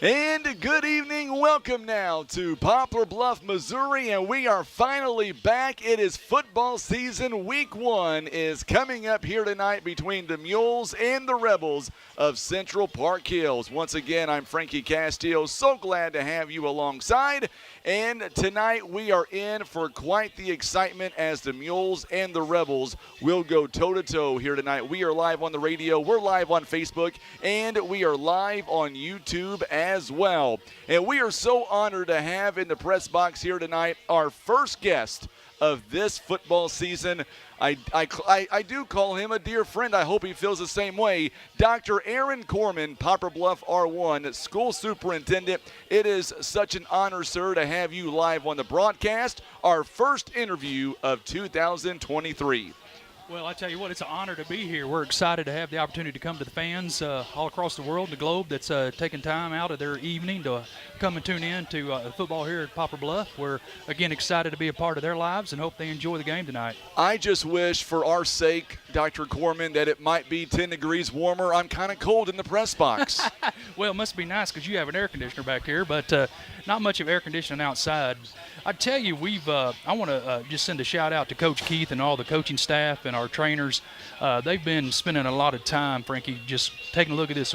And good evening. Welcome now to Poplar Bluff, Missouri, and we are finally back. It is football season. Week 1 is coming up here tonight between the Mules and the Rebels of Central Park Hills. Once again, I'm Frankie Castillo. So glad to have you alongside. And tonight we are in for quite the excitement as the Mules and the Rebels will go toe-to-toe here tonight. We are live on the radio, we're live on Facebook, and we are live on YouTube as well. And we are so honored to have in the press box here tonight our first guest of this football season. I do call him a dear friend. I hope he feels the same way. Dr. Aaron Corman, Poplar Bluff R1, school superintendent. It is such an honor, sir, to have you live on the broadcast. Our first interview of 2023. Well, I tell you what, it's an honor to be here. We're excited to have the opportunity to come to the fans all across the world, the globe, that's taking time out of their evening to come and tune in to football here at Poplar Bluff. We're, again, excited to be a part of their lives and hope they enjoy the game tonight. I just wish, for our sake, Dr. Corman, that it might be 10 degrees warmer. I'm kind of cold in the press box. Well, it must be nice because you have an air conditioner back here, but not much of air conditioning outside. I tell you, I want to just send a shout out to Coach Keith and all the coaching staff and our trainers. They've been spending a lot of time, Frankie, just taking a look at this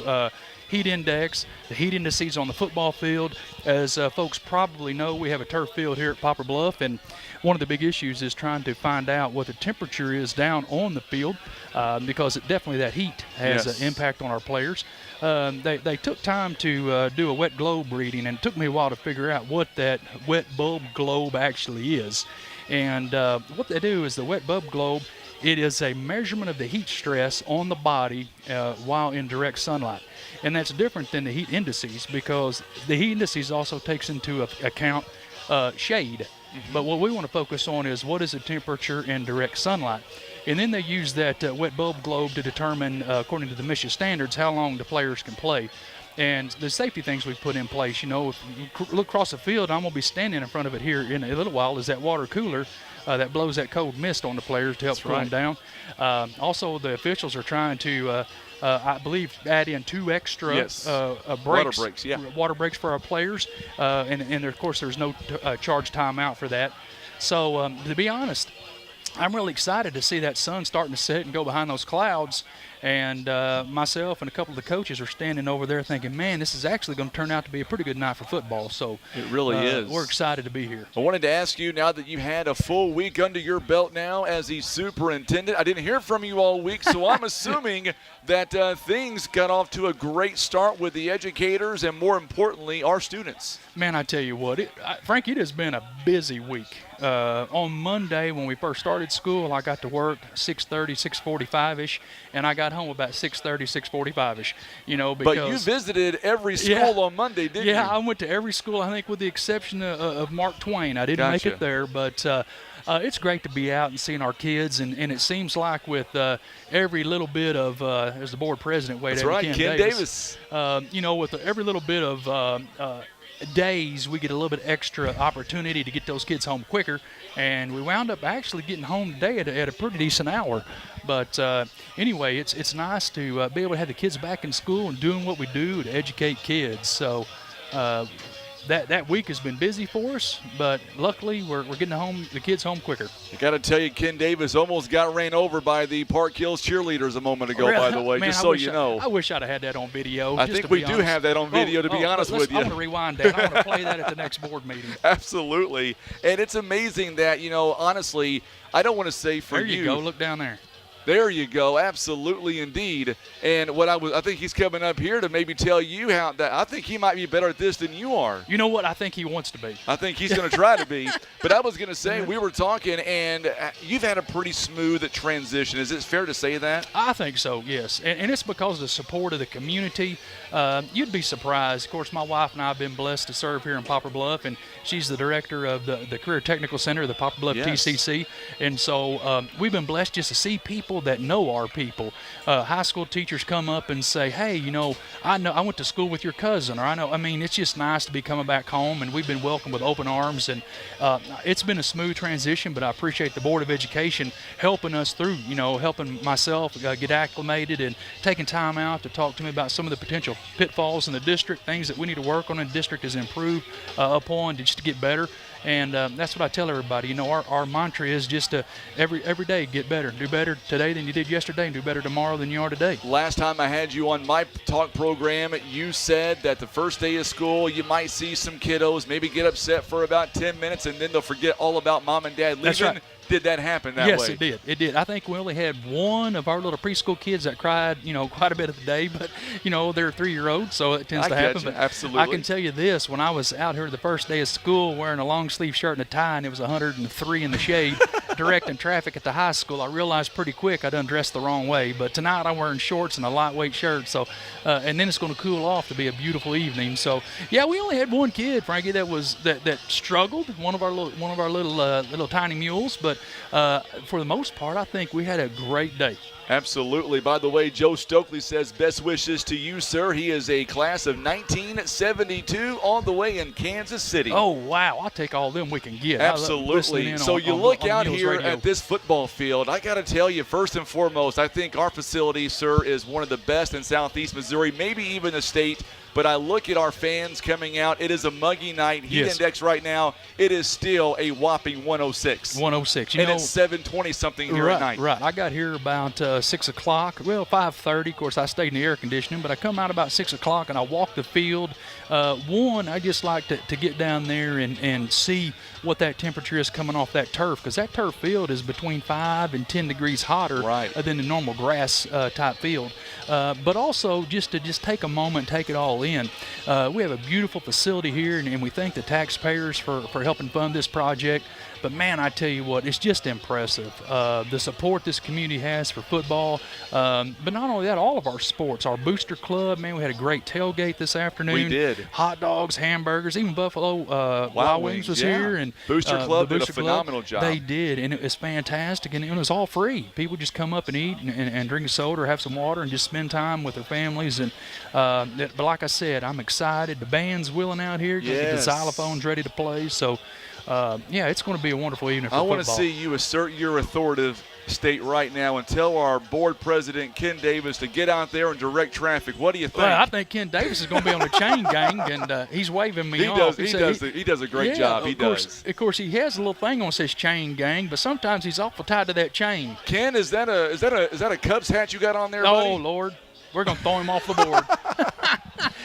heat index, the heat indices on the football field. As folks probably know, we have a turf field here at Poplar Bluff, and one of the big issues is trying to find out what the temperature is down on the field because definitely that heat has an impact on our players. They took time to do a wet globe reading, and it took me a while to figure out what that wet bulb globe actually is. And what they do is the wet bulb globe, it is a measurement of the heat stress on the body while in direct sunlight. And that's different than the heat indices because the heat indices also takes into account shade. Mm-hmm. But what we want to focus on is what is the temperature in direct sunlight. And then they use that wet bulb globe to determine, according to the Michigan standards, how long the players can play. And the safety things we've put in place, you know, if you look across the field, I'm going to be standing in front of it here in a little while, is that water cooler that blows that cold mist on the players to help cool them down. Also, the officials are trying to, I believe, add in 2 extra breaks. Water breaks, yeah. Water breaks for our players. And of course, there's no charge timeout for that. So, to be honest, I'm really excited to see that sun starting to set and go behind those clouds. And myself and a couple of the coaches are standing over there thinking, man, this is actually going to turn out to be a pretty good night for football. So it really is. We're excited to be here. I wanted to ask you, now that you had a full week under your belt now as the superintendent, I didn't hear from you all week, so I'm assuming that things got off to a great start with the educators and, more importantly, our students. Man, I tell you what, Frank, it has been a busy week. On Monday when we first started school, I got to work 6:30, 6:45-ish, and I got home about 6:30, 6:45-ish. You know, because but you visited every school on Monday, didn't you? Yeah, I went to every school, I think, with the exception of Mark Twain. I didn't make it there, but it's great to be out and seeing our kids, and it seems like with every little bit of, as the board president weighed in, Ken Davis. You know, with every little bit of days, we get a little bit extra opportunity to get those kids home quicker, and we wound up actually getting home today at a pretty decent hour. But anyway, it's nice to be able to have the kids back in school and doing what we do to educate kids. So that week has been busy for us, but luckily we're getting the kids home quicker. I got to tell you, Ken Davis almost got ran over by the Park Hills cheerleaders a moment ago, really? By the way, Man, just so you know. I wish I'd have had that on video. I think we do have that on video, to be honest with you. I want to rewind that. I want to play that at the next board meeting. Absolutely. And it's amazing that, you know, honestly, I don't want to say for you. There you go. Look down there. There you go. Absolutely, indeed. And what I think he's coming up here to maybe tell you how that I think he might be better at this than you are. You know what? I think he wants to be. I think he's going to try to be. But I was going to say, we were talking, and you've had a pretty smooth transition. Is it fair to say that? I think so, yes. And it's because of the support of the community. You'd be surprised. Of course, my wife and I have been blessed to serve here in Poplar Bluff, and she's the director of the Career Technical Center, the Poplar Bluff TCC. And so we've been blessed just to see people people that know our people. High school teachers come up and say, hey, I went to school with your cousin, or it's just nice to be coming back home, and we've been welcomed with open arms, and it's been a smooth transition, but I appreciate the Board of Education helping us through, helping myself get acclimated and taking time out to talk to me about some of the potential pitfalls in the district, things that we need to work on in the district is improve upon just to get better. And that's what I tell everybody. Our mantra is just to every day get better. Do better today than you did yesterday, and do better tomorrow than you are today. Last time I had you on my talk program, you said that the first day of school you might see some kiddos maybe get upset for about 10 minutes, and then they'll forget all about mom and dad leaving. That's right. Did that happen that way? Yes, it did. It did. I think we only had one of our little preschool kids that cried, quite a bit of the day, but, they're 3-year-olds, so it tends to happen. But absolutely. I can tell you this, when I was out here the first day of school wearing a long sleeve shirt and a tie, and it was 103 in the shade, directing traffic at the high school, I realized pretty quick I done dressed the wrong way. But tonight I'm wearing shorts and a lightweight shirt, so and then it's going to cool off to be a beautiful evening. So yeah, we only had one kid, Frankie, that struggled, one of our little tiny mules, but for the most part, I think we had a great day. Absolutely. By the way, Joe Stokely says best wishes to you, sir. He is a class of 1972 all the way in Kansas City. Oh, wow. I'll take all of them we can get. Absolutely. So you look out here at this football field. I got to tell you, first and foremost, I think our facility, sir, is one of the best in Southeast Missouri, maybe even the state. But I look at our fans coming out. It is a muggy night. Heat index right now, it is still a whopping 106. 106. And it's 720-something here at night. Right. I got here about 6 o'clock. Well, 5:30. Of course, I stayed in the air conditioning. But I come out about 6 o'clock, and I walk the field. I just like to get down there and see what that temperature is coming off that turf, because that turf field is between 5 and 10 degrees hotter than the normal grass type field. But also just to take a moment, take it all in. We have a beautiful facility here, and we thank the taxpayers for helping fund this project. But, man, I tell you what, it's just impressive, the support this community has for football. But not only that, all of our sports, our booster club, man, we had a great tailgate this afternoon. We did. Hot dogs, hamburgers, even Buffalo Wild Wings was here. And Booster Club did a phenomenal job. They did, and it was fantastic, and it was all free. People just come up and eat and drink a soda or have some water and just spend time with their families. And but like I said, I'm excited. The band's willing out here. The xylophone's ready to play. So, it's going to be a wonderful evening for football. I want to see you assert your authoritative state right now and tell our board president, Ken Davis, to get out there and direct traffic. What do you think? Well, I think Ken Davis is going to be on the chain gang, and he's waving me off. He does a great job. Of course, he has a little thing on says chain gang, but sometimes he's awful tied to that chain. Ken, is that a Cubs hat you got on there, buddy? Oh, Lord. We're going to throw him off the board.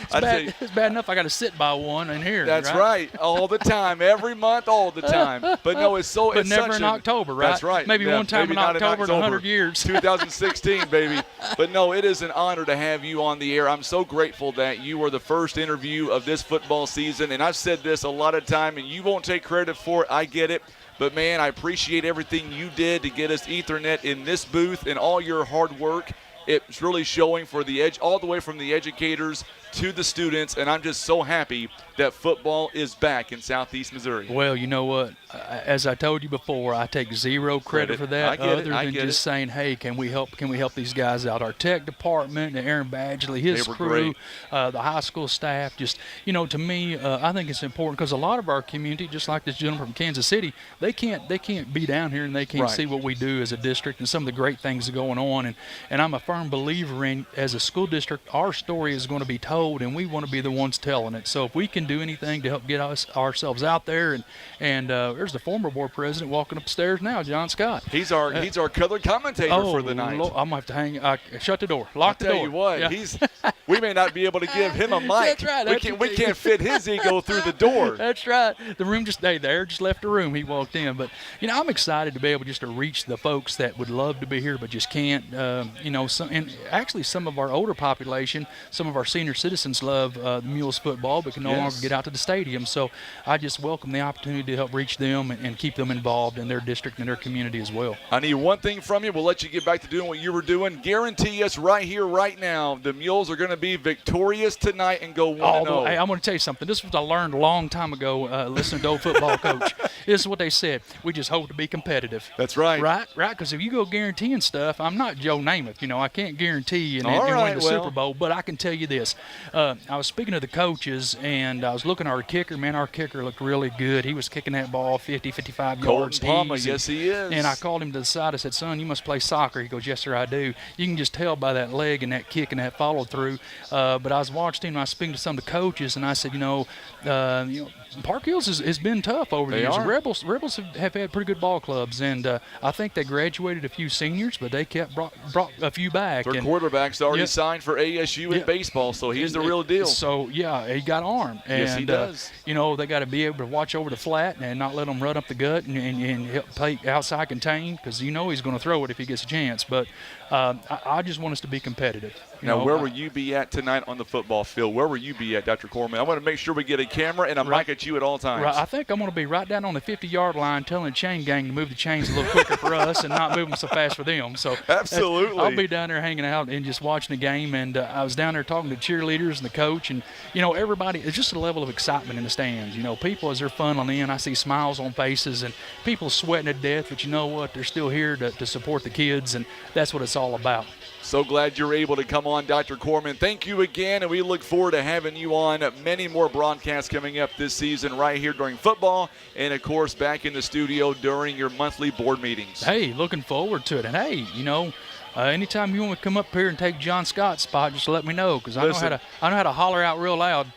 It's bad enough I got to sit by one in here. That's right. All the time, every month, all the time. But no, it's so. But it's never such in October, right? That's right. Maybe one time in October in 100 years. 2016, baby. But no, it is an honor to have you on the air. I'm so grateful that you were the first interview of this football season. And I've said this a lot of time, and you won't take credit for it. I get it. But, man, I appreciate everything you did to get us Ethernet in this booth and all your hard work. It's really showing for the edge, all the way from the educators to the students, and I'm just so happy that football is back in Southeast Missouri. Well, you know what? As I told you before, I take zero credit for that, other than just saying, hey, can we help these guys out? Our tech department, Aaron Badgley, his crew, the high school staff. Just, to me, I think it's important because a lot of our community, just like this gentleman from Kansas City, they can't be down here and they can't see what we do as a district and some of the great things that are going on. And I'm a firm believer in, as a school district, our story is going to be told, and we want to be the ones telling it. So if we can do anything to help get ourselves out there, and there's the former board president walking upstairs now, John Scott. He's our color commentator for the night. Lord, I'm going to have to shut the door, lock the door. I'll tell you what, we may not be able to give him a mic. That's right. We can't fit his ego through the door. That's right. The room just left the room. He walked in. But, I'm excited to be able just to reach the folks that would love to be here but just can't. and actually some of our older population, some of our senior citizens love the Mules football, but can no longer get out to the stadium. So I just welcome the opportunity to help reach them and keep them involved in their district and their community as well. I need one thing from you. We'll let you get back to doing what you were doing. Guarantee us right here, right now, the Mules are going to be victorious tonight and go 1-0. Hey, I'm going to tell you something. This is what I learned a long time ago listening to old football coach. This is what they said. We just hope to be competitive. That's right. Right? Because if you go guaranteeing stuff, I'm not Joe Namath. You know, I can't guarantee and win the Super Bowl, but I can tell you this. I was speaking to the coaches, and I was looking at our kicker. Man, our kicker looked really good. He was kicking that ball 50, 55 yards. Palmer, yes, he is. And I called him to the side. I said, son, you must play soccer. He goes, yes, sir, I do. You can just tell by that leg and that kick and that follow through. But I was watching him, and I was speaking to some of the coaches, and I said, Park Hills has been tough over the years. Rebels have had pretty good ball clubs, and I think they graduated a few seniors, but they brought a few back. Their quarterback's already signed for ASU in baseball, so he's the real deal. So, he got armed. Yes, he does. They got to be able to watch over the flat and not let them run up the gut and help play outside contain, because he's going to throw it if he gets a chance. But I just want us to be competitive. Now, where will you be at tonight on the football field? Where will you be at, Dr. Corman? I want to make sure we get a camera and a mic at you at all times. Right. I think I'm going to be right down on the 50-yard line telling the chain gang to move the chains a little quicker for us and not move them so fast for them. So absolutely. I'll be down there hanging out and just watching the game. And I was down there talking to cheerleaders and the coach. And, everybody, it's just a level of excitement in the stands. People, as they're funneling in, I see smiles on faces and people sweating to death. But you know what? They're still here to support the kids, and that's what it's all about. So glad you're able to come on, Dr. Corman. Thank you again, and we look forward to having you on. Many more broadcasts coming up this season right here during football and, of course, back in the studio during your monthly board meetings. Hey, looking forward to it. And, hey, anytime you want to come up here and take John Scott's spot, just let me know, because I know how to holler out real loud.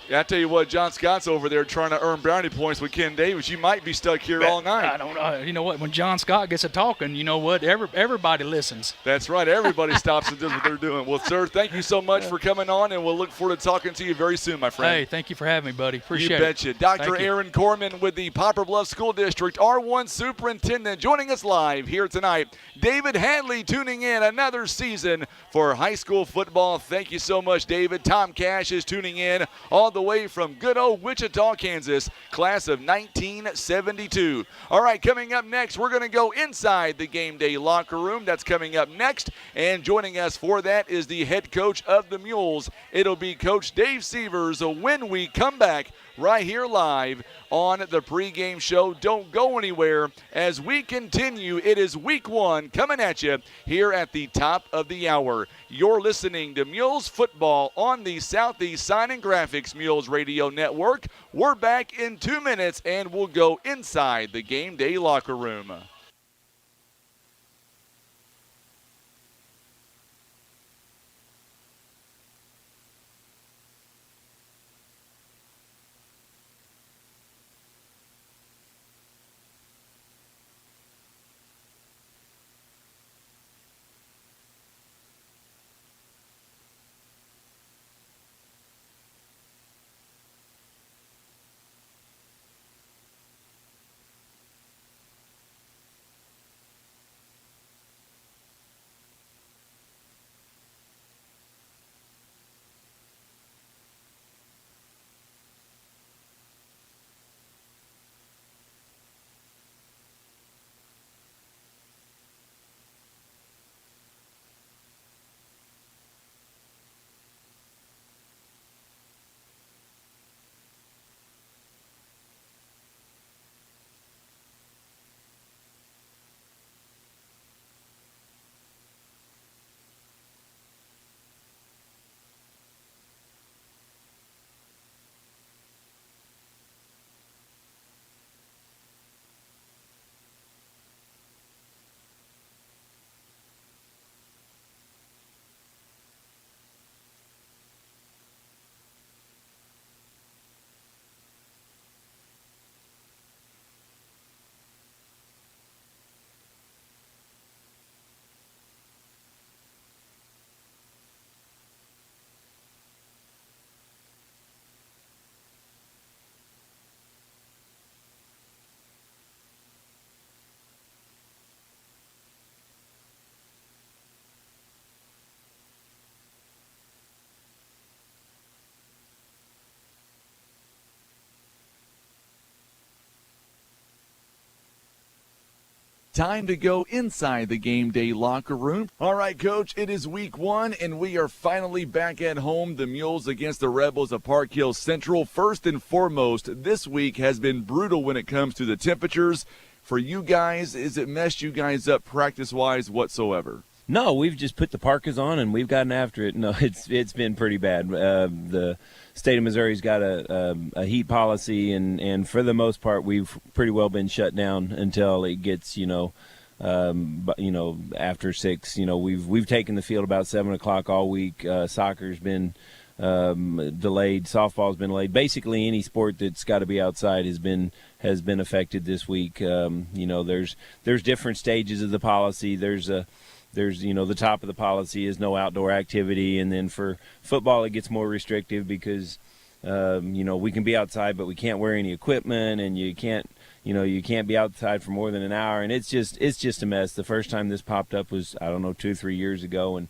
Yeah, I tell you what, John Scott's over there trying to earn brownie points with Ken Davis. You might be stuck here all night. I don't know. You know what? When John Scott gets to talking, you know what? Everybody listens. That's right. Everybody stops and does what they're doing. Well, sir, thank you so much for coming on, and we'll look forward to talking to you very soon, my friend. Hey, thank you for having me, buddy. Appreciate it. You betcha. Dr. Aaron Corman with the Poplar Bluff School District R1 Superintendent joining us live here tonight. David Hadley tuning in another season for high school football. Thank you so much, David. Tom Cash is tuning in all the way from good old Wichita, Kansas, class of 1972. All right, coming up next, we're going to go inside the game day locker room. That's coming up next, and joining us for that is the head coach of the Mules. It'll be Coach Dave Severs when we come back right here live on the pregame show. Don't go anywhere as we continue. It is week one coming at you here at the top of the hour. You're listening to Mules football on the Southeast Sign and Graphics Mules Radio Network. We're back in 2 minutes, and we'll go inside the game day locker room. time to go inside the game day locker room. All right, Coach, it is week 1, and we are finally back at home. The Mules against the Rebels of Park Hill Central. First and foremost, this week has been brutal when it comes to the temperatures. For you guys, is it messed you guys up practice-wise whatsoever? No, we've just put the parkas on and we've gotten after it. No, it's been pretty bad. The state of Missouri's got a heat policy, and for the most part, we've pretty well been shut down until it gets after 6. We've taken the field about 7 o'clock all week. Soccer's been delayed. Softball's been delayed. Basically, any sport that's got to be outside has been affected this week. There's different stages of the policy. There's the top of the policy is no outdoor activity, and then for football it gets more restrictive because we can be outside but we can't wear any equipment, and you can't be outside for more than an hour, and it's just a mess. The first time this popped up was 2-3 years ago,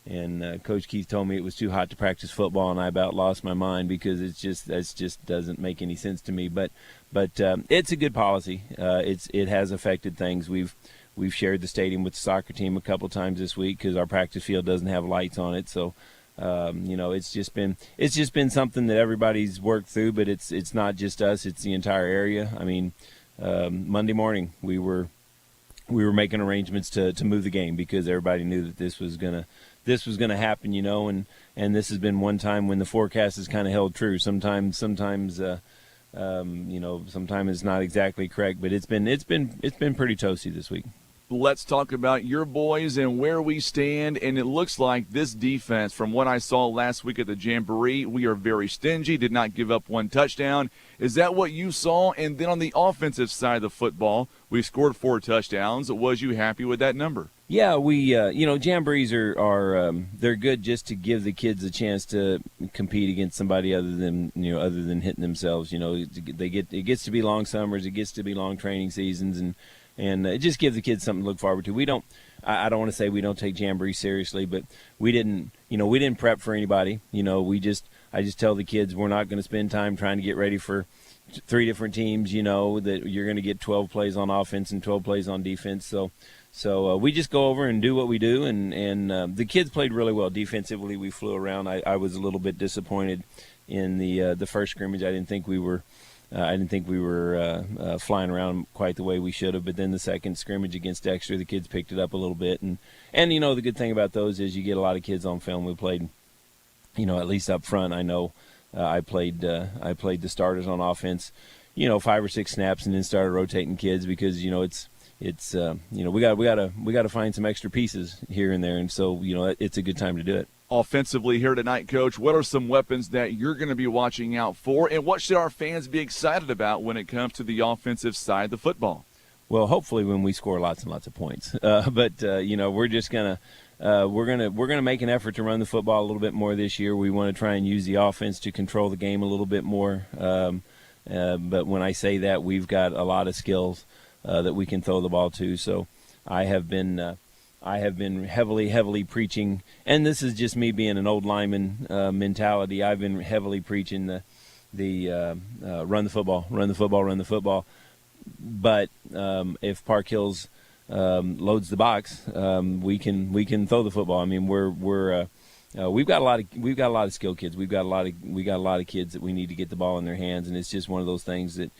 and Coach Keith told me it was too hot to practice football, and I about lost my mind because it just doesn't make any sense to me. But it's a good policy. It has affected things. We've shared the stadium with the soccer team a couple times this week because our practice field doesn't have lights on it. So, it's just been something that everybody's worked through. But it's not just us; it's the entire area. I mean, Monday morning we were making arrangements to move the game because everybody knew that this was gonna happen. And this has been one time when the forecast has kind of held true. Sometimes sometimes it's not exactly correct, but it's been pretty toasty this week. Let's talk about your boys and where we stand, and it looks like this defense, from what I saw last week at the Jamboree, we are very stingy, did not give up one touchdown. Is that what you saw? And then on the offensive side of the football, we scored 4 touchdowns. Was you happy with that number? Yeah, we Jamborees are they're good just to give the kids a chance to compete against somebody other than hitting themselves. It gets to be long summers, it gets to be long training seasons, and it just gives the kids something to look forward to. I don't want to say we don't take Jamboree seriously, but we didn't prep for anybody. I just tell the kids we're not going to spend time trying to get ready for 3 different teams. That you're going to get 12 plays on offense and 12 plays on defense. So we just go over and do what we do, and the kids played really well defensively. We flew around. I was a little bit disappointed in the first scrimmage. I didn't think we were flying around quite the way we should have. But then the second scrimmage against Dexter, the kids picked it up a little bit, and the good thing about those is you get a lot of kids on film who played, at least up front. I know I played the starters on offense, 5 or 6 snaps, and then started rotating kids because we got to find some extra pieces here and there, and so it's a good time to do it. Offensively here tonight, Coach, what are some weapons that you're going to be watching out for, and what should our fans be excited about when it comes to the offensive side of the football? Well, hopefully when we score lots and lots of points, but we're just gonna we're gonna make an effort to run the football a little bit more this year. We want to try and use the offense to control the game a little bit more. But when I say that, we've got a lot of skills that we can throw the ball to. So I have been heavily preaching, and this is just me being an old lineman mentality. I've been heavily preaching the run the football. But if Park Hills loads the box, we can throw the football. I mean, we've got a lot of skilled kids. We got a lot of kids that we need to get the ball in their hands, and it's just one of those things that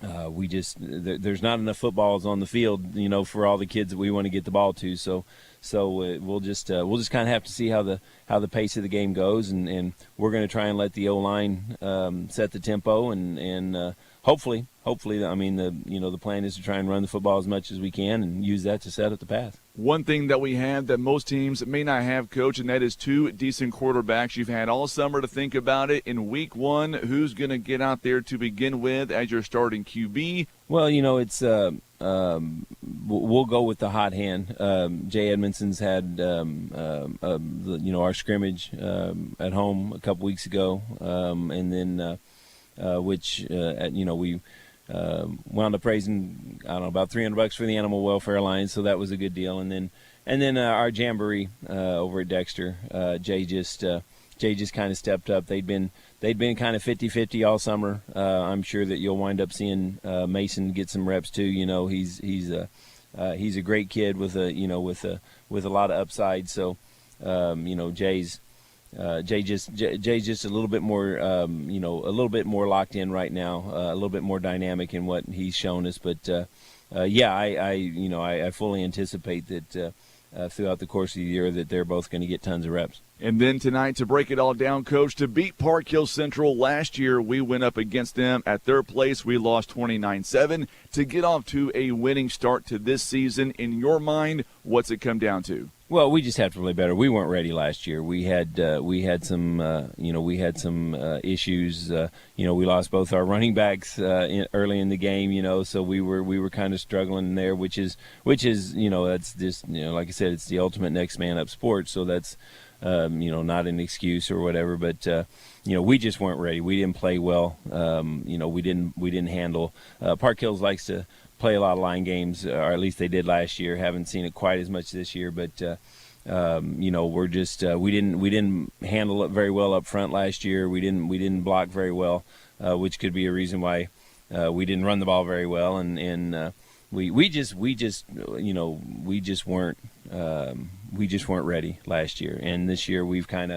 there's not enough footballs on the field, for all the kids that we want to get the ball to. So we'll just kind of have to see how the pace of the game goes, and we're going to try and let the O-line set the tempo, and hopefully, I mean, the plan is to try and run the football as much as we can and use that to set up the path. One thing that we have that most teams may not have, Coach, and that is 2 decent quarterbacks. You've had all summer to think about it. In week 1, who's going to get out there to begin with as your starting QB? Well, it's we'll go with the hot hand. Jay Edmondson's had our scrimmage at home a couple weeks ago, and then we wound up raising about $300 for the Animal Welfare Alliance, so that was a good deal. And then our jamboree over at Dexter, Jay just Jay just kind of stepped up. They'd been kind of 50-50 all summer. I'm sure that you'll wind up seeing Mason get some reps too. He's a great kid with a lot of upside. So Jay's just a little bit more a little bit more locked in right now, a little bit more dynamic in what he's shown us. But I fully anticipate that throughout the course of the year that they're both going to get tons of reps. And then tonight, to break it all down, Coach, to beat Park Hill Central last year, we went up against them at their place. We lost 29-7. To get off to a winning start to this season, in your mind, what's it come down to? Well, we just have to play better. We weren't ready last year. We had some issues. We lost both our running backs early in the game. So we were kind of struggling there, which is that's just like I said, it's the ultimate next man up sport. So that's not an excuse or whatever. But we just weren't ready. We didn't play well. We didn't handle. Park Hills likes to play a lot of line games, or at least they did last year. Haven't seen it quite as much this year, but we're just we didn't handle it very well up front last year. We didn't block very well, which could be a reason why we didn't run the ball very well, and we just weren't ready last year. And this year we've kind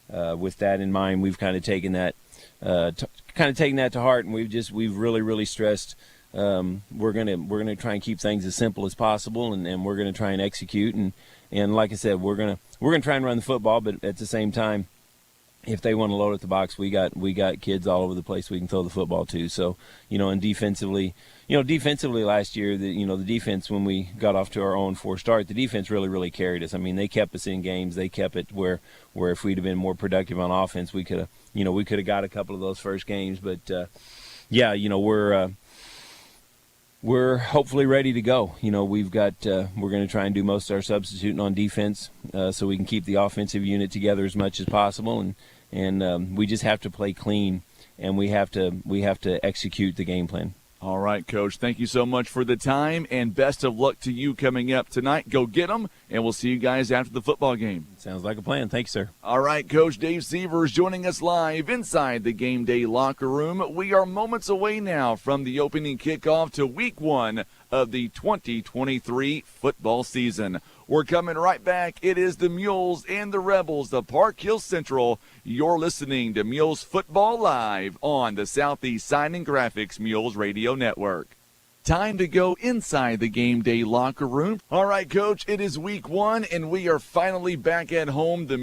of with that in mind, we've kind of taken that to heart, and we've really stressed. We're gonna try and keep things as simple as possible, and we're gonna try and execute, and like I said, we're gonna try and run the football, but at the same time, if they want to load up the box, we got kids all over the place we can throw the football to. So and defensively last year, the defense, when we got off to our 0-4 start, the defense really carried us. I mean, they kept us in games. They kept it where if we'd have been more productive on offense, we could have got a couple of those first games. But we're hopefully ready to go. We've got we're going to try and do most of our substituting on defense, so we can keep the offensive unit together as much as possible, and we just have to play clean, and we have to execute the game plan. All right, Coach. Thank you so much for the time, and best of luck to you coming up tonight. Go get them, and we'll see you guys after the football game. Sounds like a plan. Thanks, sir. All right, Coach Dave Sievers joining us live inside the game day locker room. We are moments away now from the opening kickoff to week 1 of the 2023 football season. We're coming right back. It is the Mules and the Rebels of Park Hill Central. You're listening to Mules Football Live on the Southeast Sign and Graphics Mules Radio Network. Time to go inside the game day locker room. All right, Coach, it is week 1, and we are finally back at home.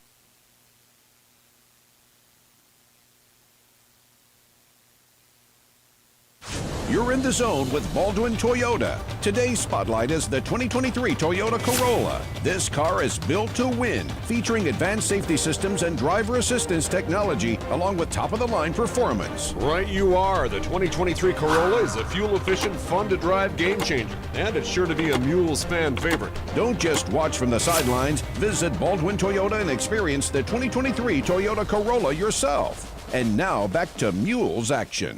You're in the zone with Baldwin Toyota. Today's spotlight is the 2023 Toyota Corolla. This car is built to win, featuring advanced safety systems and driver assistance technology, along with top-of-the-line performance. Right you are. The 2023 Corolla is a fuel-efficient, fun-to-drive game-changer, and it's sure to be a Mules fan favorite. Don't just watch from the sidelines. Visit Baldwin Toyota and experience the 2023 Toyota Corolla yourself. And now, back to Mules action.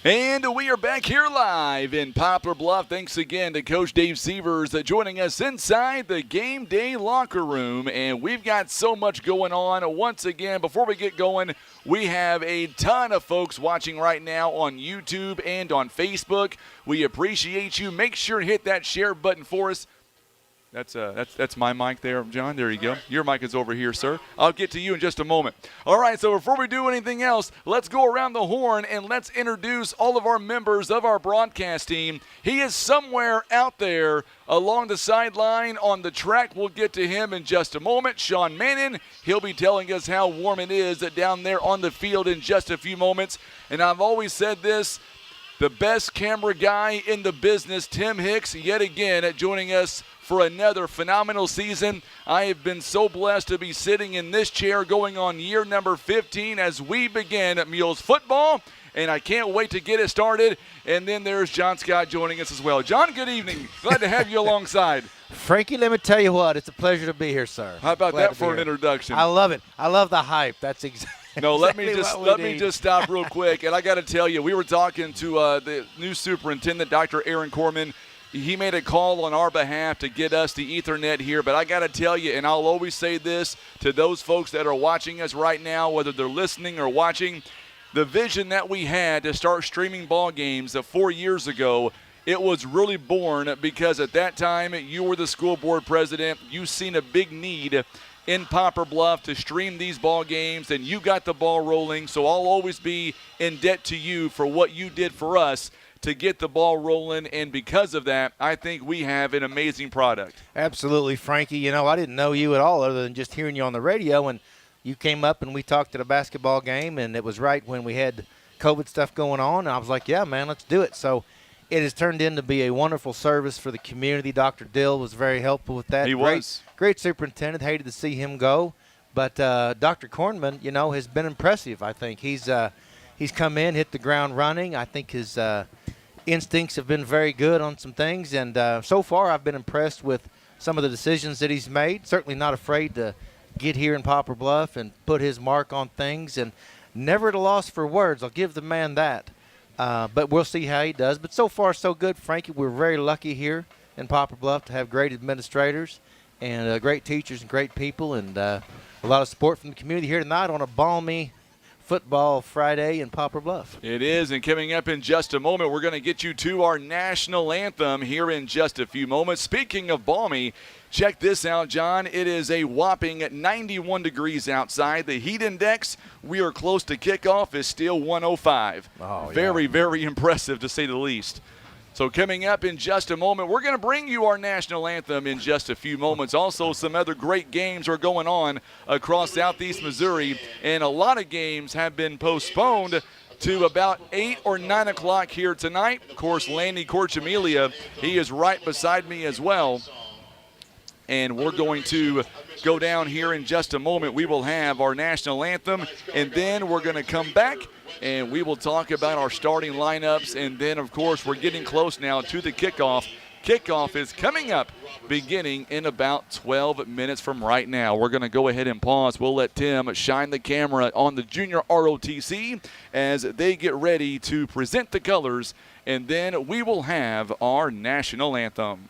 And we are back here live in Poplar Bluff. Thanks again to Coach Dave Sievers joining us inside the game day locker room. And we've got so much going on. Once again, before we get going, we have a ton of folks watching right now on YouTube and on Facebook. We appreciate you. Make sure to hit that share button for us. That's my mic there, John. There you go. Your mic is over here, sir. I'll get to you in just a moment. All right, so before we do anything else, let's go around the horn and let's introduce all of our members of our broadcast team. He is somewhere out there along the sideline on the track. We'll get to him in just a moment. Sean Mannon, he'll be telling us how warm it is down there on the field in just a few moments. And I've always said this, the best camera guy in the business, Tim Hicks, yet again joining us for another phenomenal season. I have been so blessed to be sitting in this chair going on year number 15 as we begin Mules football, and I can't wait to get it started. And then there's John Scott joining us as well. John, good evening. Glad to have you alongside. Frankie, let me tell you what, it's a pleasure to be here, sir. How about Glad that to for be an here. introduction? I love it. I love the hype. That's exactly. No, let me exactly just stop real quick. And I got to tell you, we were talking to the new superintendent, Dr. Aaron Corman. He made a call on our behalf to get us the Ethernet here. But I got to tell you, and I'll always say this to those folks that are watching us right now, whether they're listening or watching, the vision that we had to start streaming ball games 4 years ago, it was really born because at that time you were the school board president. You seen a big need in Poplar Bluff to stream these ball games, and you got the ball rolling. So I'll always be in debt to you for what you did for us to get the ball rolling, and because of that, I think we have an amazing product. Absolutely, Frankie. You know, I didn't know you at all other than just hearing you on the radio, and you came up and we talked at a basketball game, and it was right when we had COVID stuff going on, and I was like, yeah, man, let's do it. So it has turned into be a wonderful service for the community. Dr. Dill was very helpful with that. He was. Great superintendent. Hated to see him go. But Dr. Kornman, you know, has been impressive, I think. He's come in, hit the ground running. I think his instincts have been very good on some things. And so far I've been impressed with some of the decisions that he's made. Certainly not afraid to get here in Poplar Bluff and put his mark on things. And never at a loss for words. I'll give the man that. But we'll see how he does. But so far, so good, Frankie. We're very lucky here in Poplar Bluff to have great administrators and great teachers and great people and a lot of support from the community here tonight on a balmy football Friday in Poplar Bluff. It is, and coming up in just a moment, we're going to get you to our national anthem here in just a few moments. Speaking of balmy, check this out, John. It is a whopping 91 degrees outside. The heat index, we are close to kickoff, is still 105. Oh, yeah. Very, very impressive to say the least. So coming up in just a moment, we're going to bring you our national anthem in just a few moments. Also, some other great games are going on across Southeast Missouri, and a lot of games have been postponed to about 8 or 9 o'clock here tonight. Of course, Landy Corchamelia, he is right beside me as well. And we're going to go down here in just a moment. We will have our national anthem, and then we're going to come back and we will talk about our starting lineups. And then, of course, we're getting close now to the kickoff. Kickoff is coming up beginning in about 12 minutes from right now. We're going to go ahead and pause. We'll let Tim shine the camera on the junior ROTC as they get ready to present the colors, and then we will have our national anthem.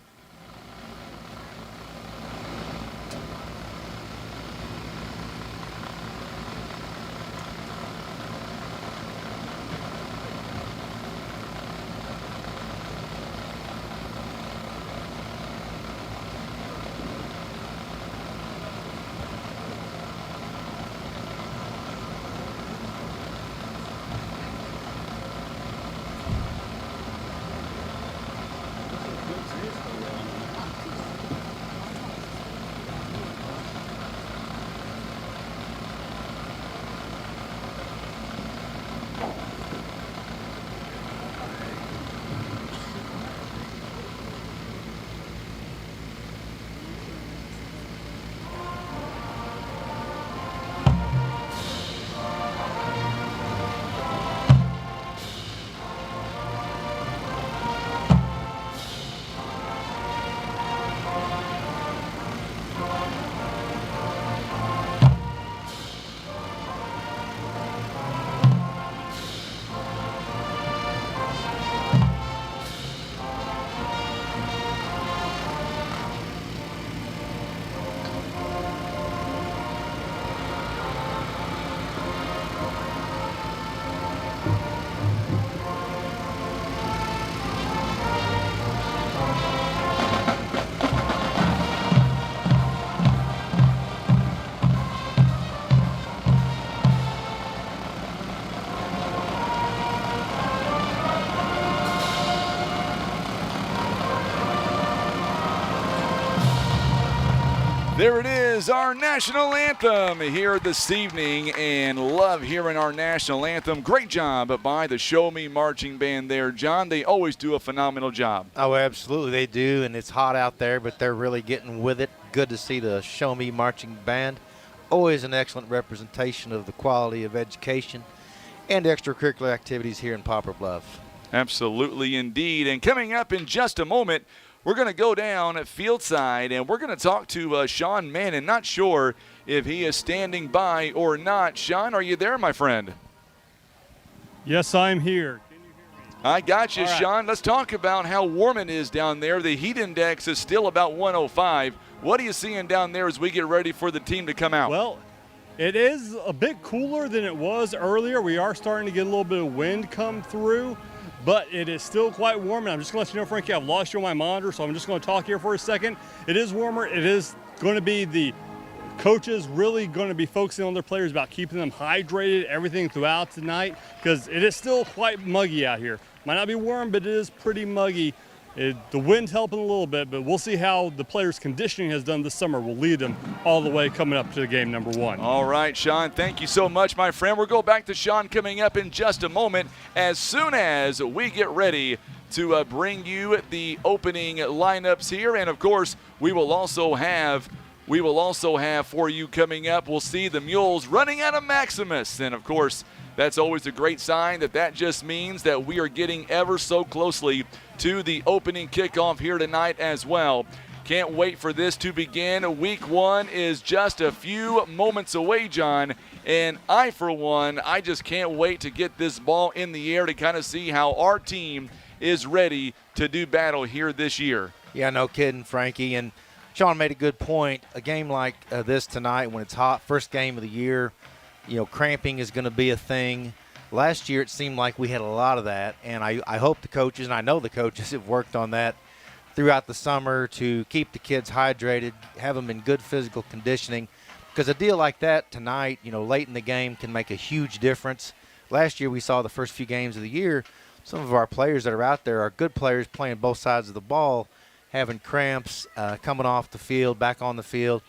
There it is, our national anthem here this evening, and love hearing our national anthem. Great job by the Show Me Marching Band there, John. They always do a phenomenal job. Oh, absolutely, they do, and it's hot out there, but they're really getting with it. Good to see the Show Me Marching Band. Always an excellent representation of the quality of education and extracurricular activities here in Poplar Bluff. Absolutely indeed. And coming up in just a moment, we're going to go down at fieldside, and we're going to talk to Sean Mannon. Not sure if he is standing by or not. Sean, are you there, my friend? Yes, I'm here. Can you hear me? I got you, All right. Sean. Let's talk about how warm it is down there. The heat index is still about 105. What are you seeing down there as we get ready for the team to come out? Well, it is a bit cooler than it was earlier. We are starting to get a little bit of wind come through, but it is still quite warm. And I'm just going to let you know, Frankie, I've lost you on my monitor, so I'm just going to talk here for a second. It is warmer. It is going to be the coaches really going to be focusing on their players about keeping them hydrated, everything throughout tonight, because it is still quite muggy out here. Might not be warm, but it is pretty muggy. The wind's helping a little bit, but we'll see how the players' conditioning has done this summer. Will lead them all the way coming up to the game number 1. All right, Sean, thank you so much, my friend. We'll go back to Sean coming up in just a moment as soon as we get ready to bring you the opening lineups here. And, of course, we will also have for you coming up, we'll see the Mules running out of Maximus. And, of course, that's always a great sign that just means that we are getting ever so closely to the opening kickoff here tonight as well. Can't wait for this to begin. Week 1 is just a few moments away, John. And for one, I just can't wait to get this ball in the air to kind of see how our team is ready to do battle here this year. Yeah, no kidding, Frankie. And Sean made a good point. A game like this tonight when it's hot, first game of the year, cramping is going to be a thing. Last year it seemed like we had a lot of that, and I hope the coaches, and I know the coaches have worked on that throughout the summer to keep the kids hydrated, have them in good physical conditioning, because a deal like that tonight, late in the game can make a huge difference. Last year we saw the first few games of the year, some of our players that are out there are good players playing both sides of the ball, having cramps, coming off the field, back on the field,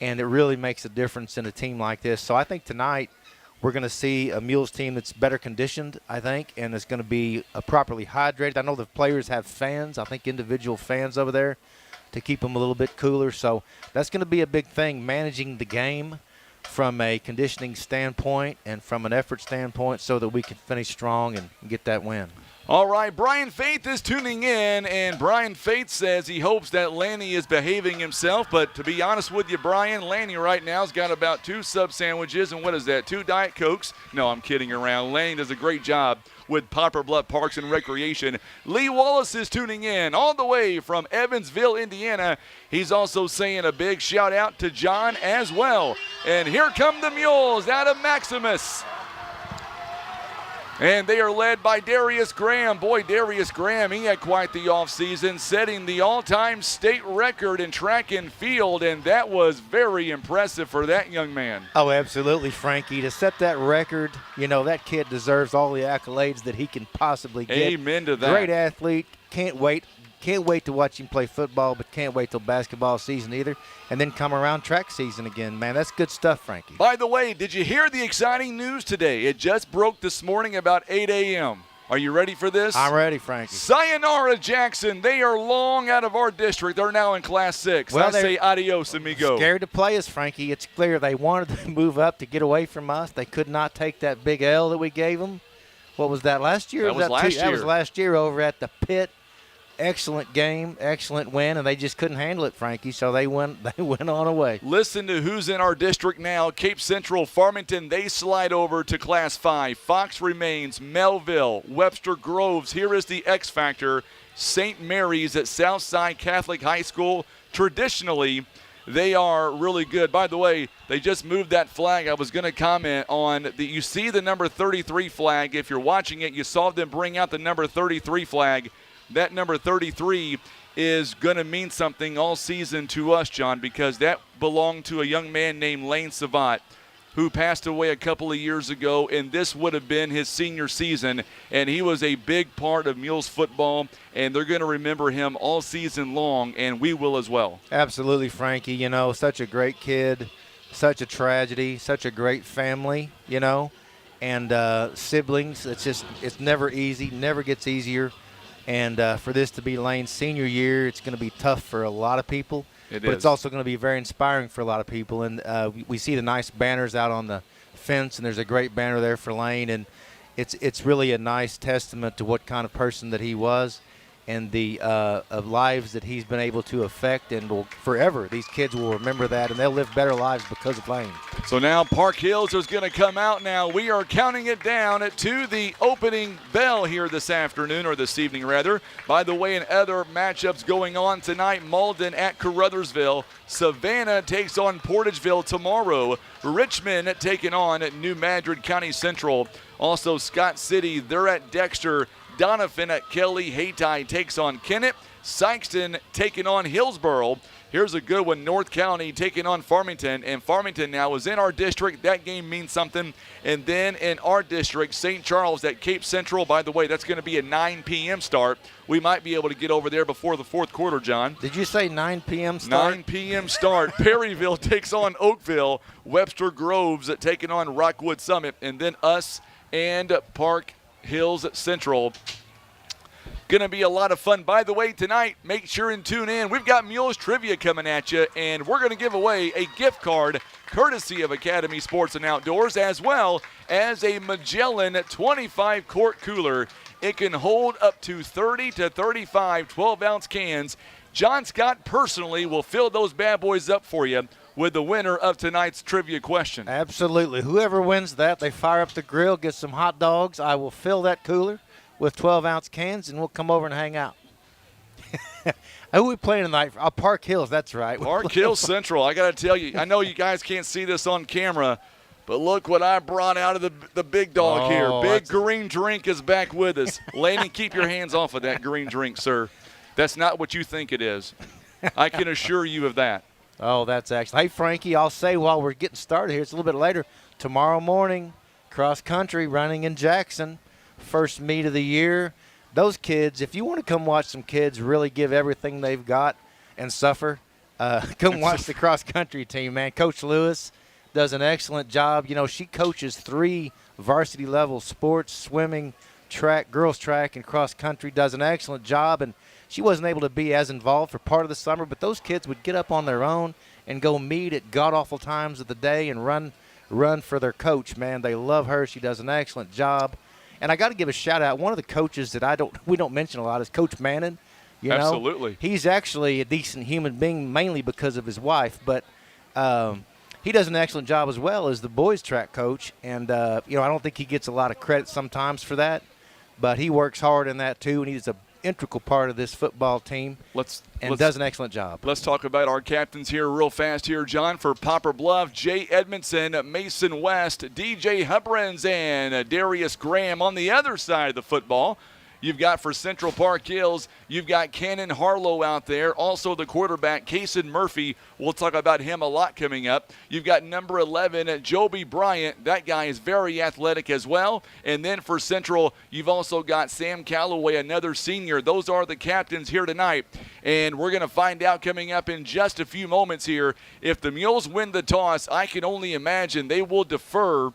and it really makes a difference in a team like this. So I think tonight we're going to see a Mules team that's better conditioned, I think, and it's going to be properly hydrated. I know the players have fans, I think individual fans over there to keep them a little bit cooler. So that's going to be a big thing, managing the game from a conditioning standpoint and from an effort standpoint so that we can finish strong and get that win. All right, Brian Faith is tuning in, and Brian Faith says he hopes that Lanny is behaving himself. But to be honest with you, Brian, Lanny right now has got about 2 sub sandwiches, and what is that, 2 Diet Cokes? No, I'm kidding around. Lanny does a great job with Poplar Bluff Parks and Recreation. Lee Wallace is tuning in all the way from Evansville, Indiana. He's also saying a big shout out to John as well. And here come the Mules out of Maximus. And they are led by Darius Graham. Boy, Darius Graham, he had quite the offseason, setting the all-time state record in track and field, and that was very impressive for that young man. Oh, absolutely, Frankie. To set that record, that kid deserves all the accolades that he can possibly get. Amen to that. Great athlete. Can't wait to watch him play football, but can't wait till basketball season either. And then come around track season again. Man, that's good stuff, Frankie. By the way, did you hear the exciting news today? It just broke this morning about 8 a.m. Are you ready for this? I'm ready, Frankie. Sayonara, Jackson. They are long out of our district. They're now in Class 6. Well, I say adios, amigo. Scared to play us, Frankie. It's clear they wanted to move up to get away from us. They could not take that big L that we gave them. What was that, last year? That was last year. That was last year over at the pit. Excellent game, excellent win, and they just couldn't handle it, Frankie, so they went on away. Listen to who's in our district now. Cape Central, Farmington, they slide over to Class 5. Fox remains, Melville, Webster Groves. Here is the X Factor, St. Mary's at Southside Catholic High School. Traditionally, they are really good. By the way, they just moved that flag. I was going to comment on you see the number 33 flag. If you're watching it, you saw them bring out the number 33 flag. That number 33 is going to mean something all season to us, John, because that belonged to a young man named Lane Savat, who passed away a couple of years ago, and this would have been his senior season, and he was a big part of Mules football, and they're going to remember him all season long, and we will as well. Absolutely, Frankie. You know, such a great kid, such a tragedy, such a great family, you know, and siblings. It's never easy, never gets easier. And for this to be Lane's senior year, it's going to be tough for a lot of people. But it's also going to be very inspiring for a lot of people. And we see the nice banners out on the fence, and there's a great banner there for Lane. And it's really a nice testament to what kind of person that he was and the lives that he's been able to affect. And will forever, these kids will remember that, and they'll live better lives because of Lane. So now Park Hills is going to come out now. We are counting it down to the opening bell here this afternoon, or this evening rather. By the way, in other matchups going on tonight, Malden at Caruthersville. Savannah takes on Portageville tomorrow. Richmond taking on New Madrid County Central. Also Scott City, they're at Dexter. Donovan at Kelly. Hayti takes on Kennett. Sykeston taking on Hillsboro. Here's a good one. North County taking on Farmington. And Farmington now is in our district. That game means something. And then in our district, St. Charles at Cape Central. By the way, that's going to be a 9 p.m. start. We might be able to get over there before the fourth quarter, John. Did you say 9 p.m. start? 9 p.m. start. Perryville takes on Oakville. Webster Groves taking on Rockwood Summit. And then us and Park Hills Central. Going to be a lot of fun. By the way, tonight, make sure and tune in. We've got Mules Trivia coming at you, and we're going to give away a gift card courtesy of Academy Sports and Outdoors, as well as a Magellan 25-quart cooler. It can hold up to 30 to 35 12-ounce cans. John Scott personally will fill those bad boys up for you with the winner of tonight's trivia question. Absolutely. Whoever wins that, they fire up the grill, get some hot dogs. I will fill that cooler with 12-ounce cans, and we'll come over and hang out. Who are we playing tonight? Park Hills, that's right. Park Hills Central. I got to tell you, I know you guys can't see this on camera, but look what I brought out of the big dog here. Big green drink is back with us. Laney, keep your hands off of that green drink, sir. That's not what you think it is. I can assure you of that. Oh, that's excellent. Hey, Frankie, I'll say while we're getting started here, it's a little bit later, tomorrow morning, cross country running in Jackson. First meet of the year. Those kids, if you want to come watch some kids really give everything they've got and suffer, come watch the cross-country team, man. Coach Lewis does an excellent job. You know, she coaches 3 varsity-level sports, swimming, track, girls track, and cross-country, does an excellent job. And she wasn't able to be as involved for part of the summer, but those kids would get up on their own and go meet at god-awful times of the day and run for their coach, man. They love her. She does an excellent job. And I got to give a shout out. One of the coaches that we don't mention a lot is Coach Mannon. You know, absolutely. He's actually a decent human being, mainly because of his wife, but he does an excellent job as well as the boys track coach. And you know, I don't think he gets a lot of credit sometimes for that, but he works hard in that too, and he's an integral part of this football team. Does an excellent job. Let's talk about our captains here real fast here, John. For Poplar Bluff, Jay Edmondson, Mason West, DJ Hubrens, and Darius Graham. On the other side of the football, you've got for Central Park Hills, you've got Cannon Harlow out there. Also the quarterback, Kaysen Murphy. We'll talk about him a lot coming up. You've got number 11, Joby Bryant. That guy is very athletic as well. And then for Central, you've also got Sam Calloway, another senior. Those are the captains here tonight. And we're going to find out coming up in just a few moments here. If the Mules win the toss, I can only imagine they will defer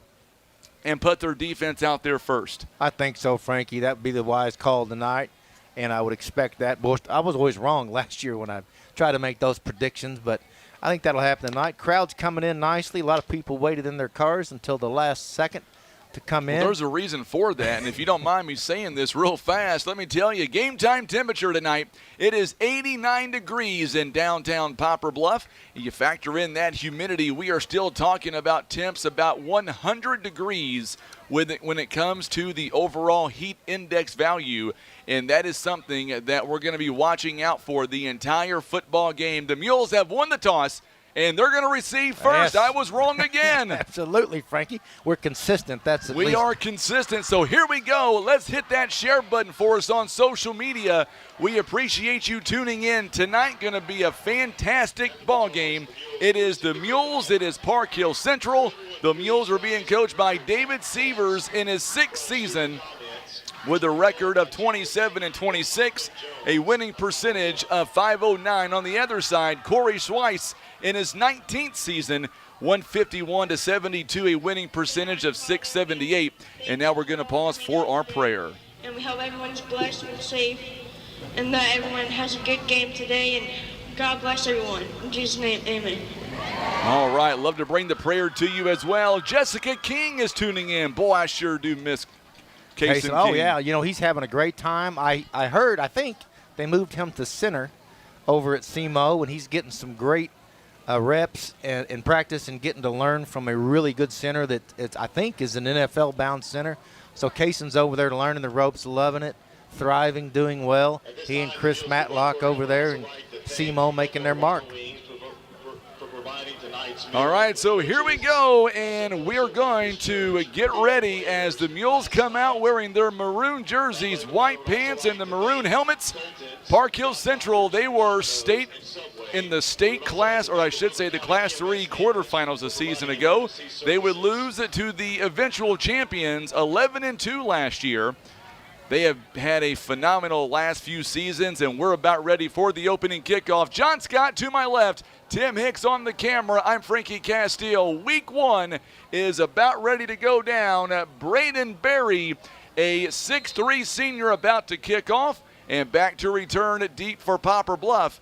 and put their defense out there first. I think so, Frankie. That would be the wise call tonight, and I would expect that. I was always wrong last year when I tried to make those predictions, but I think that'll happen tonight. Crowd's coming in nicely. A lot of people waited in their cars until the last second to come in. Well, there's a reason for that, and if you don't mind me saying this real fast, let me tell you, game time temperature tonight, it is 89 degrees in downtown Poplar Bluff. You factor in that humidity, we are still talking about temps about 100 degrees when it comes to the overall heat index value, and that is something that we're going to be watching out for the entire football game. The Mules have won the toss, and they're going to receive first. Yes. I was wrong again. Absolutely, Frankie. We're consistent. That's at We least. are consistent, so here we go. Let's hit that share button for us on social media. We appreciate you tuning in. Tonight going to be a fantastic ball game. It is the Mules. It is Park Hill Central. The Mules are being coached by David Severs in his 6th season with a record of 27-26, a winning percentage of .509. On the other side, Corey Schweiss in his 19th season, 151-72, a winning percentage of .678. And now we're going to pause for our prayer. And we hope everyone's blessed and safe, and that everyone has a good game today, and God bless everyone. In Jesus' name, amen. All right, love to bring the prayer to you as well. Jessica King is tuning in. Boy, I sure do miss Kason Oh, King. yeah. He's having a great time. I think they moved him to center over at SEMO, and he's getting some great reps and practice and getting to learn from a really good center that I think is an NFL-bound center. So Kason's over there learning the ropes, loving it, thriving, doing well. He and Chris Matlock over there and SEMO making their mark. All right, so here we go, and we're going to get ready as the Mules come out wearing their maroon jerseys, white pants, and the maroon helmets. Park Hill Central, they were in the state class, or I should say the Class 3 quarterfinals a season ago. They would lose to the eventual champions, 11-2 last year. They have had a phenomenal last few seasons, and we're about ready for the opening kickoff. John Scott to my left, Tim Hicks on the camera. I'm Frankie Castile. Week 1 is about ready to go down. Braden Berry, a 6'3 senior, about to kick off, and back to return deep for Poplar Bluff.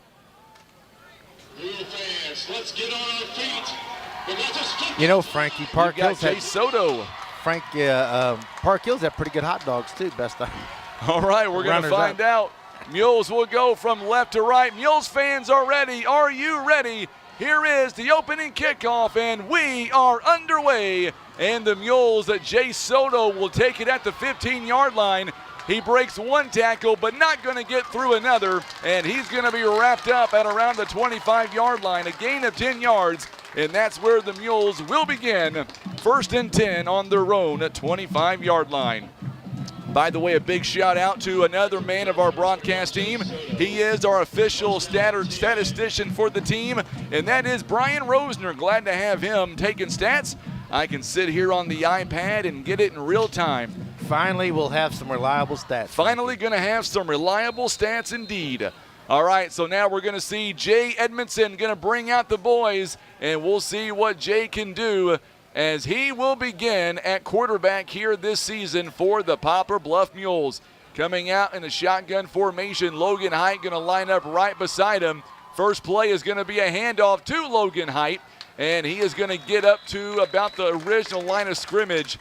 Let's get on our feet. Frankie, Park You got Hill's Jay Soto. Park Hill's have pretty good hot dogs too. Best I. All right, we're going to find out. Mules will go from left to right. Mules fans are ready. Are you ready? Here is the opening kickoff, and we are underway. And the Mules, Jay Soto will take it at the 15-yard line. He breaks one tackle, but not going to get through another, and he's going to be wrapped up at around the 25-yard line, a gain of 10 yards, and that's where the Mules will begin. 1st and 10 on their own 25-yard line. By the way, a big shout out to another man of our broadcast team. He is our official statistician for the team, and that is Brian Rosner. Glad to have him taking stats. I can sit here on the iPad and get it in real time. Finally, we'll have some reliable stats. Finally going to have some reliable stats indeed. All right, so now we're going to see Jay Edmondson going to bring out the boys, and we'll see what Jay can do as he will begin at quarterback here this season for the Poplar Bluff Mules. Coming out in a shotgun formation, Logan Height going to line up right beside him. First play is going to be a handoff to Logan Height, and he is going to get up to about the original line of scrimmage.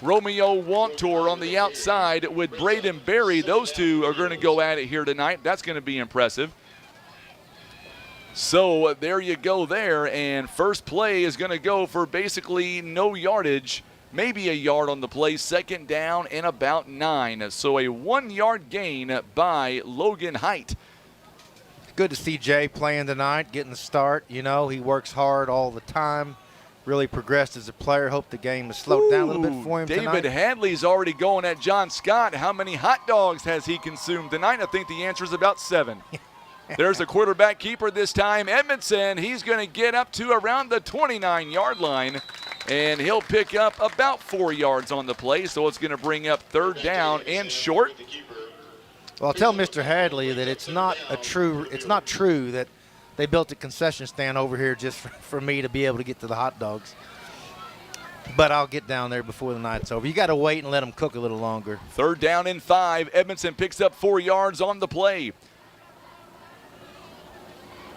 Romeo Wantor on the outside with Braden Berry. Those two are going to go at it here tonight. That's going to be impressive. So there you go there, and first play is going to go for basically no yardage, maybe a yard on the play, 2nd down and about 9. So a 1-yard gain by Logan Height. Good to see Jay playing tonight, getting the start. He works hard all the time. Really progressed as a player. Hope the game has slowed down a little bit for him David tonight. Hadley's already going at John Scott. How many hot dogs has he consumed tonight? I think the answer is about 7. There's a quarterback keeper this time, Edmondson. He's going to get up to around the 29-yard line, and he'll pick up about 4 yards on the play, so it's going to bring up 3rd down and short. Well, I'll tell Mr. Hadley that it's not true that they built a concession stand over here just for me to be able to get to the hot dogs. But I'll get down there before the night's over. You got to wait and let them cook a little longer. 3rd down and 5. Edmondson picks up 4 yards on the play.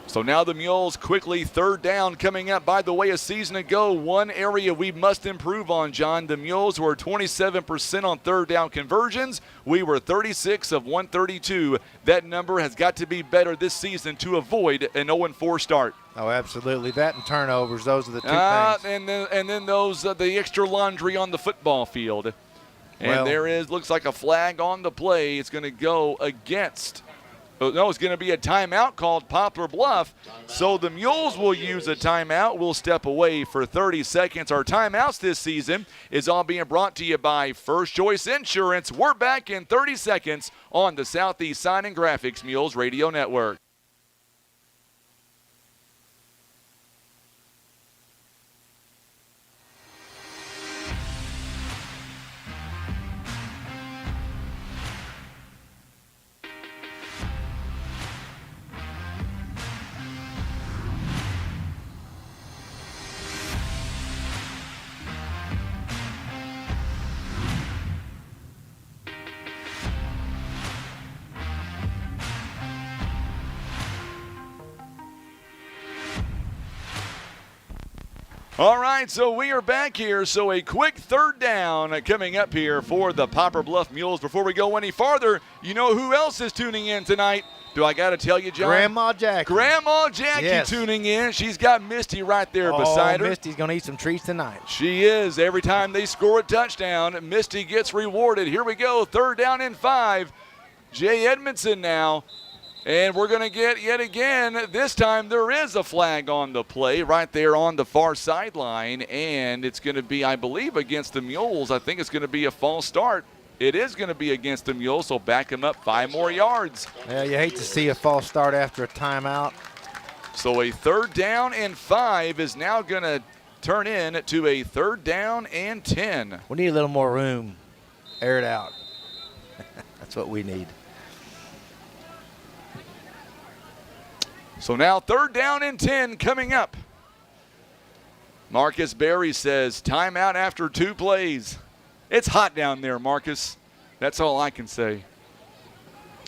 So now the Mules quickly 3rd down coming up. By the way, a season ago, one area we must improve on, John. The Mules were 27% on 3rd down conversions. We were 36 of 132. That number has got to be better this season to avoid an 0-4 start. Oh, absolutely. That and turnovers, those are the two things. And then those the extra laundry on the football field. And Well, looks like a flag on the play. It's going to go against No, it's going to be a timeout called Poplar Bluff. So the Mules will use a timeout. We'll step away for 30 seconds. Our timeouts this season is all being brought to you by First Choice Insurance. We're back in 30 seconds on the Southeast Sign and Graphics Mules Radio Network. All right, so we are back here. So a quick third down coming up here for the Poplar Bluff Mules. Before we go any farther, you know who else is tuning in tonight? Do I got to tell you, John? Grandma Jackie. Grandma Jackie Yes. tuning in. She's got Misty right there beside her. Misty's going to eat some treats tonight. She is. Every time they score a touchdown, Misty gets rewarded. Here we go, third down and 5. Jay Edmondson now. And we're going to get, yet again, this time there is a flag on the play right there on the far sideline. And it's going to be, I believe, against the Mules. I think it's going to be a false start. It is going to be against the Mules, so back them up 5 more yards. Yeah, you hate to see a false start after a timeout. So a third down and 5 is now going to turn in to a third down and 10. We need a little more room. Air it out. That's what we need. So now third down and 10 coming up. Marcus Berry says timeout after 2 plays. It's hot down there, Marcus. That's all I can say.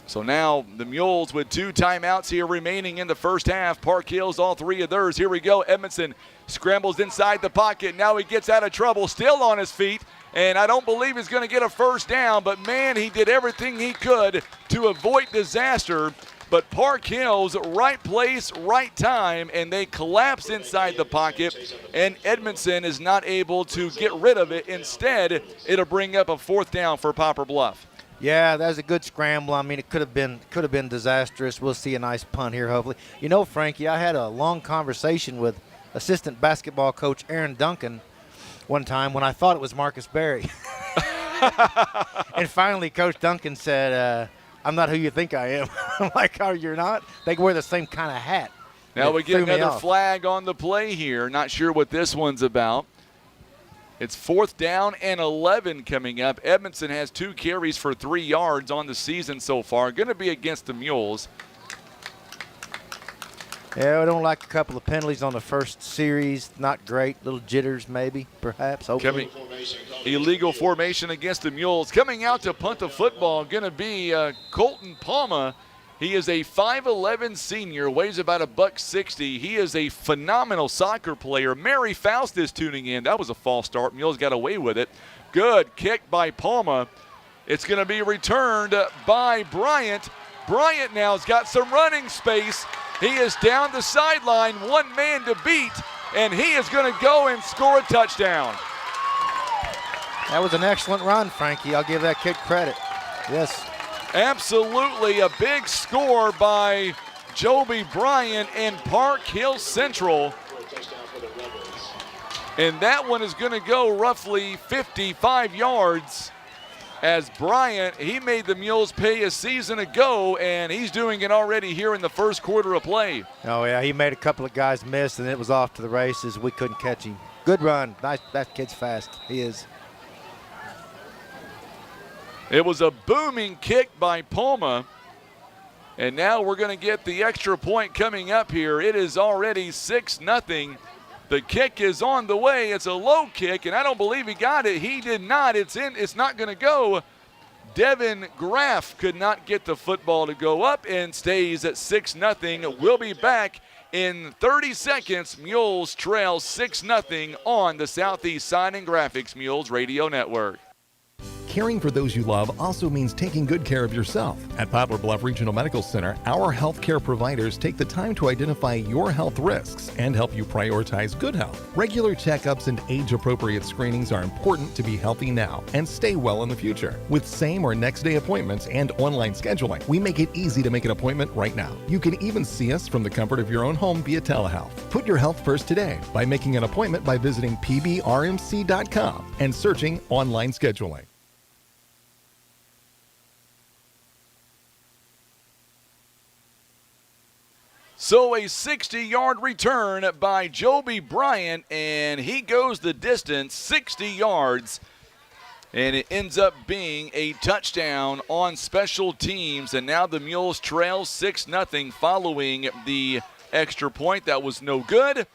So now the Mules with 2 timeouts here remaining in the first half. Park Hills, all 3 of theirs. Here we go. Edmondson scrambles inside the pocket. Now he gets out of trouble, still on his feet. And I don't believe he's going to get a first down, but man, he did everything he could to avoid disaster. But Park Hills, right place, right time, and they collapse inside the pocket, and Edmondson is not able to get rid of it. Instead, it'll bring up a fourth down for Poplar Bluff. Yeah, that was a good scramble. I mean, it could have been disastrous. We'll see a nice punt here, hopefully. You know, Frankie, I had a long conversation with assistant basketball coach Aaron Duncan one time when I thought it was Marcus Berry. And finally, Coach Duncan said, I'm not who you think I am. I'm like, oh, you're not? They wear the same kind of hat. Now we get another flag on the play here. Not sure what this one's about. It's fourth down and 11 coming up. Edmondson has 2 carries for 3 yards on the season so far. Going to be against the Mules. Yeah, we don't like a couple of penalties on the first series. Not great. Little jitters maybe, perhaps. Hopefully. Illegal formation against the Mules. Coming out to punt the football, going to be Colton Palma. He is a 5'11 senior, weighs about $160. He is a phenomenal soccer player. Mary Faust is tuning in. That was a false start. Mules got away with it. Good kick by Palma. It's going to be returned by Bryant. Bryant now has got some running space. He is down the sideline, 1 man to beat, and he is going to go and score a touchdown. That was an excellent run, Frankie. I'll give that kid credit. Yes. Absolutely a big score by Joby Bryant and Park Hill Central. And that one is going to go roughly 55 yards. As Bryant, he made the Mules pay a season ago, and he's doing it already here in the first quarter of play. Oh, yeah, he made a couple of guys miss, and it was off to the races. We couldn't catch him. Good run. Nice. That kid's fast. He is. It was a booming kick by Palma, and now we're going to get the extra point coming up here. It is already 6-0. The kick is on the way. It's a low kick, and I don't believe he got it. He did not. It's in. It's not going to go. Devin Graff could not get the football to go up and stays at 6-0. We'll be back in 30 seconds. Mules trail 6-0 on the Southeast Sign and Graphics Mules Radio Network. caring for those you love also means taking good care of yourself. At Poplar Bluff Regional Medical Center, our healthcare providers take the time to identify your health risks and help you prioritize good health. Regular checkups and age-appropriate screenings are important to be healthy now and stay well in the future. With same or next day appointments and online scheduling, we make it easy to make an appointment right now. You can even see us from the comfort of your own home via telehealth. Put your health first today by making an appointment by visiting pbrmc.com and searching online scheduling. So a 60-yard return by Joby Bryant, and he goes the distance, 60 yards, and it ends up being a touchdown on special teams, and now the Mules trail 6-0 following the extra point. That was no good.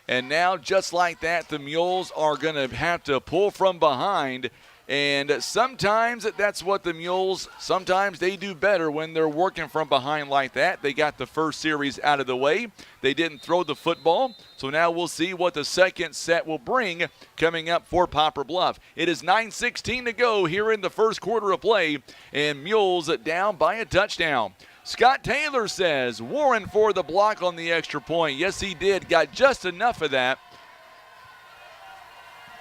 And now, just like that, the Mules are going to have to pull from behind. And sometimes that's what the Mules, sometimes they do better when they're working from behind like that. They got the first series out of the way. They didn't throw the football. So now we'll see what the second set will bring coming up for Poplar Bluff. It is 9:16 to go here in the first quarter of play, and Mules down by a touchdown. Scott Taylor says Warren for the block on the extra point. Yes, he did. Got just enough of that.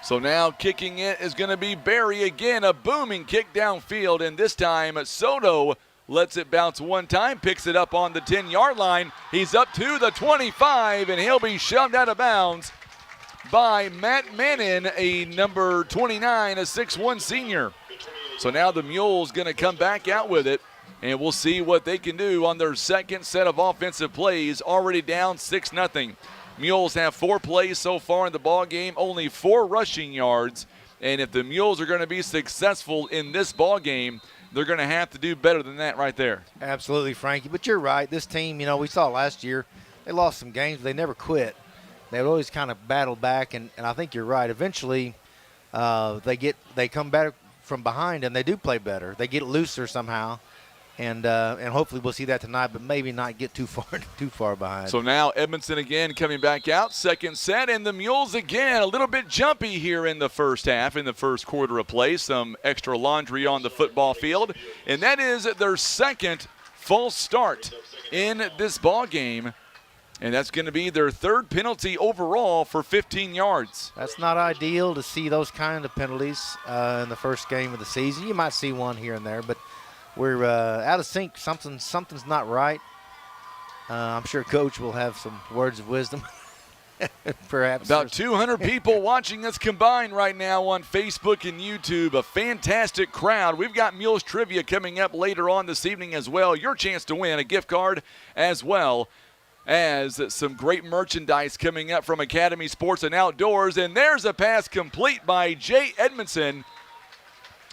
So now kicking it is going to be Barry again. A booming kick downfield, and this time Soto lets it bounce one time, picks it up on the 10-yard line. He's up to the 25, and he'll be shoved out of bounds by Matt Manning, a number 29, a 6'1 senior. So now the Mules going to come back out with it, and we'll see what they can do on their second set of offensive plays, already down 6-0. Mules have 4 plays so far in the ball game, only 4 rushing yards. And if the Mules are going to be successful in this ball game, they're going to have to do better than that right there. Absolutely, Frankie. But you're right. This team, we saw last year, they lost some games, but they never quit. They would always kind of battle back, and I think you're right. Eventually, they come back from behind, and they do play better. They get looser somehow. And hopefully we'll see that tonight, but maybe not get too far behind. So now Edmondson again coming back out, second set, and the Mules again a little bit jumpy here in the first half, in the first quarter of play. Some extra laundry on the football field, and that is their second false start in this ball game, and that's going to be their third penalty overall for 15 yards. That's not ideal to see those kind of penalties in the first game of the season. You might see one here and there, but we're out of sync. Something's not right. I'm sure Coach will have some words of wisdom. Perhaps. About 200 people watching us combined right now on Facebook and YouTube. A fantastic crowd. We've got Mules Trivia coming up later on this evening as well. Your chance to win a gift card as well as some great merchandise coming up from Academy Sports and Outdoors. And there's a pass complete by Jay Edmondson.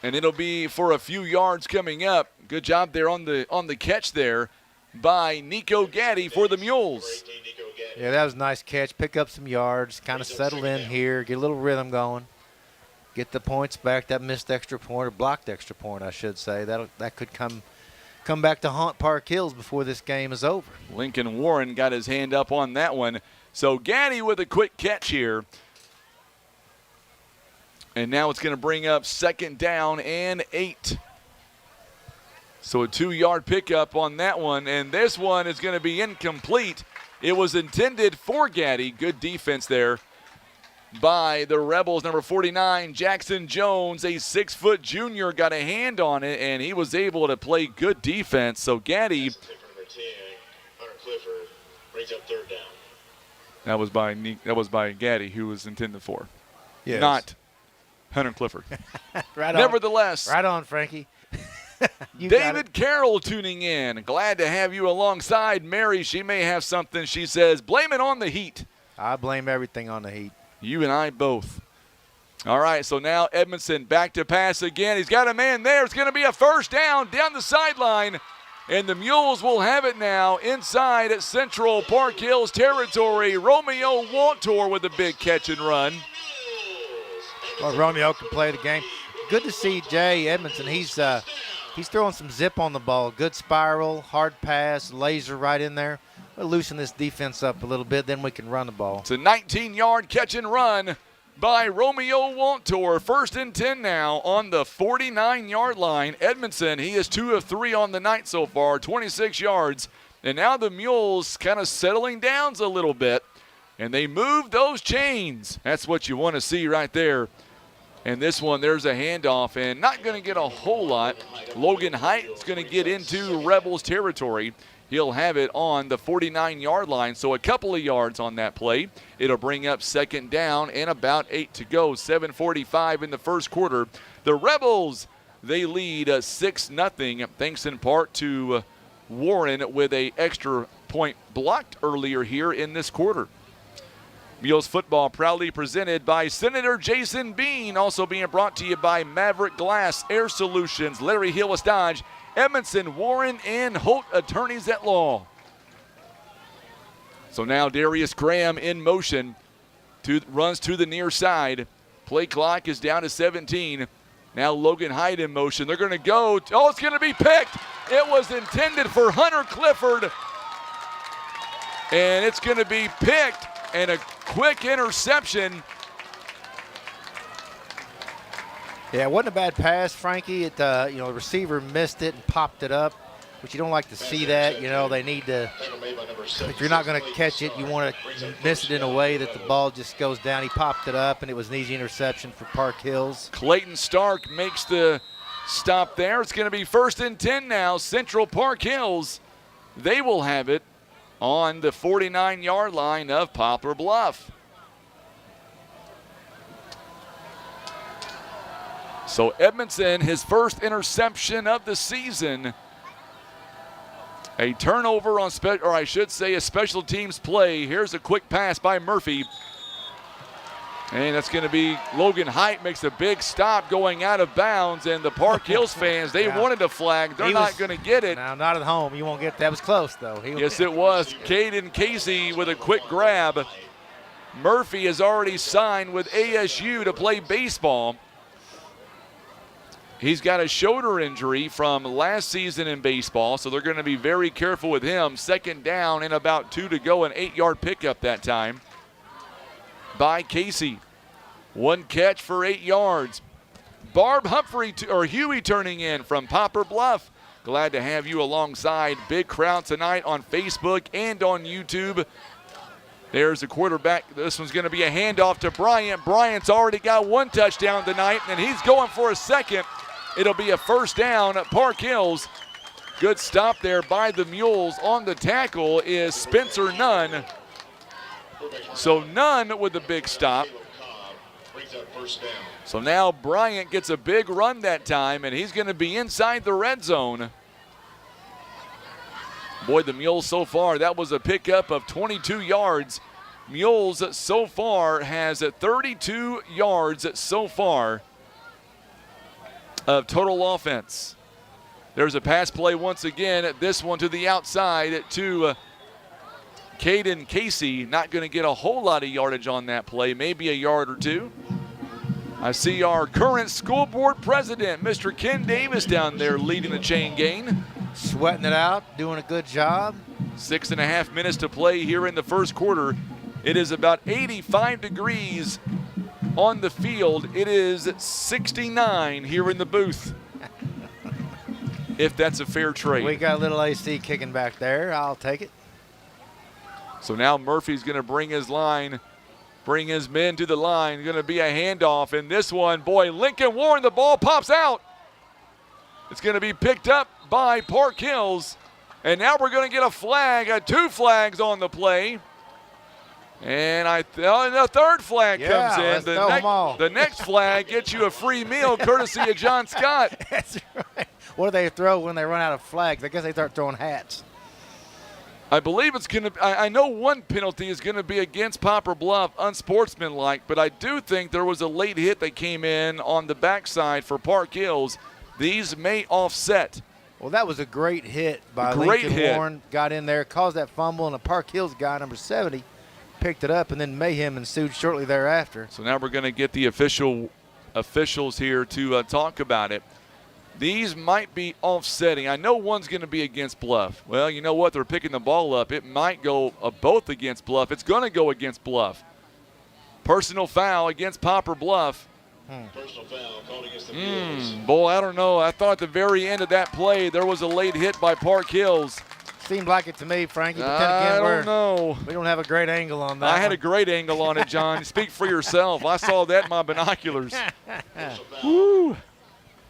And it'll be for a few yards coming up. Good job there on the catch there by Nico Gaddy for the Mules. Yeah, that was a nice catch. Pick up some yards, kind of settle in here, get a little rhythm going, get the points back. That missed extra point, or blocked extra point, I should say. That could come back to haunt Park Hills before this game is over. Lincoln Warren got his hand up on that one. So Gaddy with a quick catch here. And now it's going to bring up second down and 8. So a 2-yard pickup on that one. And this one is going to be incomplete. It was intended for Gaddy. Good defense there by the Rebels. Number 49, Jackson Jones, a 6-foot junior, got a hand on it, and he was able to play good defense. So Gaddy. Brings up third down. That was by Gaddy, who was intended for. Yes. Not Hunter Clifford. Right Nevertheless. On. Right on, Frankie. David Carroll tuning in. Glad to have you alongside. Mary, she may have something. She says, blame it on the heat. I blame everything on the heat. You and I both. All right, so now Edmondson back to pass again. He's got a man there. It's going to be a first down the sideline. And the Mules will have it now inside at Central Park Hills territory. Romeo Waltor with a big catch and run. Well, Romeo can play the game. Good to see Jay Edmondson. He's throwing some zip on the ball. Good spiral, hard pass, laser right in there. We'll loosen this defense up a little bit, then we can run the ball. It's a 19-yard catch and run by Romeo Waltor. 1st and 10 now on the 49-yard line. Edmondson, he is 2 of 3 on the night so far, 26 yards. And now the Mules kind of settling down a little bit. And they move those chains. That's what you want to see right there. And this one, there's a handoff, and not going to get a whole lot. Logan Height's going to get into Rebels territory. He'll have it on the 49-yard line, so a couple of yards on that play. It'll bring up 2nd down and about 8 to go. 7:45 in the first quarter. The Rebels, they lead 6-0, thanks in part to Warren with an extra point blocked earlier here in this quarter. Mules football proudly presented by Senator Jason Bean, also being brought to you by Maverick Glass, Air Solutions, Larry Hillis Dodge, Edmondson, Warren, and Holt Attorneys at Law. So now Darius Graham in motion, runs to the near side. Play clock is down to 17. Now Logan Height in motion. They're going to go. Oh, it's going to be picked. It was intended for Hunter Clifford. And it's going to be picked, and a quick interception. Yeah, it wasn't a bad pass, Frankie. The receiver missed it and popped it up, but you don't like to see that. They need to, if you're not going to catch it, you want to miss it in a way that the ball just goes down. He popped it up, and it was an easy interception for Park Hills. Clayton Stark makes the stop there. It's going to be 1st and 10 now. Central Park Hills, they will have it on the 49-yard line of Poplar Bluff. So Edmondson, his first interception of the season. A turnover on, a special teams play. Here's a quick pass by Murphy. And that's going to be Logan Height makes a big stop going out of bounds. And the Park Hills fans, they wanted a flag. They're not going to get it. No, not at home. You won't get that. That was close, though. Yes, it was. Caden Casey with a quick grab. Murphy has already signed with ASU to play baseball. He's got a shoulder injury from last season in baseball, so they're going to be very careful with him. 2nd down and about 2 to go, an 8-yard pickup that time by Casey. 1 catch for 8 yards. Barb Huey turning in from Poplar Bluff. Glad to have you alongside. Big crowd tonight on Facebook and on YouTube. There's the quarterback. This one's going to be a handoff to Bryant. Bryant's already got 1 touchdown tonight, and he's going for a second. It'll be a 1st down at Park Hills. Good stop there by the Mules. On the tackle is Spencer Nunn. So Nunn with the big stop. So now Bryant gets a big run that time, and he's going to be inside the red zone. Boy, the Mules so far, that was a pickup of 22 yards. Mules so far has 32 yards so far of total offense. There's a pass play once again. This one to the outside to Caden Casey. Not going to get a whole lot of yardage on that play, maybe a yard or 2. I see our current school board president, Mr. Ken Davis, down there leading the chain gain. Sweating it out, doing a good job. 6.5 minutes to play here in the first quarter. It is about 85 degrees on the field. It is 69 here in the booth, if that's a fair trade. We got a little AC kicking back there. I'll take it. So now Murphy's going to bring his men to the line. Going to be a handoff. And this one, boy, Lincoln Warren, the ball pops out. It's going to be picked up by Park Hills. And now we're going to get a flag, 2 flags on the play. And the 3rd flag comes in. The next flag gets you a free meal courtesy of John Scott. That's right. What do they throw when they run out of flags? I guess they start throwing hats. I believe it's going to – I know one penalty is going to be against Poplar Bluff, unsportsmanlike, but I do think there was a late hit that came in on the backside for Park Hills. These may offset. Well, that was a great hit by Lincoln Warren. Got in there, caused that fumble, and a Park Hills guy, number 70, picked it up, and then mayhem ensued shortly thereafter. So now we're going to get the officials here to talk about it. These might be offsetting. I know one's going to be against Bluff. Well, you know what? They're picking the ball up. It might go both against Bluff. It's going to go against Bluff. Personal foul against Poplar Bluff. Personal foul called against the Mules. Boy, I don't know. I thought at the very end of that play there was a late hit by Park Hills. Seemed like it to me, Frankie. But then again, I don't know. We don't have a great angle on that. I had a great angle on it, John. Speak for yourself. I saw that in my binoculars. Woo.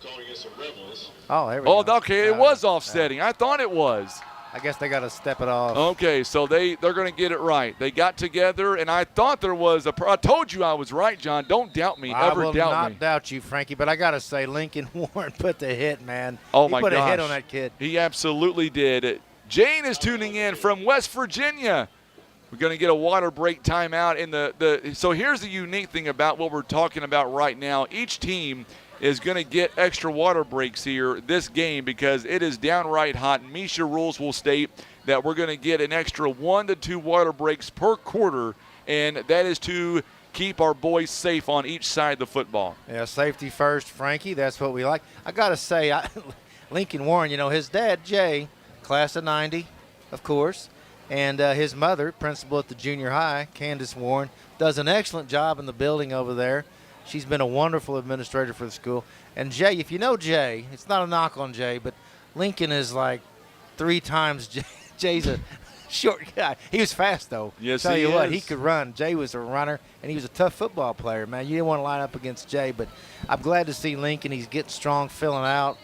Called against the Rebels. Oh, there we go. Okay, it was offsetting. I thought it was. I guess they got to step it off. Okay, so they're going to get it right. They got together, and I thought there was I told you I was right, John. Don't doubt me. I Ever will doubt not me. doubt you, Frankie, but I got to say Lincoln Warren put the hit, man. Oh, he my put gosh. a hit on that kid. He absolutely did. Jane is tuning in from West Virginia. We're going to get a water break timeout in the so here's the unique thing about what we're talking about right now. Each team is going to get extra water breaks here this game because it is downright hot. Misha rules will state that we're going to get an extra 1 to 2 water breaks per quarter, and that is to keep our boys safe on each side of the football. Yeah, safety first, Frankie. That's what we like. I got to say, Lincoln Warren, his dad, Jay, class of 90, of course, and his mother, principal at the junior high, Candace Warren, does an excellent job in the building over there. She's been a wonderful administrator for the school. And Jay, if you know Jay, it's not a knock on Jay, but Lincoln is like 3 times Jay. Jay's a short guy. He was fast, though. Yes, Tell you he what, is. he could run. Jay was a runner, and he was a tough football player, man. You didn't want to line up against Jay, but I'm glad to see Lincoln. He's getting strong, filling out,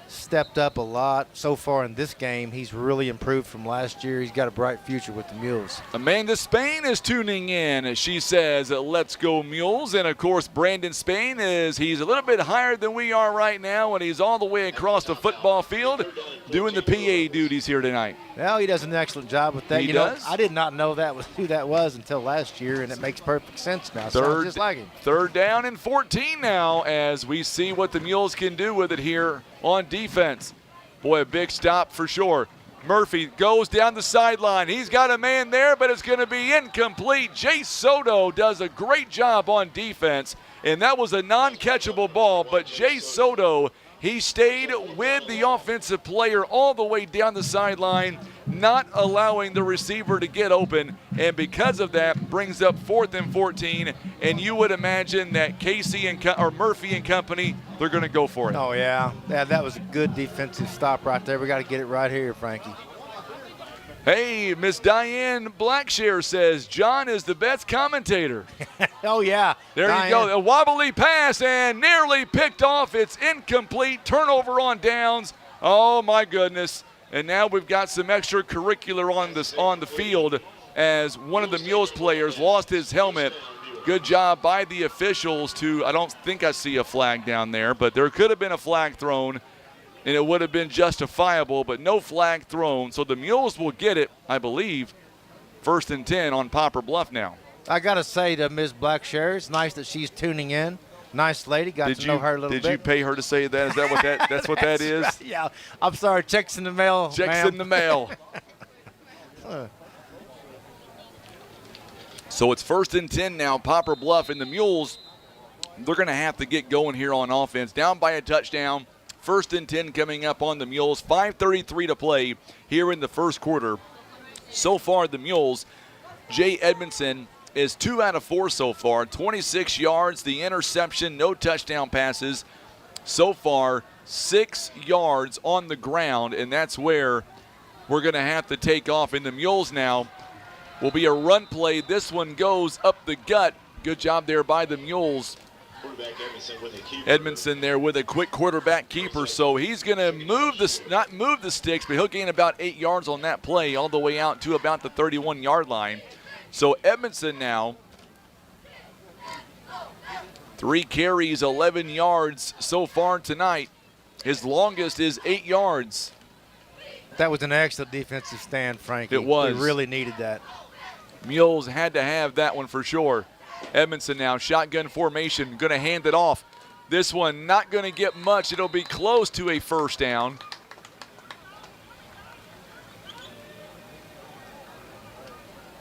stepped up a lot. So far in this game, he's really improved from last year. He's got a bright future with the Mules. Amanda Spain is tuning in. She says, let's go Mules. And, of course, Brandon Spain he's a little bit higher than we are right now, and he's all the way across the football field doing the PA duties here tonight. Well, he does an excellent job with that. He does? I did not know who that was until last year, and it makes perfect sense now. Sounds just like him. 3rd down and 14 now as we see what the Mules can do with it here on defense. Boy, a big stop for sure. Murphy goes down the sideline. He's got a man there, but it's going to be incomplete. Jay Soto does a great job on defense, and that was a non-catchable ball, but Jay Soto, he stayed with the offensive player all the way down the sideline, not allowing the receiver to get open, and because of that, brings up 4th and 14, and you would imagine that Casey or Murphy and company, they're going to go for it. Oh, yeah. Yeah, that was a good defensive stop right there. We got to get it right here, Frankie. Hey, Miss Diane Blackshare says John is the best commentator. Oh, yeah. There Diane. you go. A wobbly pass and nearly picked off. It's incomplete. Turnover on downs. Oh, my goodness. And now we've got some extracurricular on the field as one of the Mules players lost his helmet. Good job by the officials I don't think I see a flag down there, but there could have been a flag thrown, and it would have been justifiable, but no flag thrown. So the Mules will get it, I believe, 1st and 10 on Poplar Bluff now. I got to say to Ms. Blackshare, it's nice that she's tuning in. Nice lady. Got to know her a little bit. Did you pay her to say that? Is that what that's what that is? Right, yeah. I'm sorry. Checks in the mail. Checks in the mail. So it's 1st and 10 now. Poplar Bluff and the Mules, they're going to have to get going here on offense. Down by a touchdown. 1st and 10 coming up on the Mules. 5:33 to play here in the first quarter. So far, the Mules, Jay Edmondson is 2 out of 4 so far. 26 yards, the interception, no touchdown passes. So far, 6 yards on the ground, and that's where we're going to have to take off. And the Mules now will be a run play. This one goes up the gut. Good job there by the Mules. Edmondson there with a quick quarterback keeper, so he's going to not move the sticks, but he'll gain about 8 yards on that play all the way out to about the 31-yard line. So Edmondson now, 3 carries, 11 yards so far tonight. His longest is 8 yards. That was an excellent defensive stand, Frankie. It was. We really needed that. Mules had to have that one for sure. Edmondson now, shotgun formation, going to hand it off. This one not going to get much. It'll be close to a 1st down.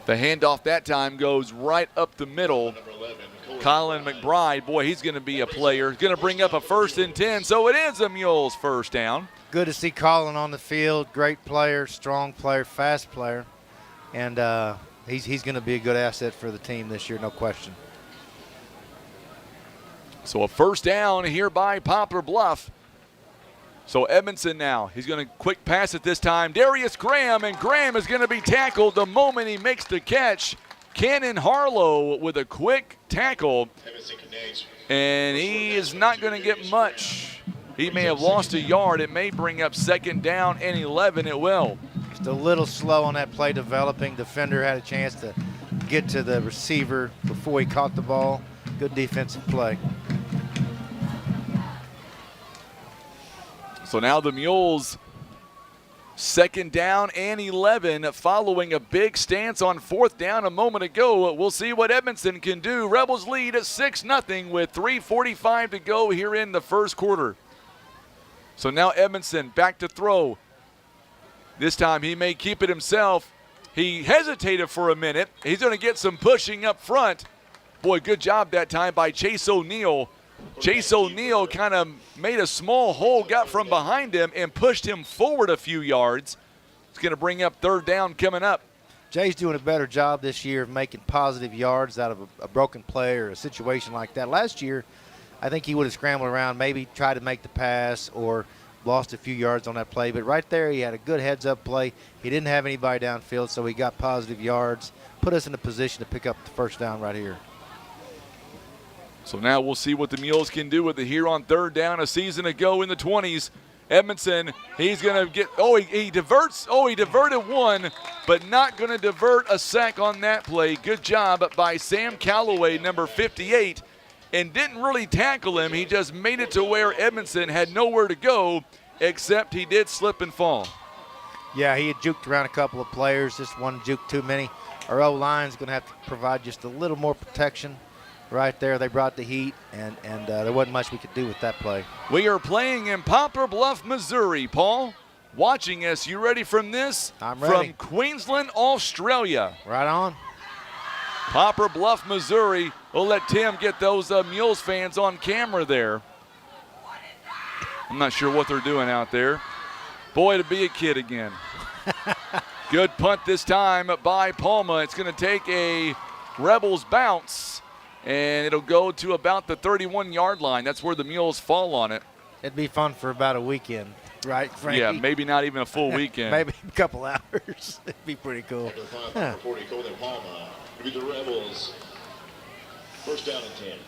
The handoff that time goes right up the middle. Colin McBride, boy, he's going to be a player. He's going to bring up a 1st and 10, so it is a Mules 1st down. Good to see Colin on the field. Great player, strong player, fast player. And he's going to be a good asset for the team this year, no question. So a first down here by Poplar Bluff. So Edmondson now, he's going to quick pass it this time. Darius Graham, and Graham is going to be tackled the moment he makes the catch. Cannon Harlow with a quick tackle, and he is not going to get much. He may have lost a yard. It may bring up second down and 11. It will. Just a little slow on that play developing. Defender had a chance to get to the receiver before he caught the ball. Good defensive play. So now the Mules, second down and 11, following a big stance on fourth down a moment ago. We'll see what Edmondson can do. Rebels lead at 6-0 with 3:45 to go here in the first quarter. So now Edmondson back to throw. This time he may keep it himself. He hesitated for a minute. He's going to get some pushing up front. Boy, good job that time by Chase O'Neal. Chase O'Neal kind of made a small hole, got from behind him, and pushed him forward a few yards. It's going to bring up third down coming up. Jay's doing a better job this year of making positive yards out of a broken play or a situation like that. Last year, I think he would have scrambled around, maybe tried to make the pass or lost a few yards on that play. But right there, he had a good heads-up play. He didn't have anybody downfield, so he got positive yards, put us in a position to pick up the first down right here. So now we'll see what the Mules can do with it here on third down a season ago in the 20s. Edmondson, he's going to get, he diverts, he diverted one, but not going to divert a sack on that play. Good job by Sam Calloway, number 58, and didn't really tackle him. He just made it to where Edmondson had nowhere to go, except he did slip and fall. Yeah, he had juked around a couple of players, just one juke too many. Our O-line's going to have to provide just a little more protection. Right there, they brought the heat, and there wasn't much we could do with that play. We are playing in Poplar Bluff, Missouri. Paul, watching us, you ready from this? I'm ready. From Queensland, Australia. Right on. Poplar Bluff, Missouri. We'll let Tim get those Mules fans on camera there. I'm not sure what they're doing out there. Boy, to be a kid again. Good punt this time by Palma. It's going to take a Rebels bounce. And it'll go to about the 31-yard line. That's where the Mules fall on it. It'd be fun for about a weekend, right, Frankie? Yeah, maybe not even a full weekend. Maybe a couple hours. It'd be pretty cool. Before you go there, Palma, be the Rebels. First down and 10.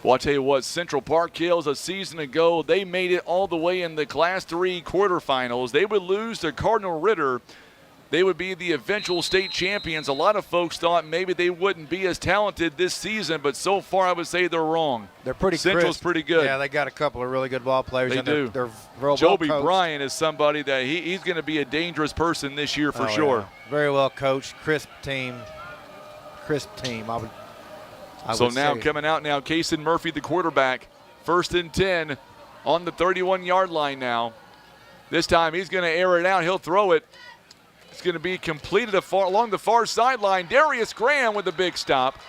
Well, I'll tell you what, Central Park Hills a season ago, they made it all the way in the Class 3 quarterfinals. They would lose to Cardinal Ritter. They would be the eventual state champions. A lot of folks thought maybe they wouldn't be as talented this season, but so far I would say they're wrong. They're pretty Central's crisp. pretty good. Yeah, they got a couple of really good ball players. They do. They're real Joby well coached. Bryan is somebody that he's going to be a dangerous person this year for sure. Yeah. Very well coached, crisp team. I So would now say. coming out now, Kason Murphy, the quarterback. First and 10 on the 31-yard line now. This time he's going to air it out. He'll throw it. It's going to be completed along the far sideline. Darius Graham with a big stop.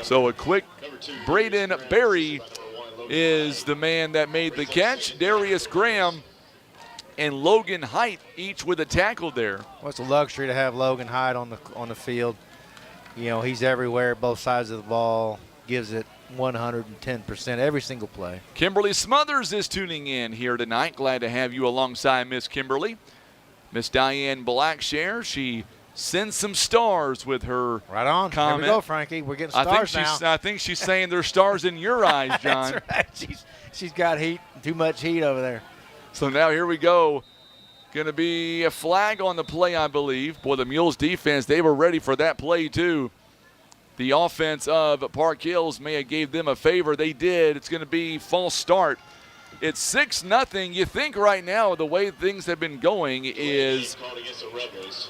So a quick Braden Berry is the man that made the catch. Darius Graham and Logan Height each with a tackle there. Well, it's a luxury to have Logan Hyde on the field. You know, he's everywhere, both sides of the ball, gives it 110% every single play. Kimberly Smothers is tuning in here tonight. Glad to have you alongside Miss Kimberly. Miss Diane Blackshare, she sends some stars with her right on. comment. Here we go, Frankie. We're getting stars now. I think she's saying there's stars in your eyes, John. That's right. She's got heat, too much heat over there. So now here we go. Going to be a flag on the play, I believe. Boy, the Mules defense, they were ready for that play too. The offense of Park Hills may have gave them a favor. They did. It's going to be false start. It's 6-0. You think right now the way things have been going is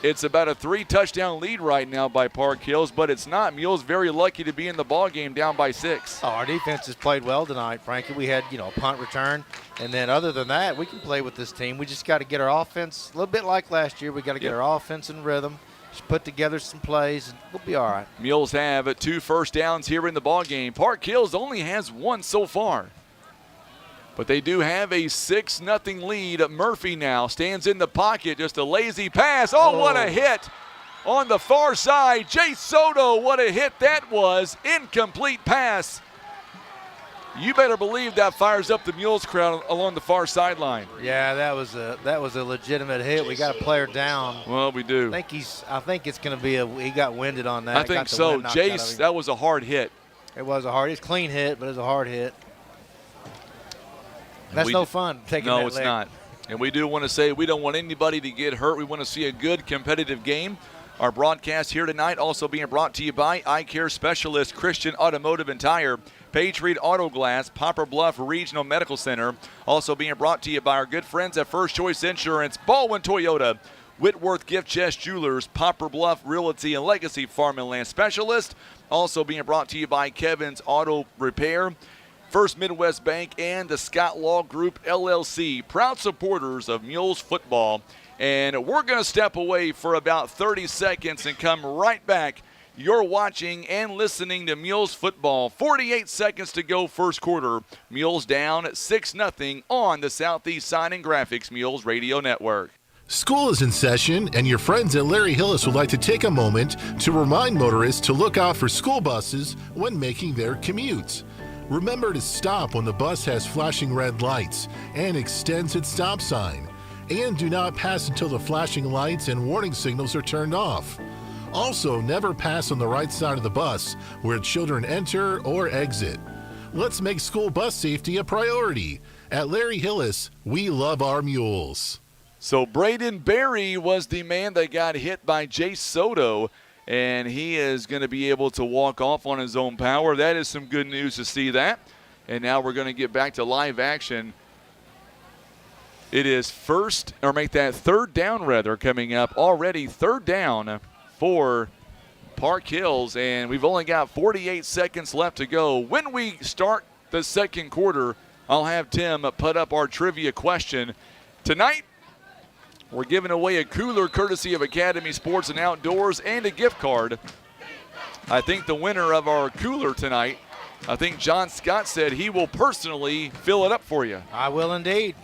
it's about a 3-touchdown lead right now by Park Hills, but it's not. Mules very lucky to be in the ball game down by 6. Oh, our defense has played well tonight, Frankie. We had, a punt return, and then other than that, we can play with this team. We just got to get our offense a little bit like last year. We got to get our offense in rhythm. Just put together some plays, and we'll be all right. Mules have 2 first downs here in the ball game. Park Hills only has 1 so far. But they do have a 6-0 lead. Murphy now stands in the pocket. Just a lazy pass. Oh, what a hit on the far side. Jay Soto, what a hit that was. Incomplete pass. You better believe that fires up the Mules crowd along the far sideline. Yeah, that was a legitimate hit. We got a player down. Well, we do. I think it's going to be he got winded on that. I think so. Jace, that was a hard hit. It was a hard. It's a clean hit, but it was a hard hit. That's no fun taking that leg. No, it's not. And we do want to say we don't want anybody to get hurt. We want to see a good competitive game. Our broadcast here tonight also being brought to you by Eye Care Specialist, Christian Automotive and Tire, Patriot Auto Glass, Poplar Bluff Regional Medical Center. Also being brought to you by our good friends at First Choice Insurance, Baldwin Toyota, Whitworth Gift Chest Jewelers, Poplar Bluff Realty and Legacy Farm and Land Specialist. Also being brought to you by Kevin's Auto Repair, First Midwest Bank, and the Scott Law Group, LLC, proud supporters of Mules football. And we're going to step away for about 30 seconds and come right back. You're watching and listening to Mules football. 48 seconds to go first quarter. Mules down 6-0 on the Southeast Sign and Graphics Mules Radio Network. School is in session, and your friends at Larry Hillis would like to take a moment to remind motorists to look out for school buses when making their commutes. Remember to stop when the bus has flashing red lights and extends its stop sign. And do not pass until the flashing lights and warning signals are turned off. Also, never pass on the right side of the bus where children enter or exit. Let's make school bus safety a priority. At Larry Hillis, we love our mules. So Braden Berry was the man that got hit by Jay Soto, and he is going to be able to walk off on his own power. That is some good news to see that. And now we're going to get back to live action. It is third down coming up. Already third down for Park Hills, and we've only got 48 seconds left to go. When we start the second quarter, I'll have Tim put up our trivia question. Tonight, we're giving away a cooler courtesy of Academy Sports and Outdoors and a gift card. I think the winner of our cooler tonight, I think John Scott said he will personally fill it up for you. I will indeed.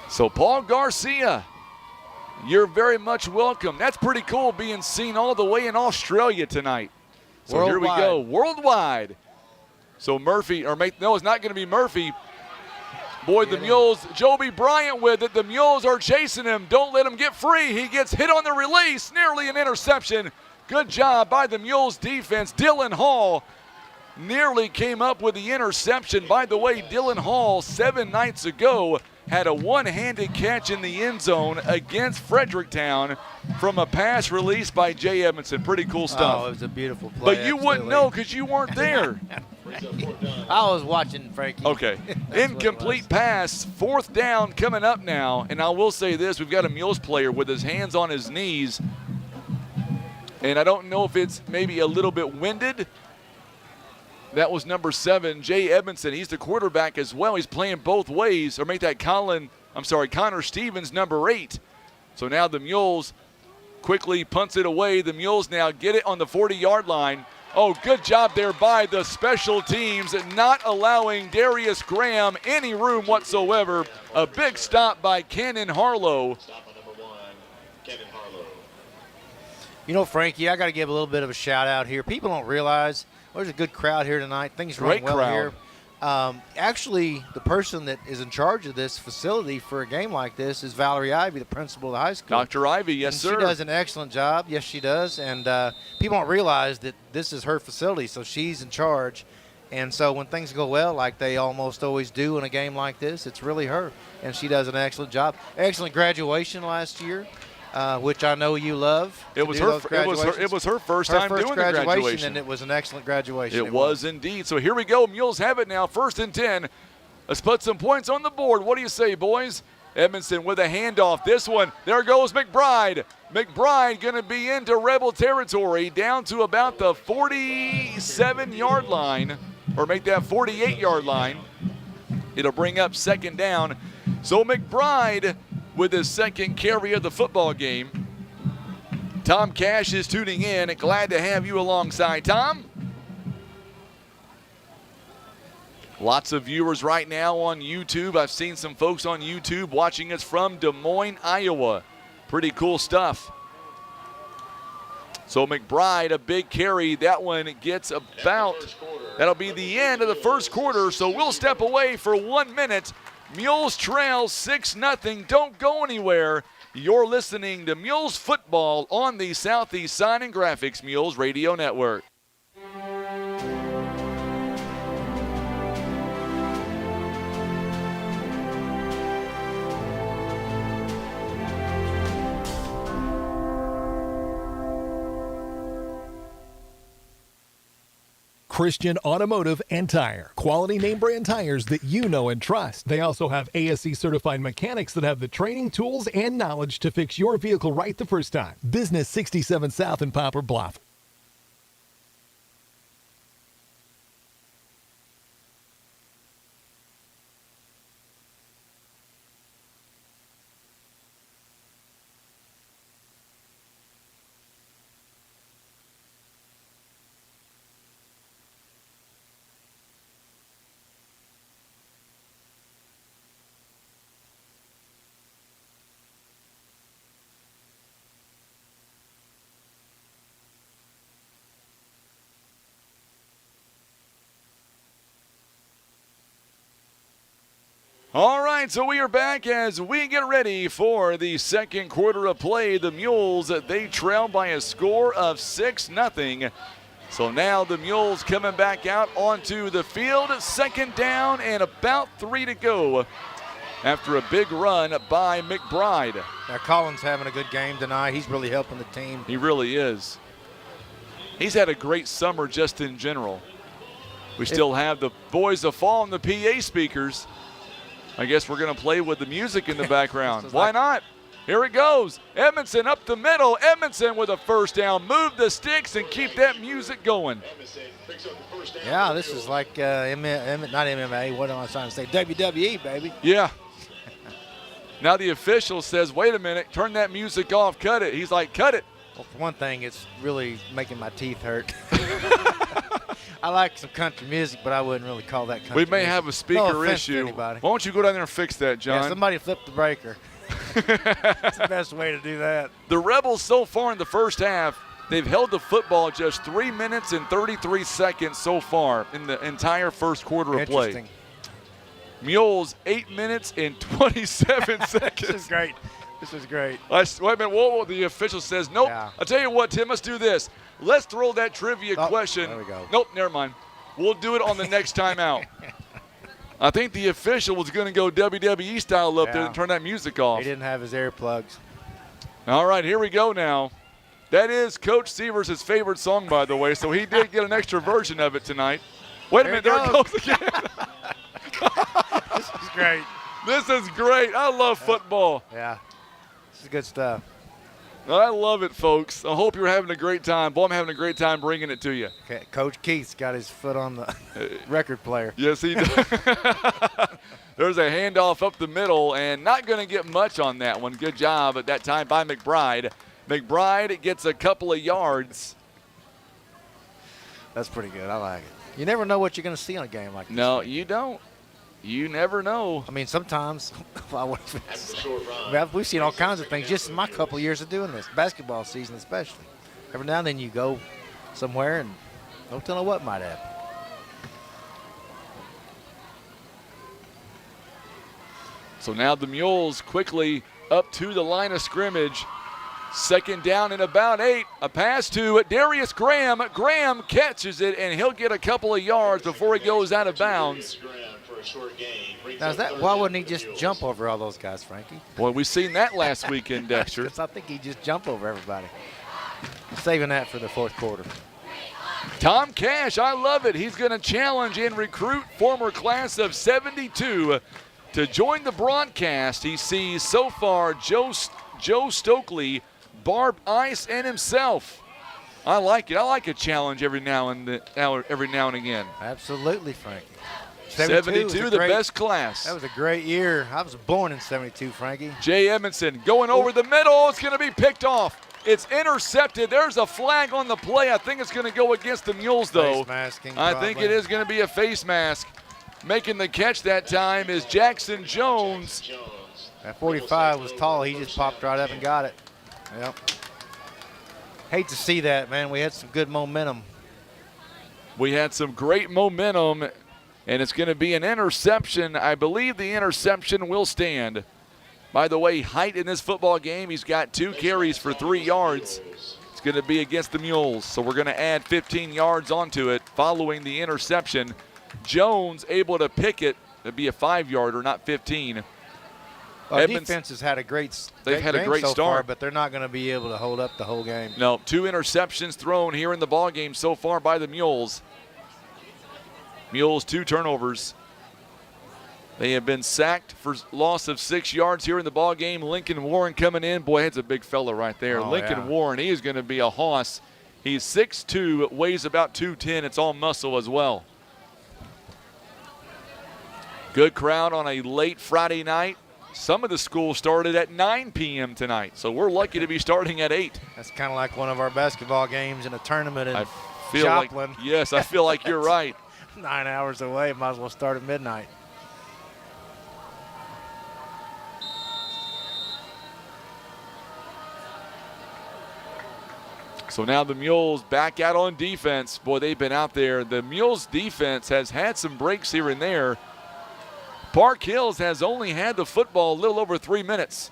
So Paul Garcia, you're very much welcome. That's pretty cool being seen all the way in Australia tonight. So Here we go, worldwide. So Murphy, no, it's not going to be Murphy. Boy, the Mules, Joby Bryant with it. The Mules are chasing him. Don't let him get free. He gets hit on the release, nearly an interception. Good job by the Mules defense. Dylan Hall nearly came up with the interception. By the way, Dylan Hall 7 nights ago had a one-handed catch in the end zone against Fredericktown from a pass released by Jay Edmondson. Pretty cool stuff. Oh, it was a beautiful play. But you wouldn't know because you weren't there. I was watching, Frankie. Okay. Incomplete pass. Fourth down coming up now. And I will say this, we've got a Mules player with his hands on his knees. And I don't know if it's maybe a little bit winded. That was number 7, Jay Edmondson. He's the quarterback as well. He's playing both ways. Or make that Connor Stevens, number 8. So now the Mules quickly punts it away. The Mules now get it on the 40-yard line. Oh, good job there by the special teams, not allowing Darius Graham any room whatsoever. A big stop by Cannon Harlow. Stop on number 1, Kevin Harlow. You know, Frankie, I got to give a little bit of a shout out here. People don't realize there's a good crowd here tonight. Things run well here. Actually, the person that is in charge of this facility for a game like this is Valerie Ivy, the principal of the high school. Dr. Ivy, yes, and sir. She does an excellent job. Yes, she does. And people don't realize that this is her facility, so she's in charge. And so when things go well, like they almost always do in a game like this, it's really her. And she does an excellent job. Excellent graduation last year, which I know you love. It was her first time doing the graduation. And it was an excellent graduation. It was indeed. So here we go. Mules have it now. 1st and 10. Let's put some points on the board. What do you say, boys? Edmondson with a handoff. This one, there goes McBride. McBride going to be into Rebel territory, down to about the 47-yard line, or make that 48-yard line. It'll bring up 2nd down. So McBride with his 2nd carry of the football game. Tom Cash is tuning in. Glad to have you alongside, Tom. Lots of viewers right now on YouTube. I've seen some folks on YouTube watching us from Des Moines, Iowa. Pretty cool stuff. So McBride, a big carry. That one gets about, that'll be the end of the first quarter. So we'll step away for 1 minute. Mules trail 6-0. Don't go anywhere. You're listening to Mules football on the Southeast Sign and Graphics Mules Radio Network. Christian Automotive and Tire. Quality name brand tires that you know and trust. They also have ASE certified mechanics that have the training, tools, and knowledge to fix your vehicle right the first time. Business 67 South in Poplar Bluff. All right, so we are back as we get ready for the second quarter of play. The Mules, they trail by a score of 6-0. So now the Mules coming back out onto the field. Second down and about 3 to go after a big run by McBride. Now Collins having a good game tonight. He's really helping the team. He really is. He's had a great summer just in general. We still have the Boys of Fall and the PA speakers. I guess we're going to play with the music in the background. Why not? Here it goes. Edmondson up the middle. Edmondson with a first down. Move the sticks and keep that music going. Yeah, this is like not MMA. What am I trying to say? WWE, baby. Yeah. Now the official says, wait a minute, turn that music off, cut it. He's like, cut it. Well, for one thing, it's really making my teeth hurt. I like some country music, but I wouldn't really call that country We may music. have a speaker issue. Why don't you go down there and fix that, John? Yeah, somebody flip the breaker. That's the best way to do that. The Rebels so far in the first half, they've held the football just 3 minutes and 33 seconds so far in the entire first quarter of play. Mules, 8 minutes and 27 seconds. This is great. This is great. Wait a minute. Whoa, the official says, nope. Yeah. I'll tell you what, Tim, let's do this. Let's throw that trivia question. There we go. Nope, never mind. We'll do it on the next time out. I think the official was going to go WWE style up there and turn that music off. He didn't have his earplugs. All right, here we go now. That is Coach Severs' favorite song, by the way, so he did get an extra version of it tonight. Wait a minute, there it goes again. This is great. This is great. I love football. Yeah, this is good stuff. I love it, folks. I hope you're having a great time. Boy, I'm having a great time bringing it to you. Okay, Coach Keith's got his foot on the record player. Yes, he does. There's a handoff up the middle, and not going to get much on that one. Good job at that time by McBride. McBride gets a couple of yards. That's pretty good. I like it. You never know what you're going to see on a game like this. No, you don't. You never know. I mean, sometimes we've seen all kinds of things just in my couple of years of doing this, basketball season especially. Every now and then you go somewhere and don't tell what might happen. So now the Mules quickly up to the line of scrimmage. Second down and about 8. A pass to Darius Graham. Graham catches it, and he'll get a couple of yards before he goes out of bounds. Now, why wouldn't he just jump over all those guys, Frankie? Boy, we seen that last weekend, Dexter. Because I think he just jumped over everybody. Saving that for the fourth quarter. Tom Cash, I love it. He's going to challenge and recruit former class of 72 to join the broadcast. He sees so far Joe Stokely, Barb Ice, and himself. I like it. I like a challenge every now and again. Absolutely, Frankie. 72, the best class. That was a great year. I was born in 72, Frankie. Jay Edmondson going over the middle. It's going to be picked off. It's intercepted. There's a flag on the play. I think it's going to go against the Mules, though. Face masking, I think it is going to be a face mask. Making the catch that time is Jackson Jones. That 45 was tall. He just popped right up and got it. Yep. Hate to see that, man. We had some good momentum. We had some great momentum, and it's going to be an interception. I believe the interception will stand. By the way, Height in this football game, he's got 2 carries for 3 yards. It's going to be against the Mules, so we're going to add 15 yards onto it following the interception. Jones able to pick it. It'd be a 5-yarder, not 15. Defense has had a great great so start, far, but they're not going to be able to hold up the whole game. No, 2 interceptions thrown here in the ball game so far by the Mules. Mules 2 turnovers. They have been sacked for loss of 6 yards here in the ball game. Lincoln Warren coming in. Boy, that's a big fella right there. Oh, Lincoln Warren, he is going to be a hoss. He's 6'2", weighs about 210. It's all muscle as well. Good crowd on a late Friday night. Some of the schools started at 9 p.m. tonight, so we're lucky to be starting at 8. That's kind of like one of our basketball games in a tournament in I feel Joplin. like, yes, I feel like you're right. 9 hours away, might as well start at midnight. So now the Mules back out on defense. Boy, they've been out there. The Mules defense has had some breaks here and there. Park Hills has only had the football a little over 3 minutes.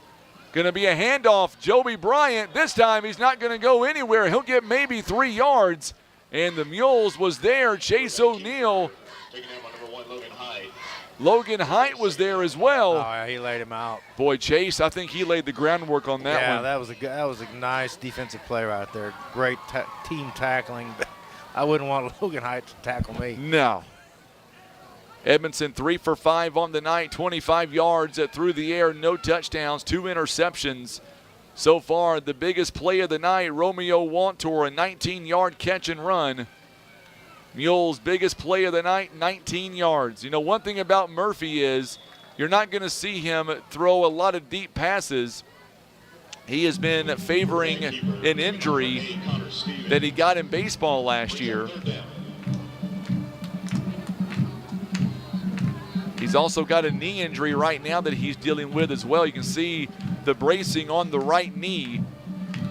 Going to be a handoff. Joby Bryant, this time he's not going to go anywhere. He'll get maybe 3 yards. And the Mules was there. Chase O'Neal. Logan Height was there as well. Oh, yeah, he laid him out. Boy, Chase, I think he laid the groundwork on that one. Yeah, that was a nice defensive play right there. Great team tackling. I wouldn't want Logan Height to tackle me. No. Edmondson 3 for 5 on the night, 25 yards through the air, no touchdowns, 2 interceptions. So far, the biggest play of the night, Romeo Wantor, a 19-yard catch and run. Mules' biggest play of the night, 19 yards. You know, one thing about Murphy is you're not going to see him throw a lot of deep passes. He has been favoring an injury that he got in baseball last year. He's also got a knee injury right now that he's dealing with as well. You can see the bracing on the right knee.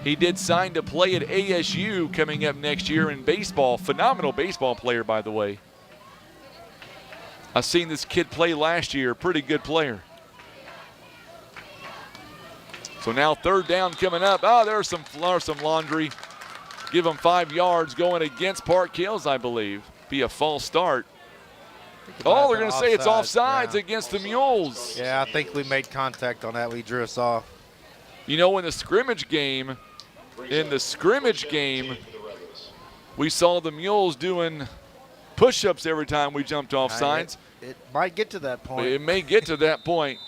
He did sign to play at ASU coming up next year in baseball. Phenomenal baseball player, by the way. I've seen this kid play last year. Pretty good player. So now 3rd down coming up. Oh, there's some laundry. Give them 5 yards going against Park Hills, I believe. Be a false start. Oh, they're going to say it's offsides against the Mules. Yeah, I think we made contact on that. We drew us off. You know, in the scrimmage game, we saw the Mules doing push-ups every time we jumped off sides. It might get to that point. It may get to that point.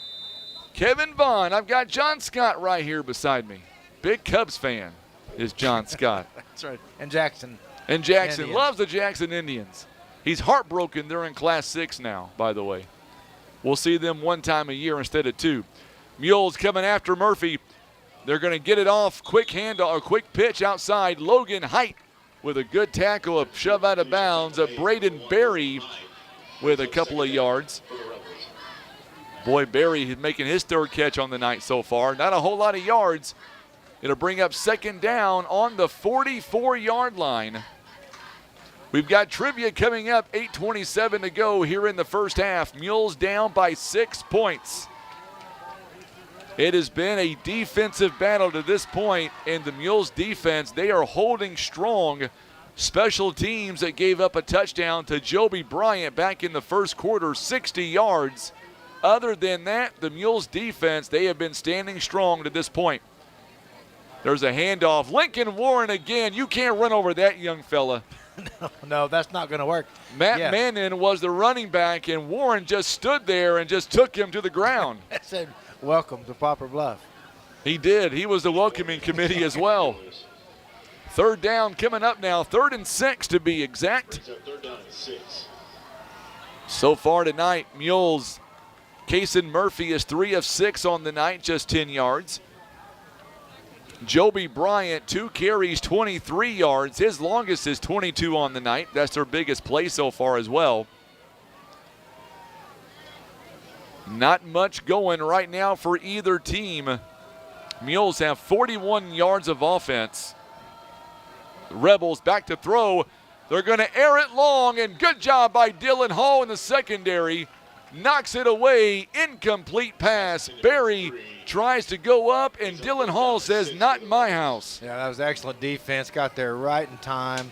Kevin Vaughn, I've got John Scott right here beside me. Big Cubs fan is John Scott. That's right. And Jackson. And Jackson Indians. loves the Jackson Indians. He's heartbroken they're in Class 6 now, by the way. We'll see them 1 time a year instead of 2. Mules coming after Murphy. They're going to get it off. Quick handoff, a quick pitch outside. Logan Height with a good tackle, a shove out of bounds. Braden Berry with a couple of yards. Boy, Berry is making his 3rd catch on the night so far. Not a whole lot of yards. It'll bring up 2nd down on the 44-yard line. We've got trivia coming up, 8:27 to go here in the first half. Mules down by 6 points. It has been a defensive battle to this point, and the Mules defense, they are holding strong. Special teams that gave up a touchdown to Joby Bryant back in the first quarter, 60 yards. Other than that, the Mules defense, they have been standing strong to this point. There's a handoff. Lincoln Warren again. You can't run over that young fella. No, that's not going to work. Matt Manning was the running back, and Warren just stood there and just took him to the ground. I said, welcome to Poplar Bluff. He did. He was the welcoming committee as well. 3rd down coming up now. 3rd and 6 to be exact. So far tonight, Mules, Kason Murphy is 3 of 6 on the night, just 10 yards. Joby Bryant, 2 carries, 23 yards. His longest is 22 on the night. That's their biggest play so far as well. Not much going right now for either team. Mules have 41 yards of offense. Rebels back to throw. They're going to air it long, and good job by Dylan Hall in the secondary. Knocks it away, incomplete pass. Barry tries to go up, and Dylan Hall says, not in my house. Yeah, that was excellent defense. Got there right in time.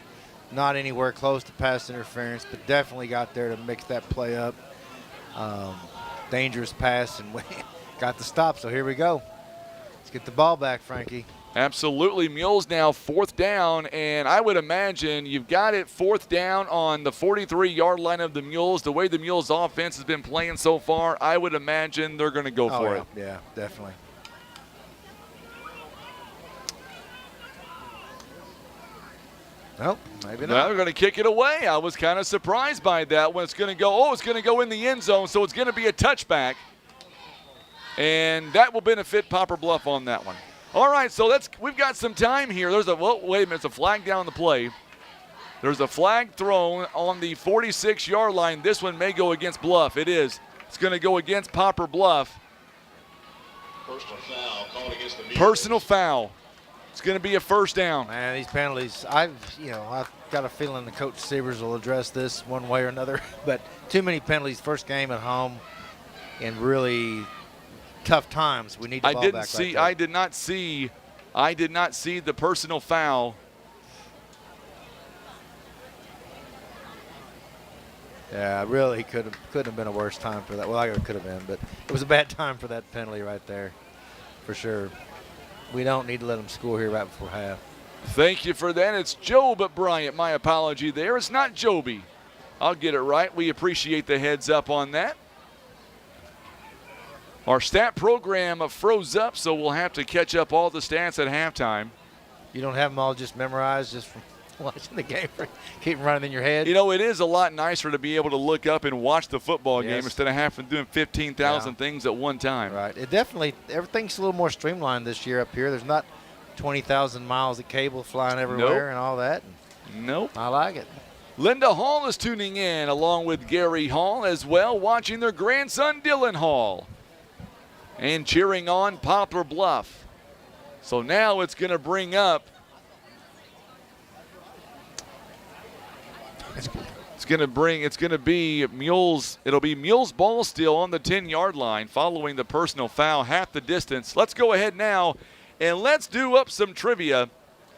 Not anywhere close to pass interference, but definitely got there to mix that play up. Dangerous pass, and we got the stop, so here we go. Let's get the ball back, Frankie. Absolutely. Mules now 4th down, and I would imagine you've got it 4th down on the 43-yard line of the Mules. The way the Mules offense has been playing so far, I would imagine they're going to go for it. Yeah, definitely. Nope, maybe Now not. they're going to kick it away. I was kind of surprised by that when it's going to go. Oh, it's going to go in the end zone, so it's going to be a touchback. And that will benefit Poplar Bluff on that one. All right, so we've got some time here. Wait a minute, it's a flag down the play. There's a flag thrown on the 46-yard line. This one may go against Bluff. It is. It's going to go against Poplar Bluff. Personal foul called against the Mules. Personal foul. It's going to be a first down. Man, these penalties, I've got a feeling the Coach Sievers will address this one way or another, but too many penalties first game at home and really tough times. We need the ball back right there. I did not see the personal foul. Yeah, really couldn't have been a worse time for that. Well, it could have been, but it was a bad time for that penalty right there, for sure. We don't need to let them score here right before half. Thank you for that. It's Job Bryant. My apology there. It's not Joby. I'll get it right. We appreciate the heads up on that. Our stat program froze up, so we'll have to catch up all the stats at halftime. You don't have them all just memorized just from watching the game, keep them running in your head? You know, it is a lot nicer to be able to look up and watch the football game Yes. instead of having to do 15,000 things at one time. Right. It definitely, everything's a little more streamlined this year up here. There's not 20,000 miles of cable flying everywhere and all that. Nope. I like it. Linda Hall is tuning in along with Gary Hall as well, watching their grandson Dylan Hall and cheering on Poplar Bluff. So now it's going to bring up It's going to be Mules. It'll be Mules ball still on the 10-yard line following the personal foul, half the distance. Let's go ahead now and let's do up some trivia.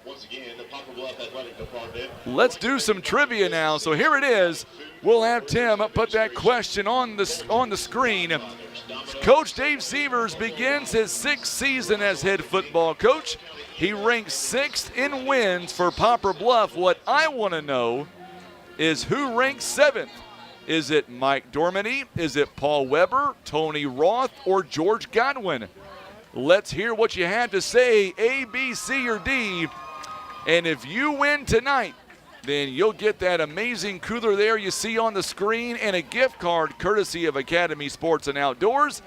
Once again, the Poplar Bluff Athletic Department. Let's do some trivia now. So here it is. We'll have Tim put that question on the screen. Coach Dave Sievers begins his 6th season as head football coach. He ranks 6th in wins for Poplar Bluff. What I want to know is who ranks 7th? Is it Mike Dormady? Is it Paul Weber, Tony Roth, or George Godwin? Let's hear what you have to say, A, B, C, or D. And if you win tonight, then you'll get that amazing cooler there you see on the screen and a gift card courtesy of Academy Sports and Outdoors,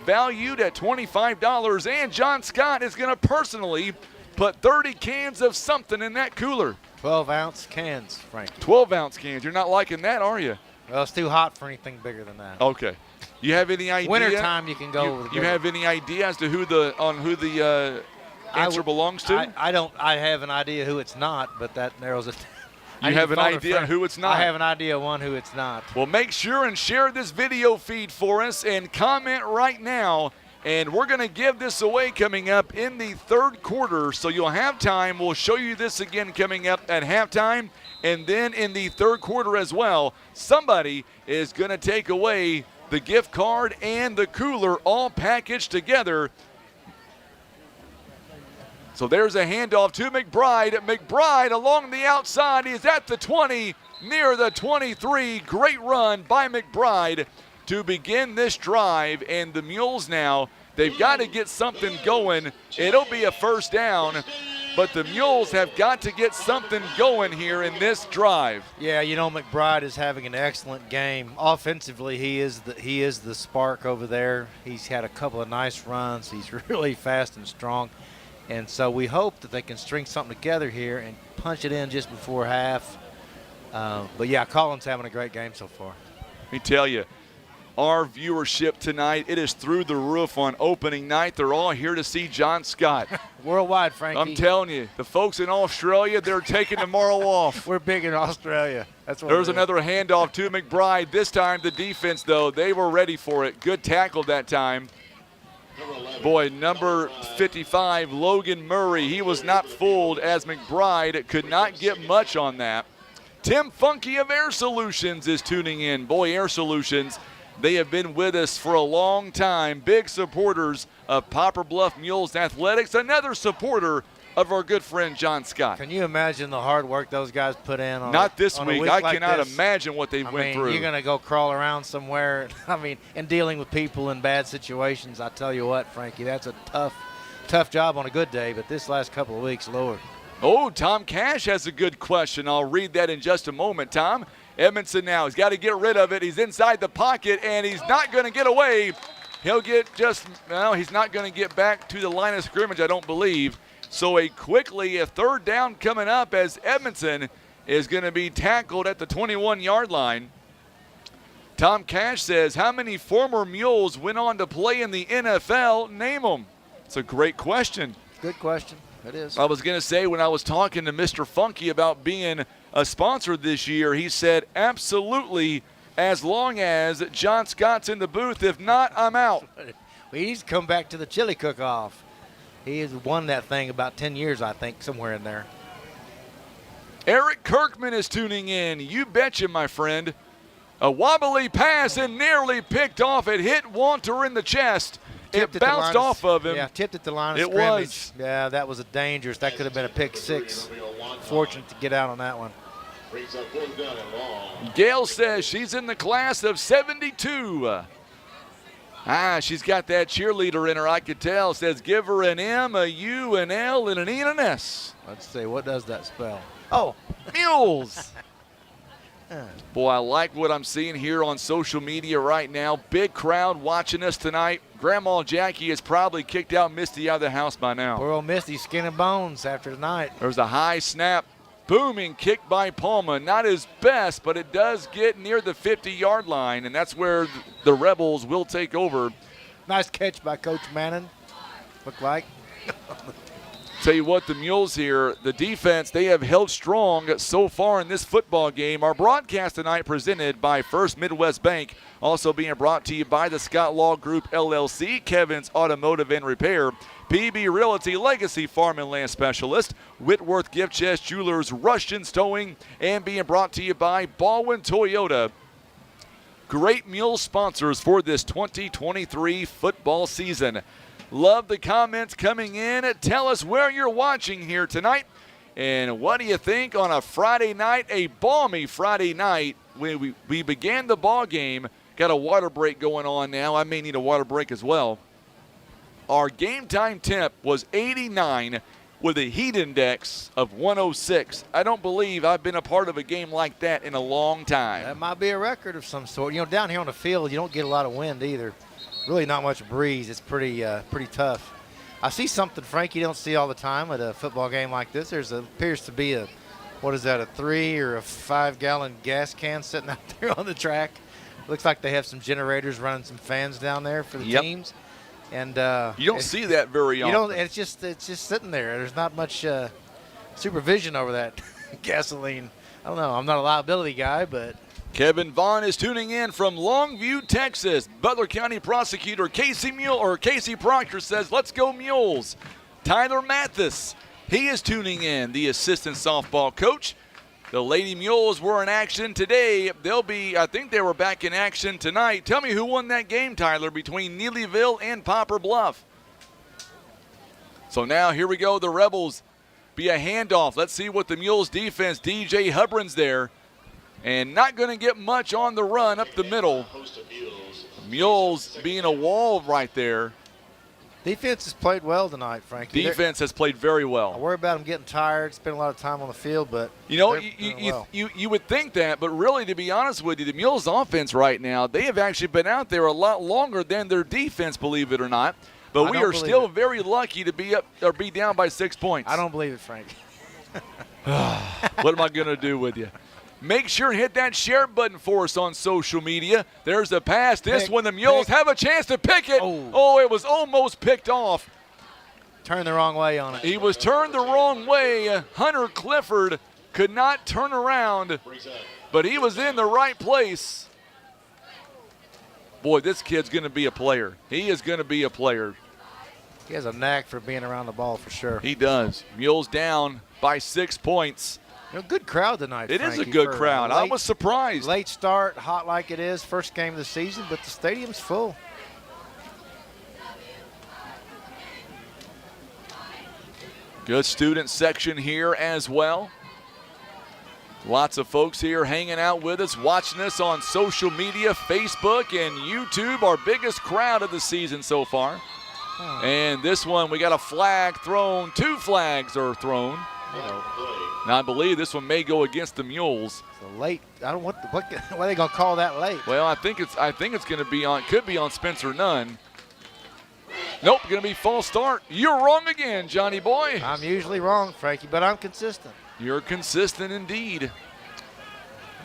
valued at $25. And John Scott is going to personally put 30 cans of something in that cooler. 12-ounce cans, Frank. 12-ounce cans. You're not liking that, are you? Well, it's too hot for anything bigger than that. Okay. You have any idea? Wintertime, you can go with You have any idea as to who the answer belongs to? I don't. I have an idea who it's not, but that narrows it. You have an idea who it's not? I have an idea who it's not. Well, make sure and share this video feed for us and comment right now. And we're going to give this away coming up in the 3rd quarter, so you'll have time. We'll show you this again coming up at halftime, and then in the 3rd quarter as well. Somebody is going to take away the gift card and the cooler all packaged together. So there's a handoff to McBride. McBride along the outside. He's at the 20, near the 23. Great run by McBride to begin this drive. And the Mules now, they've got to get something going. It'll be a first down, but the Mules have got to get something going here in this drive. Yeah, you know, McBride is having an excellent game. Offensively, he is the spark over there. He's had a couple of nice runs. He's really fast and strong. And so we hope that they can string something together here and punch it in just before half. But, yeah, Colin's having a great game so far. Let me tell you, our viewership tonight. It is through the roof on opening night. They're all here to see John Scott. Worldwide, Frankie. I'm telling you, the folks in Australia, they're taking tomorrow off. We're big in Australia. That's what There's another handoff to McBride. This time the defense, though, they were ready for it. Good tackle that time. Boy, number 55, Logan Murray, he was not fooled as McBride could not get much on that. Tim Funky of Air Solutions is tuning in. Boy, Air Solutions, they have been with us for a long time. Big supporters of Poplar Bluff Mules Athletics. Another supporter of our good friend John Scott. Can you imagine the hard work those guys put in? Not this week. I like cannot this? imagine what they went through. You're going to go crawl around somewhere. And dealing with people in bad situations. I tell you what, Frankie, that's a tough job on a good day. But this last couple of weeks, Lord. Oh, Tom Cash has a good question. I'll read that in just a moment, Tom. Edmondson now, he's got to get rid of it. He's inside the pocket, and he's not going to get away. He'll get he's not going to get back to the line of scrimmage, I don't believe. So a 3rd down coming up as Edmondson is going to be tackled at the 21-yard line. Tom Cash says, how many former Mules went on to play in the NFL? Name them. It's a great question. Good question. It is. I was going to say, when I was talking to Mr. Funky about being a sponsor this year, he said, absolutely, as long as John Scott's in the booth. If not, I'm out. He needs to come back to the chili cook-off. He has won that thing about 10 years, I think, somewhere in there. Eric Kirkman is tuning in. You betcha, my friend. A wobbly pass and nearly picked off. It hit Wanter in the chest. It bounced off of him. Yeah, tipped at the line of scrimmage. It was. Yeah, that was dangerous. That could have been a pick six. Fortunate to get out on that one. Gail says she's in the class of 72. She's got that cheerleader in her, I could tell. Says give her an M, a U, an L, and an E and an S. Let's see, what does that spell? Oh, Mules. Boy, I like what I'm seeing here on social media right now. Big crowd watching us tonight. Grandma Jackie has probably kicked out Misty out of the house by now. Poor old Misty, skin and bones after tonight. There's a high snap. Booming kick by Palma. Not his best, but it does get near the 50-yard line, and that's where the Rebels will take over. Nice catch by Coach Mannon, looked like. Tell you what, the Mules here, the defense, they have held strong so far in this football game. Our broadcast tonight presented by First Midwest Bank, also being brought to you by the Scott Law Group, LLC, Kevin's Automotive and Repair, PB Realty, Legacy Farm and Land Specialist, Whitworth Gift Chest Jewelers, Rushton's Towing, and being brought to you by Baldwin Toyota. Great Mule sponsors for this 2023 football season. Love the comments coming in. Tell us where you're watching here tonight. And what do you think on a Friday night, a balmy Friday night? We began the ball game. Got a water break going on now. I may need a water break as well. Our game time temp was 89 with a heat index of 106. I don't believe I've been a part of a game like that in a long time. That might be a record of some sort. You know, down here on the field, you don't get a lot of wind either. Really not much breeze. It's pretty tough. I see something, Frank, you don't see all the time at a football game like this. Appears to be a 3 or a 5 gallon gas can sitting out there on the track. Looks like they have some generators running some fans down there for the teams. And you don't see that very often. You don't. It's just sitting there. There's not much supervision over that gasoline. I don't know. I'm not a liability guy, but. Kevin Vaughn is tuning in from Longview, Texas. Butler County Prosecutor Casey Proctor says, let's go Mules. Tyler Mathis, he is tuning in, the assistant softball coach. The Lady Mules were in action today. I think they were back in action tonight. Tell me who won that game, Tyler, between Neelyville and Poplar Bluff. So now here we go. The Rebels be a handoff. Let's see what the Mules defense, DJ Hubrin's there. And not going to get much on the run up the middle. Mules being a wall right there. Defense has played well tonight, Frank. Defense has played very well. I worry about them getting tired, spend a lot of time on the field, but you would think that, but really, to be honest with you, the Mules offense right now, they have actually been out there a lot longer than their defense, believe it or not. But we are still very lucky to be up or be down by 6 points. I don't believe it, Frank. What am I going to do with you? Make sure and hit that share button for us on social media. There's the pass. This one, the Mules have a chance to pick it. Oh, it was almost picked off. Turned the wrong way on it. He was turned the wrong way. Hunter Clifford could not turn around, but he was in the right place. Boy, this kid's going to be a player. He is going to be a player. He has a knack for being around the ball for sure. He does. Mules down by 6 points. Good crowd tonight, It is Frankie, a good crowd. I was surprised. Late start, hot like it is, first game of the season, but the stadium's full. Good student section here as well. Lots of folks here hanging out with us, watching us on social media, Facebook and YouTube, our biggest crowd of the season so far. And this one, we got a flag thrown. 2 flags are thrown. Now, I believe this one may go against the Mules. So late. I don't what are they gonna call that late? Well, I think it's going to be on. Could be on Spencer Nunn. Nope, going to be false start. You're wrong again, Johnny boy. I'm usually wrong, Frankie, but I'm consistent. You're consistent indeed.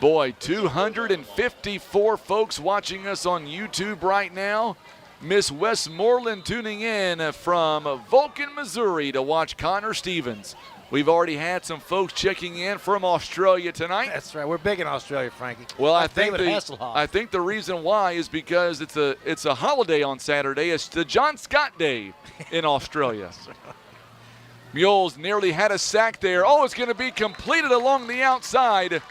Boy, 254 folks watching us on YouTube right now. Miss Westmoreland tuning in from Vulcan, Missouri to watch Connor Stevens. We've already had some folks checking in from Australia tonight. That's right. We're big in Australia, Frankie. Well, I David Hasselhoff. I think the reason why is because it's a holiday on Saturday. It's the John Scott Day in Australia. Mules nearly had a sack there. Oh, it's going to be completed along the outside.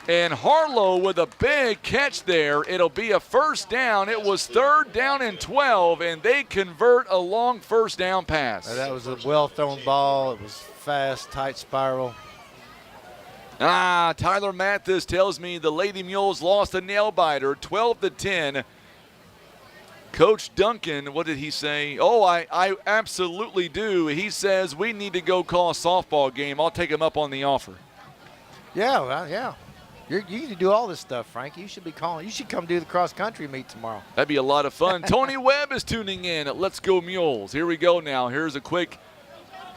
And Harlow with a big catch there. It'll be a first down. It was 3rd down and 12, and they convert a long first down pass. That was a well-thrown ball. It was fast, tight spiral. Tyler Mathis tells me the Lady Mules lost a nail-biter, 12-10. Coach Duncan, what did he say? Oh, I absolutely do. He says we need to go call a softball game. I'll take him up on the offer. Yeah, well, yeah. You need to do all this stuff, Frankie. You should be calling. You should come do the cross-country meet tomorrow. That'd be a lot of fun. Tony Webb is tuning in at Let's Go Mules. Here we go now. Here's a quick.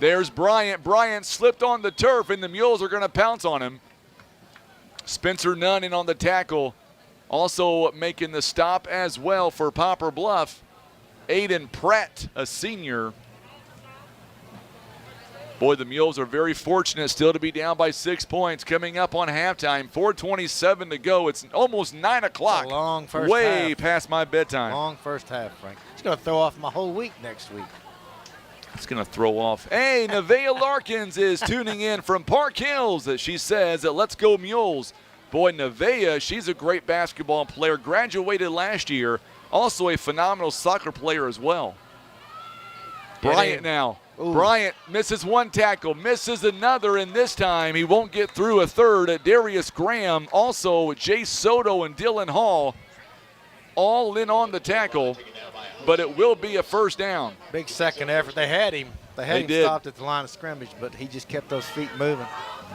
There's Bryant. Bryant slipped on the turf, and the Mules are going to pounce on him. Spencer Nunn in on the tackle. Also making the stop as well for Poplar Bluff. Aiden Pratt, a senior. Boy, the Mules are very fortunate still to be down by 6 points. Coming up on halftime, 4:27 to go. It's almost 9 o'clock. It's a long first way half. Past my bedtime. Long first half, Frank. It's going to throw off my whole week next week. It's going to throw off. Hey, Nevaeh Larkins is tuning in from Park Hills. She says that Let's Go Mules. Boy, Nevaeh, she's a great basketball player. Graduated last year. Also a phenomenal soccer player as well. Bryant now. Ooh. Bryant misses one tackle, misses another, and this time he won't get through a third. Darius Graham, also Jay Soto and Dylan Hall, all in on the tackle, but it will be a first down. Big second effort. They had him. They had him stopped at the line of scrimmage, but he just kept those feet moving.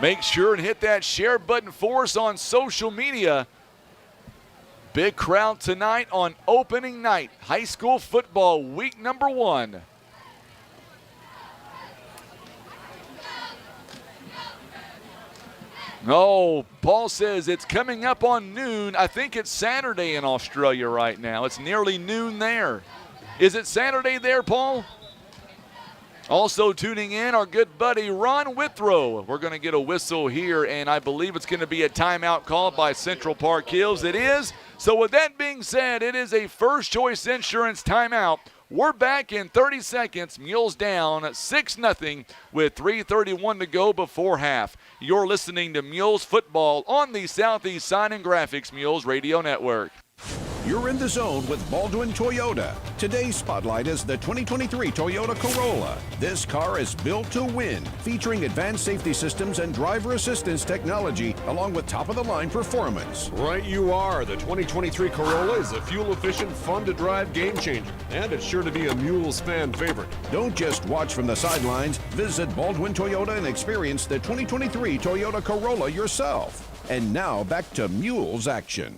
Make sure and hit that share button for us on social media. Big crowd tonight on opening night, high school football week number 1. No, Paul says it's coming up on noon. I think it's Saturday in Australia right now. It's nearly noon there. Is it Saturday there, Paul? Also tuning in, our good buddy Ron Withrow. We're going to get a whistle here, and I believe it's going to be a timeout called by Central Park Hills. It is. So with that being said, it is a First Choice Insurance timeout. We're back in 30 seconds. Mules down 6-0 with 3:31 to go before half. You're listening to Mules football on the Southeast Sign and Graphics Mules Radio Network. You're in the zone with Baldwin Toyota. Today's spotlight is the 2023 Toyota Corolla. This car is built to win, featuring advanced safety systems and driver assistance technology, along with top-of-the-line performance. Right you are. The 2023 Corolla is a fuel-efficient, fun-to-drive game changer, and it's sure to be a Mules fan favorite. Don't just watch from the sidelines. Visit Baldwin Toyota and experience the 2023 Toyota Corolla yourself. And now back to Mules action.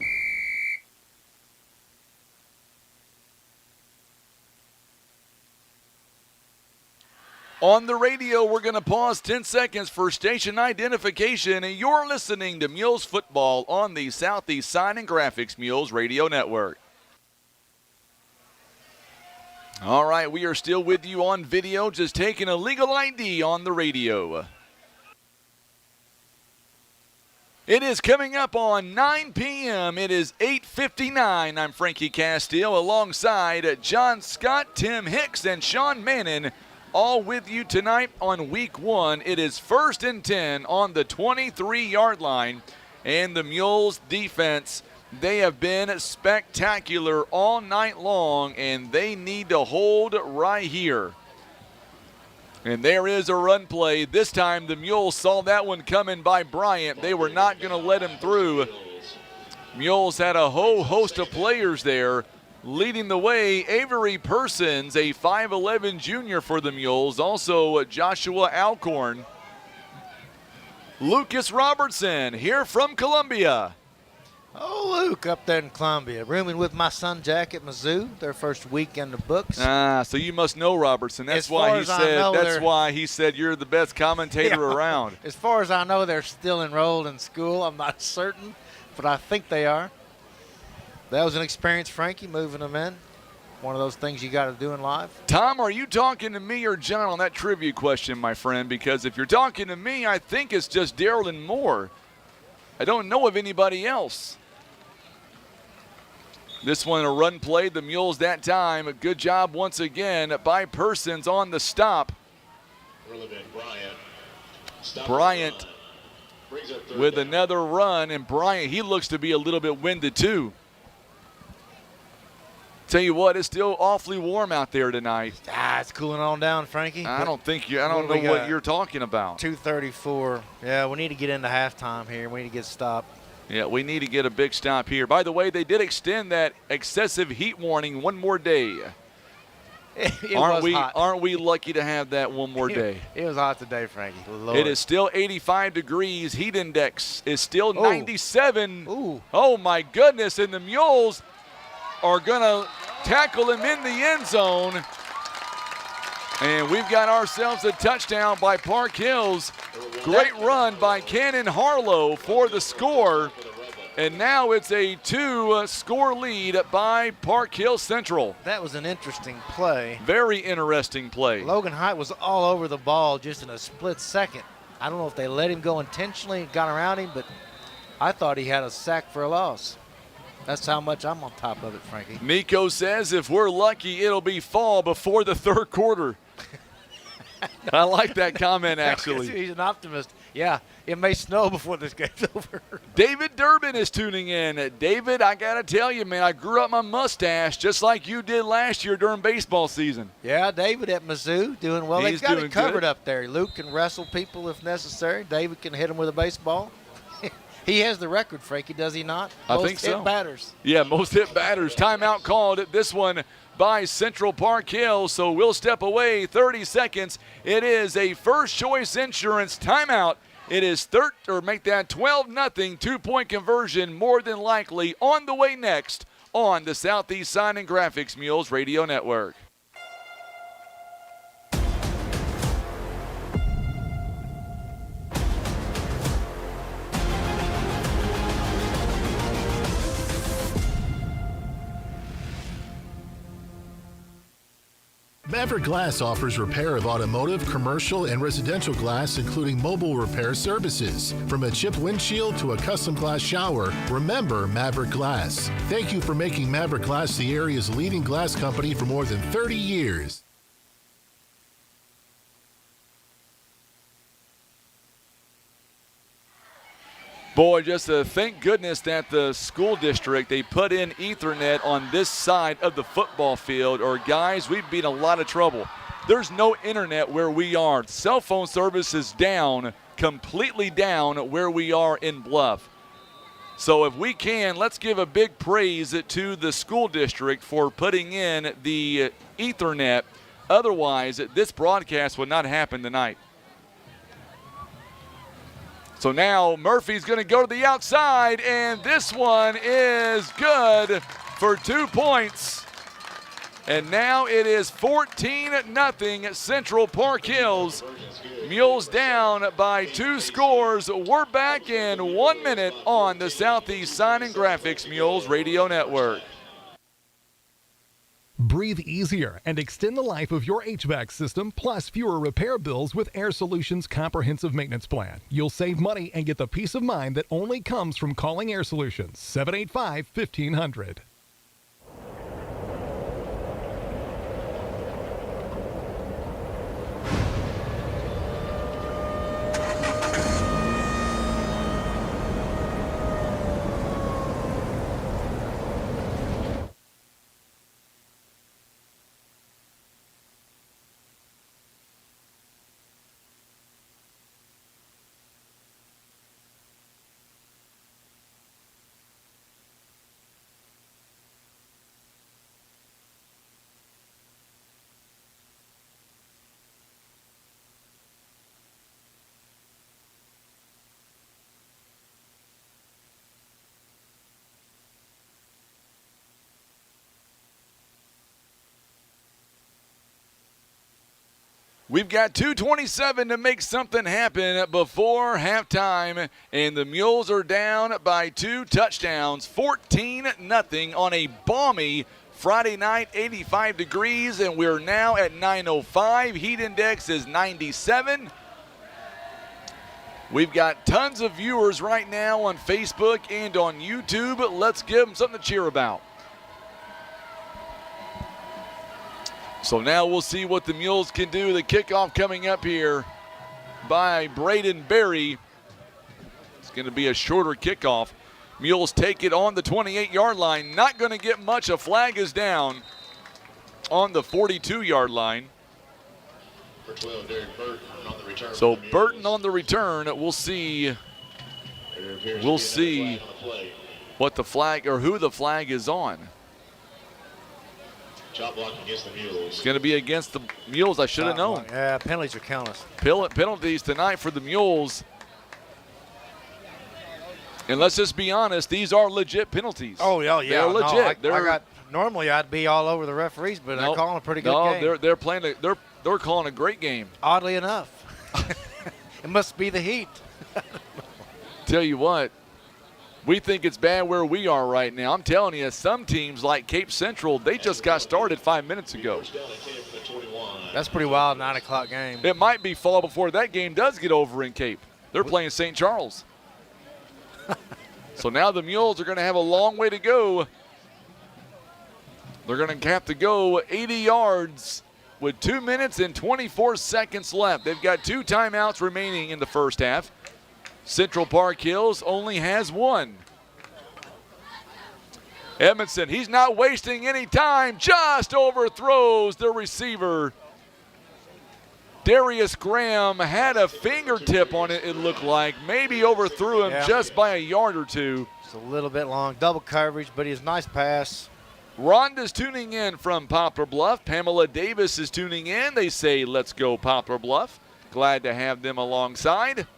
On the radio, we're going to pause 10 seconds for station identification. You're listening to Mules football on the Southeast Sign and Graphics Mules Radio Network. All right, we are still with you on video, just taking a legal ID on the radio. It is coming up on 9 p.m. It is 8:59. I'm Frankie Castile alongside John Scott, Tim Hicks, and Sean Mannon, all with you tonight on week 1. It is 1st and 10 on the 23-yard line, and the Mules defense, they have been spectacular all night long, and they need to hold right here. And there is a run play. This time the Mules saw that one coming by Bryant. They were not going to let him through. Mules had a whole host of players there. Leading the way, Avery Persons, a 5'11 junior for the Mules. Also Joshua Alcorn. Lucas Robertson here from Columbia. Oh, Luke up there in Columbia, rooming with my son Jack at Mizzou, their first week in the books. So you must know Robertson. That's why he said you're the best commentator around. As far as I know, they're still enrolled in school. I'm not certain, but I think they are. That was an experience, Frankie, moving them in. One of those things you got to do in life. Tom, are you talking to me or John on that trivia question, my friend? Because if you're talking to me, I think it's just Darrell and Moore. I don't know of anybody else. This one, a run play. The Mules that time. A good job once again by Persons on the stop. Bryant with another run, and Bryant, he looks to be a little bit winded too. Tell you what, it's still awfully warm out there tonight. It's cooling on down, Frankie. I don't know what you're talking about. 2:34. Yeah, we need to get into halftime here. We need to get stopped. Yeah, we need to get a big stop here. By the way, they did extend that excessive heat warning one more day. Aren't we lucky to have that one more day? It was hot today, Frankie. Lord. It is still 85 degrees. Heat index is still 97. Ooh. Oh, my goodness. And the Mules are going to tackle him in the end zone. And we've got ourselves a touchdown by Park Hills. Great run by Cannon Harlow for the score. And now it's a 2-score lead by Park Hill Central. That was an interesting play. Very interesting play. Logan Height was all over the ball just in a split second. I don't know if they let him go intentionally and got around him, but I thought he had a sack for a loss. That's how much I'm on top of it, Frankie. Nico says if we're lucky, it'll be fall before the third quarter. I like that comment, actually. He's an optimist. Yeah, it may snow before this game's over. David Durbin is tuning in. David, I got to tell you, man, I grew up my mustache just like you did last year during baseball season. Yeah, David at Mizzou doing well. He's They've got doing it covered good up there. Luke can wrestle people if necessary. David can hit him with a baseball. He has the record, Frankie, does he not? I think so. Most hit batters. Yeah, most hit batters. Timeout called at this one by Central Park Hill, so we'll step away 30 seconds. It is a First Choice Insurance timeout. It is make that 12-0 two-point conversion more than likely on the way next on the Southeast Sign and Graphics Mules Radio Network. Maverick Glass offers repair of automotive, commercial, and residential glass, including mobile repair services. From a chip windshield to a custom glass shower, remember Maverick Glass. Thank you for making Maverick Glass the area's leading glass company for more than 30 years. Boy, just thank goodness that the school district, they put in Ethernet on this side of the football field, or guys, we'd be in a lot of trouble. There's no internet where we are. Cell phone service is down, completely down where we are in Bluff. So if we can, let's give a big praise to the school district for putting in the Ethernet. Otherwise, this broadcast would not happen tonight. So now Murphy's going to go to the outside, and this one is good for 2 points. And now it is 14-0 Central Park Hills. Mules down by 2 scores. We're back in 1 minute on the Southeast Sign and Graphics Mules Radio Network. Breathe easier and extend the life of your HVAC system, plus fewer repair bills with Air Solutions Comprehensive Maintenance Plan. You'll save money and get the peace of mind that only comes from calling Air Solutions. 785-1500. We've got 2:27 to make something happen before halftime, and the Mules are down by 2 touchdowns, 14-0 on a balmy Friday night, 85 degrees, and we're now at 9:05. Heat index is 97. We've got tons of viewers right now on Facebook and on YouTube. Let's give them something to cheer about. So now we'll see what the Mules can do. The kickoff coming up here by Braden Berry. It's going to be a shorter kickoff. Mules take it on the 28-yard line. Not going to get much. A flag is down on the 42-yard line. For 12, Derek Burton on the return. So Burton on the return. We'll see. We'll see what the flag or who the flag is on. Shot block against the Mules. It's going to be against the Mules. I should have known. Yeah, penalties are countless. Penalties tonight for the Mules. And let's just be honest, these are legit penalties. Oh, yeah. They're legit. No, normally I'd be all over the referees, but they're calling a pretty good game. No, they're playing. They're calling a great game. Oddly enough, it must be the heat. Tell you what, we think it's bad where we are right now. I'm telling you, some teams like Cape Central, they just got started 5 minutes ago. That's pretty wild, 9 o'clock game. It might be fall before that game does get over in Cape. They're playing St. Charles. So now the Mules are going to have a long way to go. They're going to have to go 80 yards with 2 minutes and 24 seconds left. They've got 2 timeouts remaining in the first half. Central Park Hills only has 1. Edmondson, he's not wasting any time, just overthrows the receiver. Darius Graham had a fingertip on it, it looked like. Maybe overthrew him just by a yard or 2. It's a little bit long, double coverage, but he's a nice pass. Rhonda's tuning in from Poplar Bluff. Pamela Davis is tuning in. They say, let's go Poplar Bluff. Glad to have them alongside.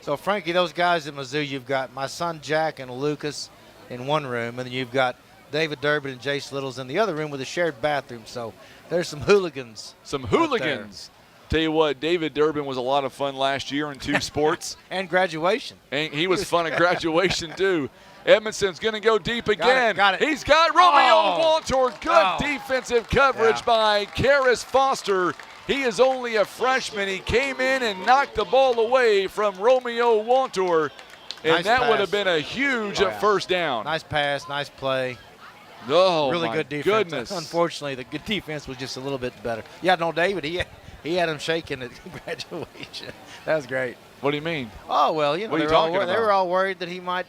So, Frankie, those guys at Mizzou, you've got my son Jack and Lucas in one room, and then you've got David Durbin and Jace Littles in the other room with a shared bathroom. So there's some hooligans. Some hooligans. Tell you what, David Durbin was a lot of fun last year in 2 sports. And graduation. And he was fun at graduation, too. Edmondson's going to go deep again. Got it. He's got Romeo Walter. Good defensive coverage by Karis Foster. He is only a freshman. He came in and knocked the ball away from Romeo Walter. And Nice that pass. would have been a huge first down. Nice pass, nice play. Oh, really my good defense. goodness. Unfortunately, the good defense was just a little bit better. Yeah, no, David, he had him shaking at graduation. That was great. What do you mean? Oh, well, you know, What are you they were all talking wor- they about? were all worried that he might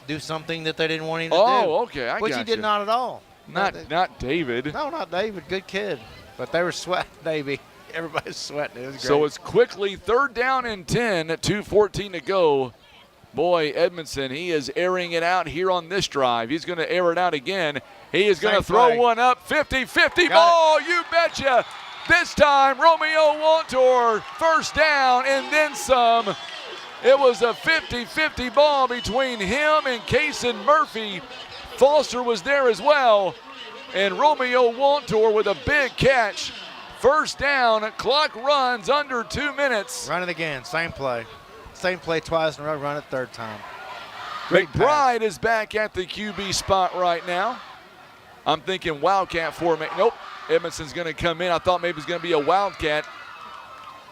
do something that they didn't want him to do. Oh, okay, I Which got he did you. not at all. Not David. No, not David. Good kid. But they were sweating, baby. Everybody's sweating. It was great. So it's quickly 3rd down and 10, 2:14 to go. Boy, Edmondson, he is airing it out here on this drive. He's going to air it out again. He is going to throw play. one up, 50-50 ball, you betcha. This time, Romeo Walter, first down and then some. It was a 50-50 ball between him and Kason Murphy. Foster was there as well. and Romeo Waltor with a big catch. First down, clock runs under 2 minutes. Run it again, same play. Same play twice in a row, run it third time. Great McBride is back at the QB spot right now. I'm thinking Wildcat formation. Nope, Edmondson's going to come in. I thought maybe it was going to be a Wildcat.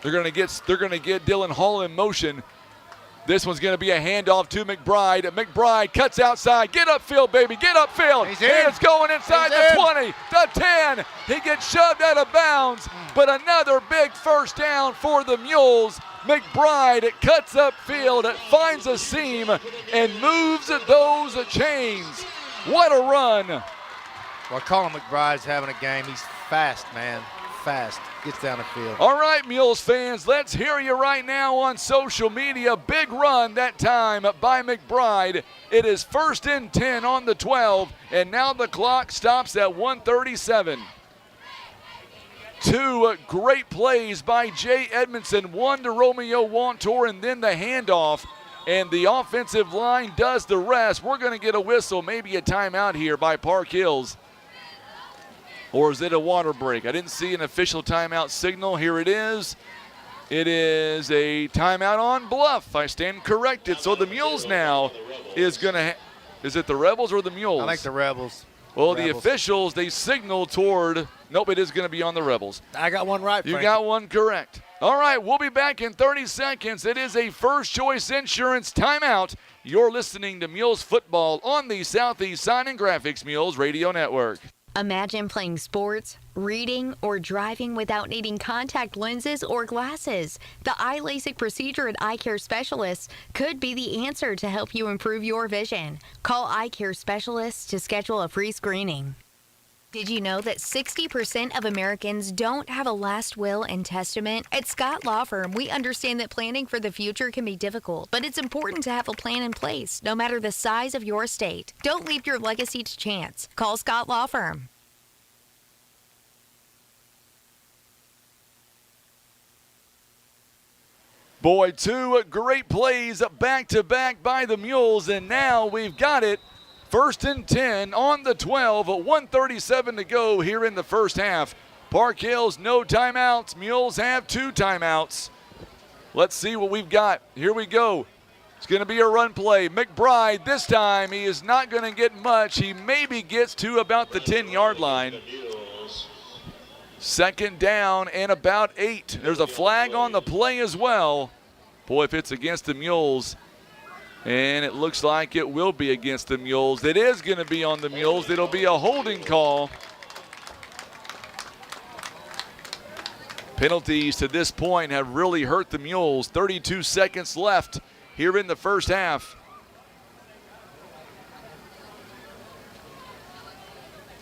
They're going to get Dylan Hall in motion. This one's going to be a handoff to McBride. McBride cuts outside. Get upfield, baby. Get upfield. He's in. It's going inside the 20, the 10. He gets shoved out of bounds, but another big first down for the Mules. McBride cuts upfield, finds a seam, and moves those chains. What a run. Well, Colin McBride's having a game. He's fast, man. Fast. Gets down the field. All right, Mules fans, let's hear you right now on social media. Big run that time by McBride. It is 1st and 10 on the 12, and now the clock stops at 1:37. Two great plays by Jay Edmondson, one to Romeo Waltor, and then the handoff, and the offensive line does the rest. We're going to get a whistle, maybe a timeout here by Park Hills. Or is it a water break? I didn't see an official timeout signal. Here it is. It is a timeout on Bluff. I stand corrected. So the Mules now is going to is it the Rebels or the Mules? I think the Rebels. Well, Rebels. the officials, they signal toward, nope, it is going to be on the Rebels. I got one right, You Frank. got one correct. All right, we'll be back in 30 seconds. It is a First Choice Insurance timeout. You're listening to Mules football on the Southeast Sign and Graphics Mules Radio Network. Imagine playing sports, reading, or driving without needing contact lenses or glasses. The eye LASIK procedure at Eye Care Specialists could be the answer to help you improve your vision. Call Eye Care Specialists to schedule a free screening. Did you know that 60% of Americans don't have a last will and testament? At Scott Law Firm, we understand that planning for the future can be difficult, but it's important to have a plan in place, no matter the size of your estate. Don't leave your legacy to chance. Call Scott Law Firm. Boy, two great plays back-to-back by the Mules, and now we've got it. 1st and 10 on the 12, 1:37 to go here in the first half. Park Hills, no timeouts. Mules have 2 timeouts. Let's see what we've got. Here we go. It's going to be a run play. McBride, this time, he is not going to get much. He maybe gets to about the 10-yard line. 2nd down and about 8. There's a flag on the play as well. Boy, if it's against the Mules, and it looks like it will be against the Mules. It is going to be on the Mules. It'll be a holding call. Penalties to this point have really hurt the Mules. 32 seconds left here in the first half.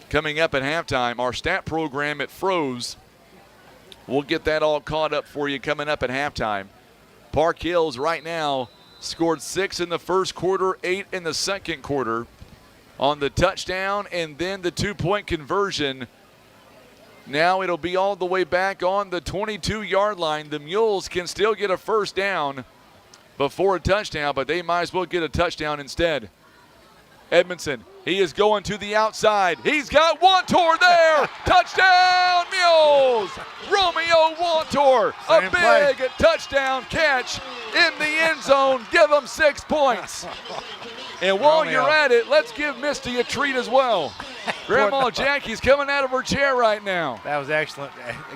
Coming up at halftime, our stat program, it froze. We'll get that all caught up for you coming up at halftime. Park Hills right now scored 6 in the first quarter, 8 in the second quarter on the touchdown and then the 2-point conversion. Now it'll be all the way back on the 22-yard line. The Mules can still get a first down before a touchdown, but they might as well get a touchdown instead. Edmondson, he is going to the outside. He's got Waltor there. Touchdown, Mules. Romeo Waltor, a big touchdown catch in the end zone. Give him 6 points. And while you're at it, let's give Misty a treat as well. Grandma Jackie's coming out of her chair right now. That was excellent.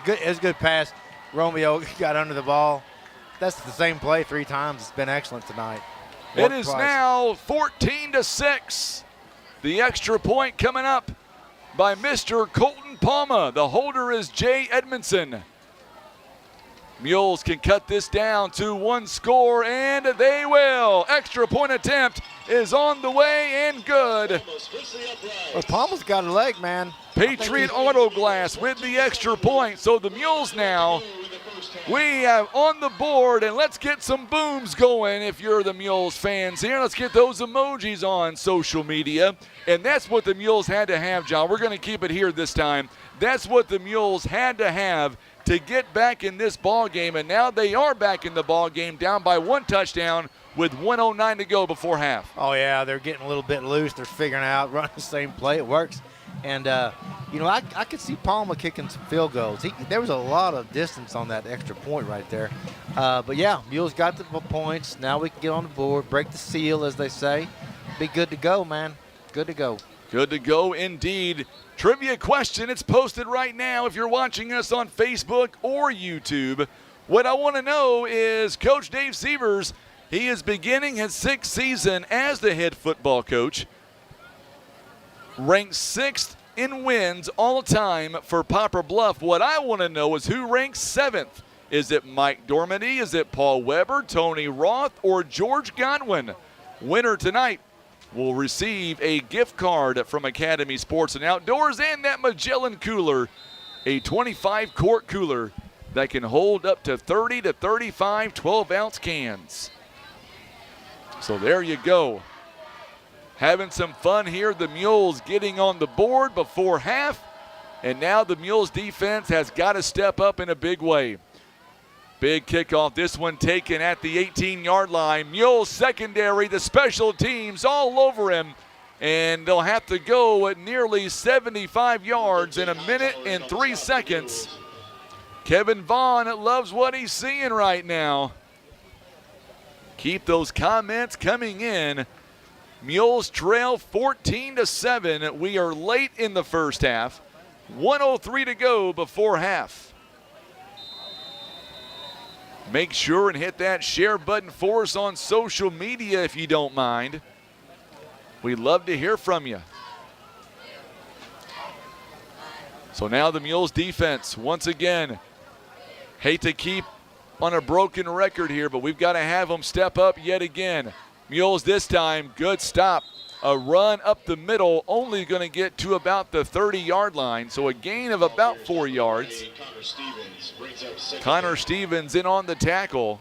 It was a good pass. Romeo got under the ball. That's the same play 3 times. It's been excellent tonight. It is now 14-6. The extra point coming up by Mr. Colton Palma. The holder is Jay Edmondson. Mules can cut this down to 1 score, and they will. Extra point attempt is on the way and good. Well, Palma's got a leg, man. Patriot Auto Glass with the extra point. So the Mules now, we have on the board, and let's get some booms going if you're the Mules fans here. Let's get those emojis on social media. And that's what the Mules had to have, John. We're going to keep it here this time. That's what the Mules had to have to get back in this ball game, and now they are back in the ball game, down by 1 touchdown with 1:09 to go before half. Oh, yeah, they're getting a little bit loose. They're figuring out, running the same play. It works. And, I could see Palma kicking some field goals. There was a lot of distance on that extra point right there. But, yeah, Mules got the points. Now we can get on the board, break the seal, as they say. Be good to go, man. Good to go. Good to go indeed. Trivia question. It's posted right now if you're watching us on Facebook or YouTube. What I want to know is Coach Dave Sievers, he is beginning his 6th season as the head football coach. Ranked 6th in wins all time for Poplar Bluff. What I want to know is who ranks 7th. Is it Mike Dormady? Is it Paul Weber, Tony Roth, or George Godwin? Winner tonight will receive a gift card from Academy Sports and Outdoors and that Magellan cooler, a 25-quart cooler that can hold up to 30 to 35 12-ounce cans. So there you go. Having some fun here. The Mules getting on the board before half. And now the Mules defense has got to step up in a big way. Big kickoff. This one taken at the 18-yard line. Mules secondary, the special teams all over him. And they'll have to go at nearly 75 yards in 1 minute and 3 seconds. Kevin Vaughn loves what he's seeing right now. Keep those comments coming in. Mules trail 14-7. We are late in the first half. 1:03 to go before half. Make sure and hit that share button for us on social media if you don't mind. We'd love to hear from you. So now the Mules defense, once again, hate to keep on a broken record here, but we've got to have them step up yet again. Mules this time, good stop. A run up the middle, only going to get to about the 30-yard line, so a gain of about 4 yards. Connor Stevens in on the tackle.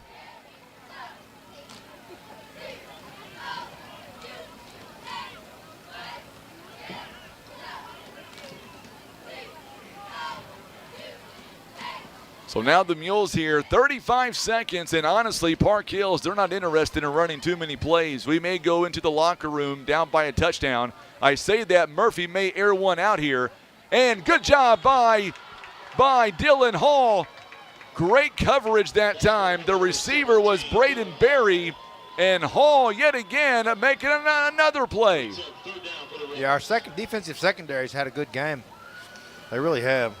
So now the Mules here, 35 seconds, and honestly, Park Hills, they're not interested in running too many plays. We may go into the locker room down by a touchdown. I say that Murphy may air one out here, and good job by Dylan Hall. Great coverage that time. The receiver was Braden Berry, and Hall yet again making another play. Yeah, our defensive secondaries had a good game. They really have.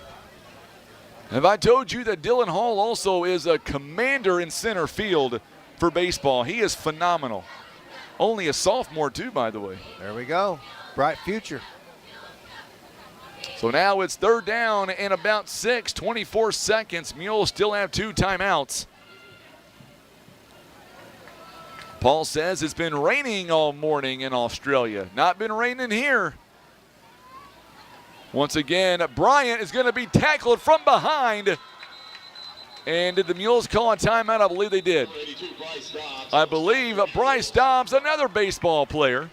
Have I told you that Dylan Hall also is a commander in center field for baseball? He is phenomenal. Only a sophomore too, by the way. There we go. Bright future. So now it's 3rd down and about 24 seconds. Mules still have 2 timeouts. Paul says it's been raining all morning in Australia. Not been raining here. Once again, Bryant is going to be tackled from behind. And did the Mules call a timeout? I believe they did. I believe Bryce Dobbs, another baseball player,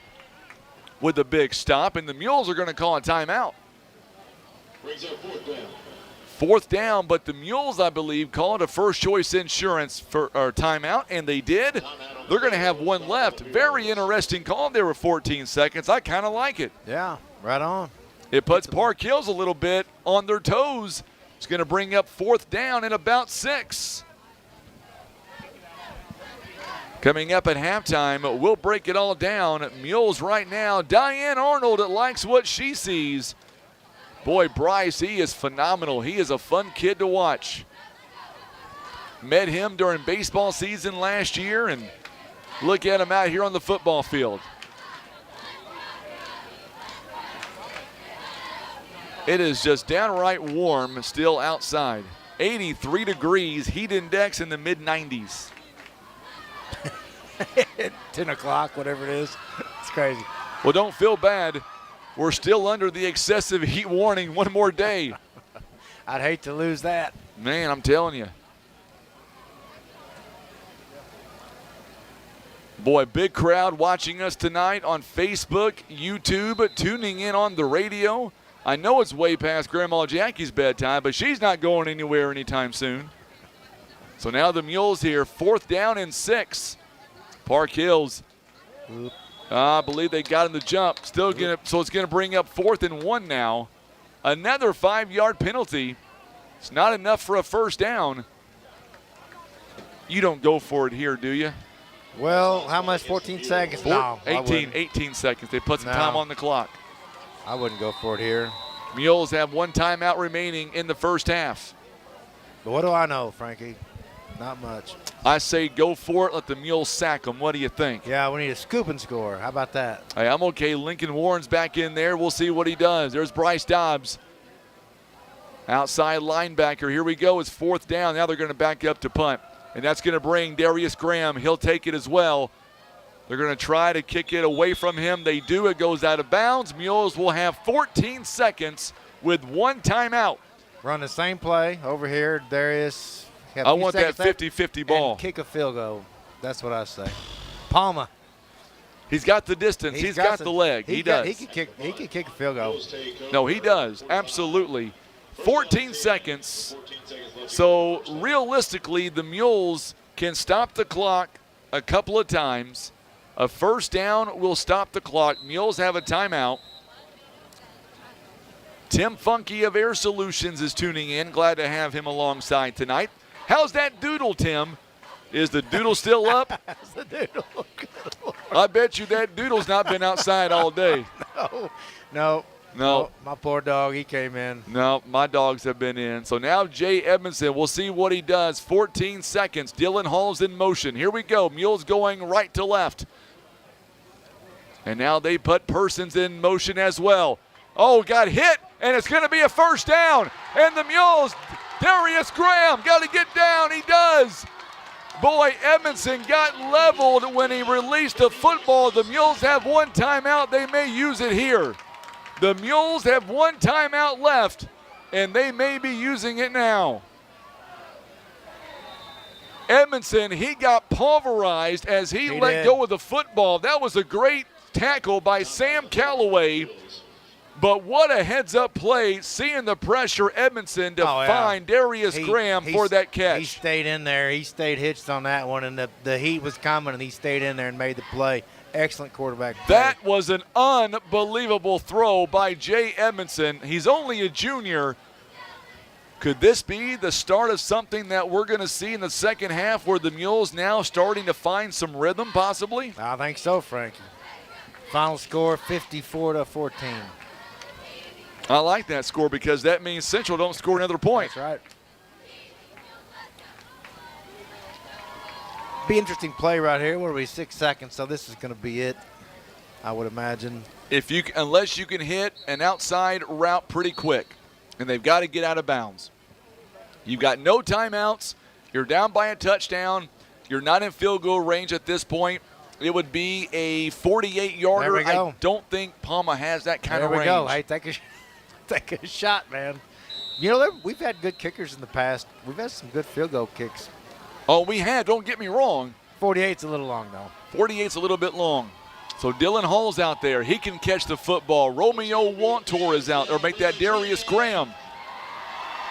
with a big stop. And the Mules are going to call a timeout. 4th down, but the Mules, I believe, called a first choice insurance for timeout, and they did. They're going to have one left. Very interesting call there with 14 seconds. I kind of like it. Yeah, right on. It puts Park Hills a little bit on their toes. It's going to bring up 4th down and about 6. Coming up at halftime, we'll break it all down. Mules right now. Diane Arnold likes what she sees. Boy, Bryce, he is phenomenal. He is a fun kid to watch. Met him during baseball season last year, and look at him out here on the football field. It is just downright warm still outside. 83 degrees, heat index in the mid-90s. 10 o'clock, whatever it is. It's crazy. Well, don't feel bad. We're still under the excessive heat warning one more day. I'd hate to lose that. Man, I'm telling you. Boy, big crowd watching us tonight on Facebook, YouTube, tuning in on the radio. I know it's way past Grandma Jackie's bedtime, but she's not going anywhere anytime soon. So now the Mules here, 4th down and 6. Park Hills I believe they got him to jump. So it's going to bring up 4th and 1 now. Another 5-yard penalty. It's not enough for a first down. You don't go for it here, do you? Well, how much? 14 seconds? No. 18 seconds. They put some time on the clock. I wouldn't go for it here. Mules have 1 timeout remaining in the first half. But what do I know, Frankie? Not much. I say go for it. Let the Mules sack them. What do you think? Yeah, we need a scoop and score. How about that? Hey, I'm okay. Lincoln Warren's back in there. We'll see what he does. There's Bryce Dobbs. Outside linebacker. Here we go. It's 4th down. Now they're going to back up to punt. And that's going to bring Darius Graham. He'll take it as well. They're going to try to kick it away from him. They do. It goes out of bounds. Mules will have 14 seconds with 1 timeout. Run the same play over here. Darius. I want that 50-50 ball. And kick a field goal. That's what I say. Palma. He's got the distance. He's got the leg. He does. He can kick a field goal. No, he does. Absolutely. 14 seconds. So realistically, the Mules can stop the clock a couple of times. A first down will stop the clock. Mules have a timeout. Tim Funky of Air Solutions is tuning in. Glad to have him alongside tonight. How's that doodle, Tim? Is the doodle still up? How's the doodle? I bet you that doodle's not been outside all day. No. No. My poor dog, he came in. No, my dogs have been in. So now Jay Edmondson, we'll see what he does. 14 seconds. Dylan Hall's in motion. Here we go. Mules going right to left. And now they put Persons in motion as well. Oh, got hit, and it's going to be a first down. And the Mules, Darius Graham, got to get down. He does. Boy, Edmondson got leveled when he released the football. The Mules have 1 timeout. They may use it here. The Mules have 1 timeout left, and they may be using it now. Edmondson, he got pulverized as he let go of the football. That was a great tackle by Sam Calloway. But what a heads-up play, seeing the pressure, Edmondson to find Darius Graham for that catch. He stayed in there. He stayed hitched on that one, and the heat was coming, and he stayed in there and made the play. Excellent quarterback play. That was an unbelievable throw by Jay Edmondson. He's only a junior. Could this be the start of something that we're going to see in the second half where the Mules now starting to find some rhythm possibly? I think so, Frankie. Final score 54-14. I like that score because that means Central don't score another point. That's right. Be interesting play right here. What are we, 6 seconds? So this is going to be it, I would imagine. Unless you can hit an outside route pretty quick, and they've got to get out of bounds. You've got no timeouts. You're down by a touchdown. You're not in field goal range at this point. It would be a 48-yarder. There we go. I don't think Palma has that kind of range. There we go. Hey, take a shot, man. You know, we've had good kickers in the past. We've had some good field goal kicks. Oh, we had. Don't get me wrong. 48's a little long, though. 48's a little bit long. So Dylan Hall's out there. He can catch the football. Romeo Wantor is out there. Make that Darius Graham.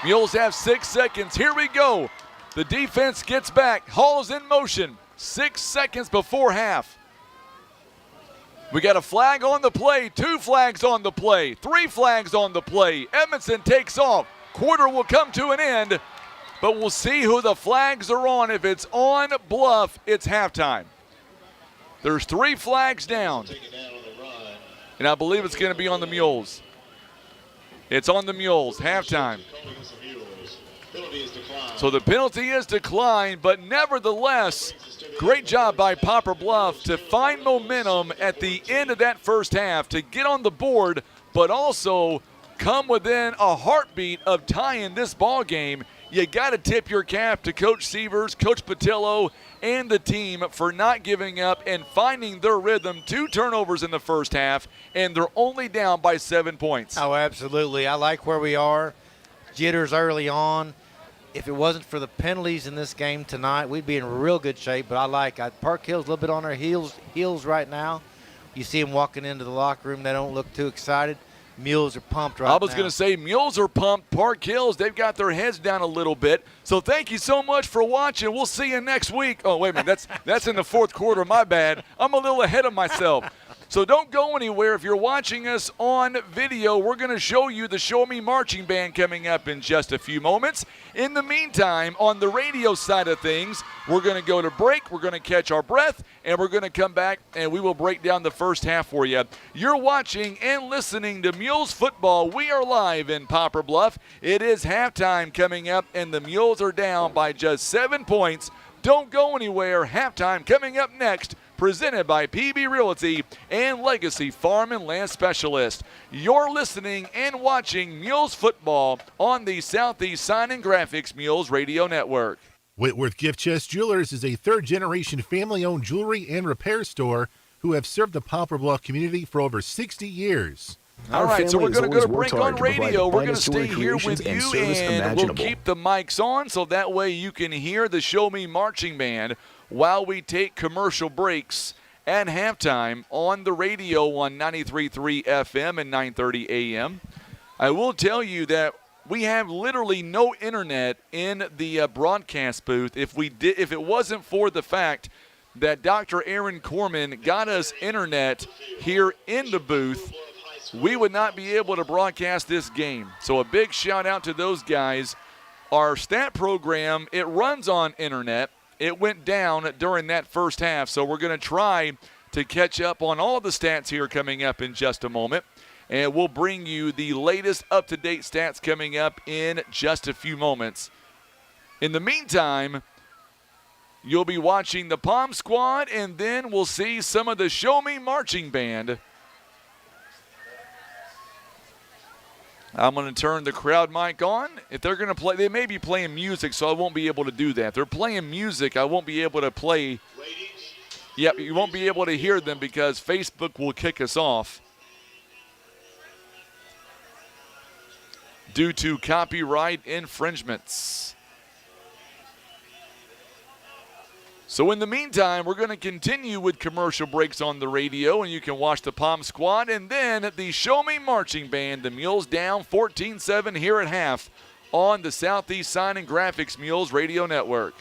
Mules have 6 seconds. Here we go. The defense gets back. Hall's in motion. 6 seconds before half. We got a flag on the play. 2 flags on the play. 3 flags on the play. Edmondson takes off. Quarter will come to an end, but we'll see who the flags are on. If it's on Bluff, it's halftime. There's 3 flags down, and I believe it's going to be on the Mules. It's on the Mules, halftime. So the penalty is declined, but nevertheless, great job by Poplar Bluff to find momentum at the end of that first half to get on the board, but also come within a heartbeat of tying this ball game. You got to tip your cap to Coach Sievers, Coach Patillo, and the team for not giving up and finding their rhythm. 2 turnovers in the first half, and they're only down by 7 points. Oh, absolutely. I like where we are. Jitters early on. If it wasn't for the penalties in this game tonight, we'd be in real good shape. But Park Hill's a little bit on their heels right now. You see them walking into the locker room. They don't look too excited. Mules are pumped right now. I was going to say Mules are pumped. Park Hills, they've got their heads down a little bit. So thank you so much for watching. We'll see you next week. Oh, wait a minute. That's in the fourth quarter. My bad. I'm a little ahead of myself. So don't go anywhere. If you're watching us on video, we're going to show you the Show Me Marching Band coming up in just a few moments. In the meantime, on the radio side of things, we're going to go to break, we're going to catch our breath, and we're going to come back and we will break down the first half for you. You're watching and listening to Mules football. We are live in Poplar Bluff. It is halftime coming up, and the Mules are down by just 7 points. Don't go anywhere. Halftime coming up next, presented by PB Realty and Legacy Farm and Land Specialist. You're listening and watching Mules football on the Southeast Sign and Graphics Mules Radio Network. Whitworth Gift Chest Jewelers is a third-generation family-owned jewelry and repair store who have served the Poplar Bluff community for over 60 years. All right, so we're going to go to break on radio. We're going to stay here with you, and we'll keep the mics on so that way you can hear the Show Me Marching Band while we take commercial breaks at halftime on the radio on 93.3 FM and 9:30 AM. I will tell you that we have literally no internet in the broadcast booth. If it wasn't for the fact that Dr. Aaron Corman got us internet here in the booth, we would not be able to broadcast this game. So a big shout out to those guys. Our stat program, it runs on internet. It went down during that first half, so we're going to try to catch up on all the stats here coming up in just a moment. And we'll bring you the latest up-to-date stats coming up in just a few moments. In the meantime, you'll be watching the Palm Squad, and then we'll see some of the Show Me Marching Band. I'm going to turn the crowd mic on. If they're going to play, they may be playing music, so I won't be able to do that. If they're playing music, I won't be able to play. Yep, you won't be able to hear them because Facebook will kick us off due to copyright infringements. So in the meantime, we're going to continue with commercial breaks on the radio, and you can watch the Palm Squad, and then the Show Me Marching Band, the Mules down 14-7 here at half on the Southeast Sign and Graphics Mules Radio Network.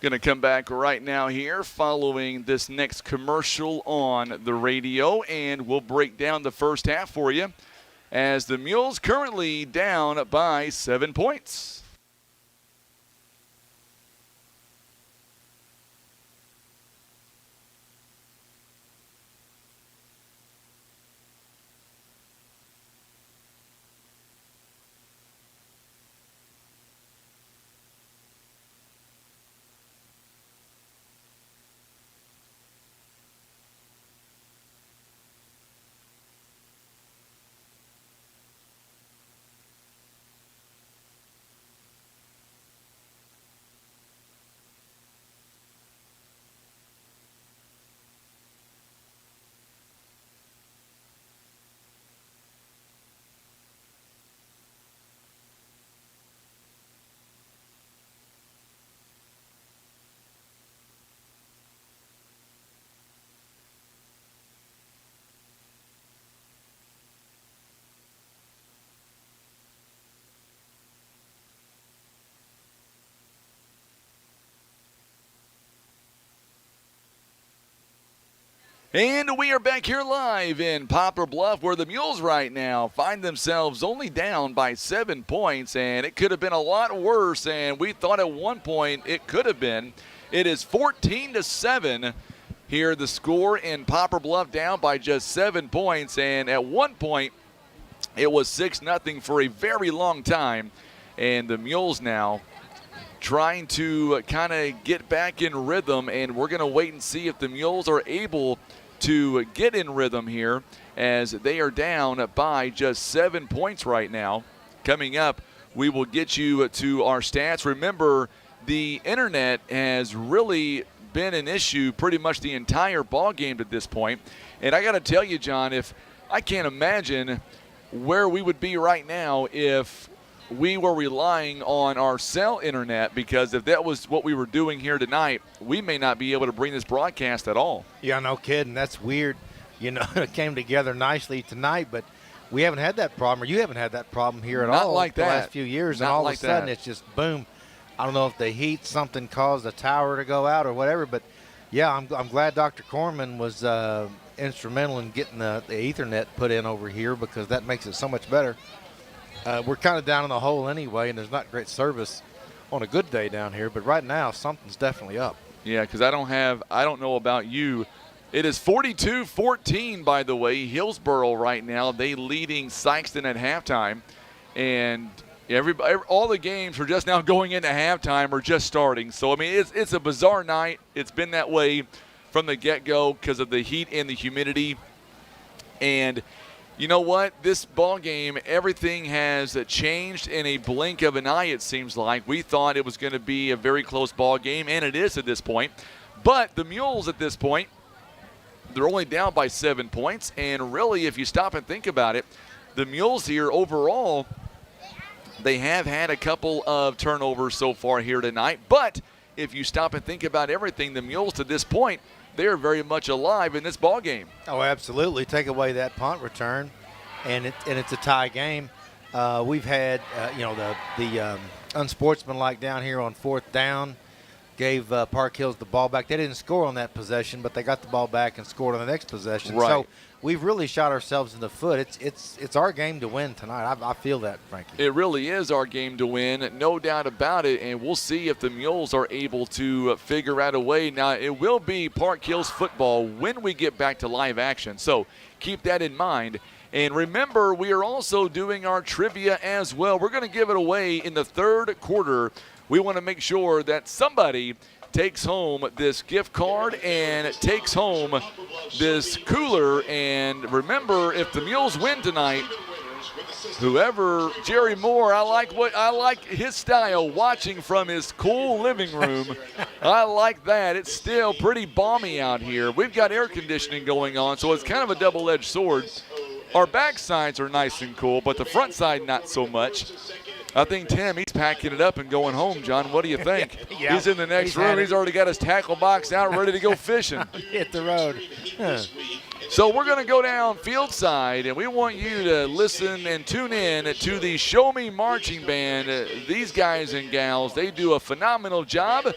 Going to come back right now here following this next commercial on the radio, and we'll break down the first half for you as the Mules currently down by 7 points. And we are back here live in Poplar Bluff, where the Mules right now find themselves only down by 7 points, and it could have been a lot worse, and we thought at one point it could have been. It is 14-7 here, the score in Poplar Bluff, down by just 7 points, and at one point it was 6-0 for a very long time, and the Mules now trying to kind of get back in rhythm, and we're going to wait and see if the Mules are able to get in rhythm here, as they are down by just 7 points right now. Coming up, we will get you to our stats. Remember, the internet has really been an issue pretty much the entire ball game at this point. And I got to tell you, John, if I can't imagine where we would be right now if we were relying on our cell internet, because if that was what we were doing here tonight, we may not be able to bring this broadcast at all. Yeah, no kidding. That's weird. You know, it came together nicely tonight, but we haven't had that problem, or you haven't had that problem here at Not all like the that. last few years. Not and all like of a sudden that. it's just boom. I don't know if the heat, something caused the tower to go out or whatever, but yeah, I'm glad Dr. Corman was instrumental in getting the Ethernet put in over here, because that makes it so much better. We're kind of down in the hole anyway, and there's not great service on a good day down here, but right now something's definitely up. Yeah, because I don't know about you. It is 42-14, by the way, Hillsboro right now. They leading Sykeston at halftime, and all the games are just now going into halftime or just starting. So, I mean, it's a bizarre night. It's been that way from the get-go because of the heat and the humidity. And you know what? This ball game, everything has changed in a blink of an eye, it seems like. We thought it was going to be a very close ball game, and it is at this point. But the Mules at this point, they're only down by 7 points. And really, if you stop and think about it, the Mules here overall, they have had a couple of turnovers so far here tonight. But if you stop and think about everything, the Mules to this point, they're very much alive in this ball game. Oh, absolutely. Take away that punt return, and it's a tie game. We've had, the unsportsmanlike down here on 4th down, gave Park Hills the ball back. They didn't score on that possession, but they got the ball back and scored on the next possession. Right. So we've really shot ourselves in the foot. It's our game to win tonight. I feel that, Frankie. It really is our game to win, no doubt about it, and we'll see if the Mules are able to figure out a way. Now, it will be Park Hills football when we get back to live action, so keep that in mind. And remember, we are also doing our trivia as well. We're going to give it away in the third quarter. We want to make sure that somebody takes home this gift card and takes home this cooler. And remember, if the Mules win tonight, Jerry Moore, I like his style, watching from his cool living room. I like that. It's still pretty balmy out here. We've got air conditioning going on, so it's kind of a double-edged sword. Our back sides are nice and cool, but the front side not so much. I think Tim, he's packing it up and going home, John. What do you think? Yeah, he's in the next room. He's already got his tackle box out, ready to go fishing. Hit the road. So we're going to go down field side, and we want you to listen and tune in to the Show Me Marching Band. These guys and gals, they do a phenomenal job.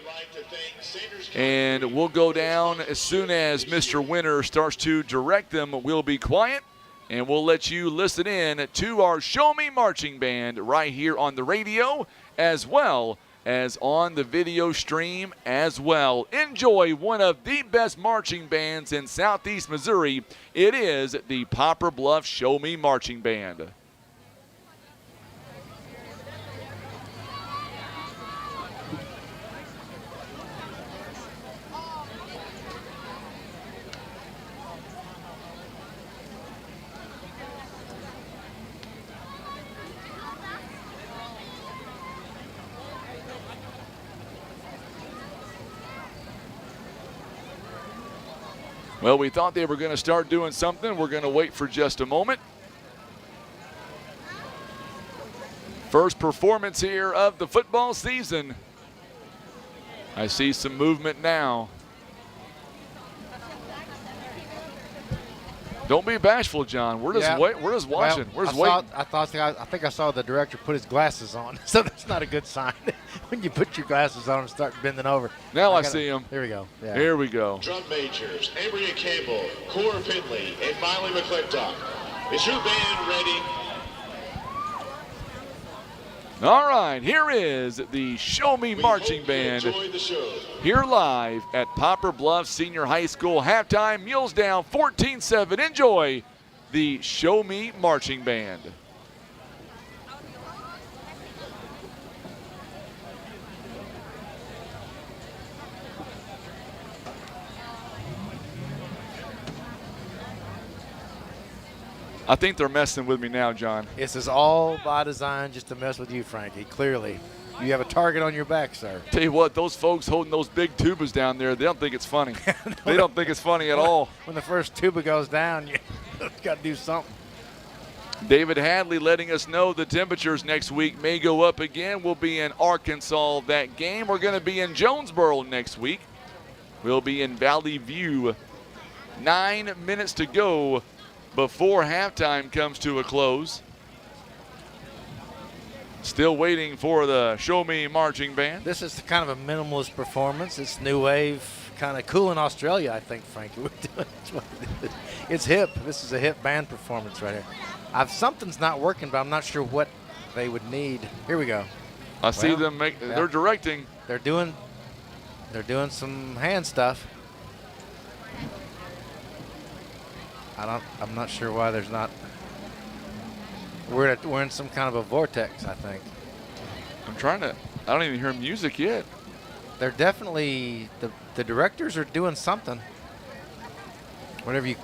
And we'll go down as soon as Mr. Winter starts to direct them. We'll be quiet. And we'll let you listen in to our Show Me Marching Band right here on the radio, as well as on the video stream as well. Enjoy one of the best marching bands in Southeast Missouri. It is the Poplar Bluff Show Me Marching Band. Well, we thought they were going to start doing something. We're going to wait for just a moment. First performance here of the football season. I see some movement now. Don't be bashful, John. We're just we're just watching. Well, we're just waiting. I think I saw the director put his glasses on, so that's not a good sign when you put your glasses on and start bending over. Now I see him. Here we go. Yeah. Here we go. Drum majors, Ambria Campbell, Cora Finley, and Miley McClintock. Is your band ready? All right, here is the Show Me Marching Band. Enjoy the show. Here live at Poplar Bluff Senior High School. Halftime, Mules down 14-7. Enjoy the Show Me Marching Band. I think they're messing with me now, John. This is all by design just to mess with you, Frankie. Clearly. You have a target on your back, sir. Tell you what, those folks holding those big tubas down there, they don't think it's funny. They don't think it's funny at all. When the first tuba goes down, you got to do something. David Hadley letting us know the temperatures next week may go up again. We'll be in Arkansas that game. We're going to be in Jonesboro next week. We'll be in Valley View. 9 minutes to go before halftime comes to a close. Still waiting for the Show Me Marching Band. This is kind of a minimalist performance. It's new wave, kind of cool in Australia, I think, Frankie. We're doing it's hip. This is a hip band performance right here. Something's not working, but I'm not sure what they would need. Here we go. I see them make. Yeah. They're directing. They're doing some hand stuff. I'm not sure why there's not. We're in some kind of a vortex, I think. I don't even hear music yet. They're definitely, the directors are doing something. Whatever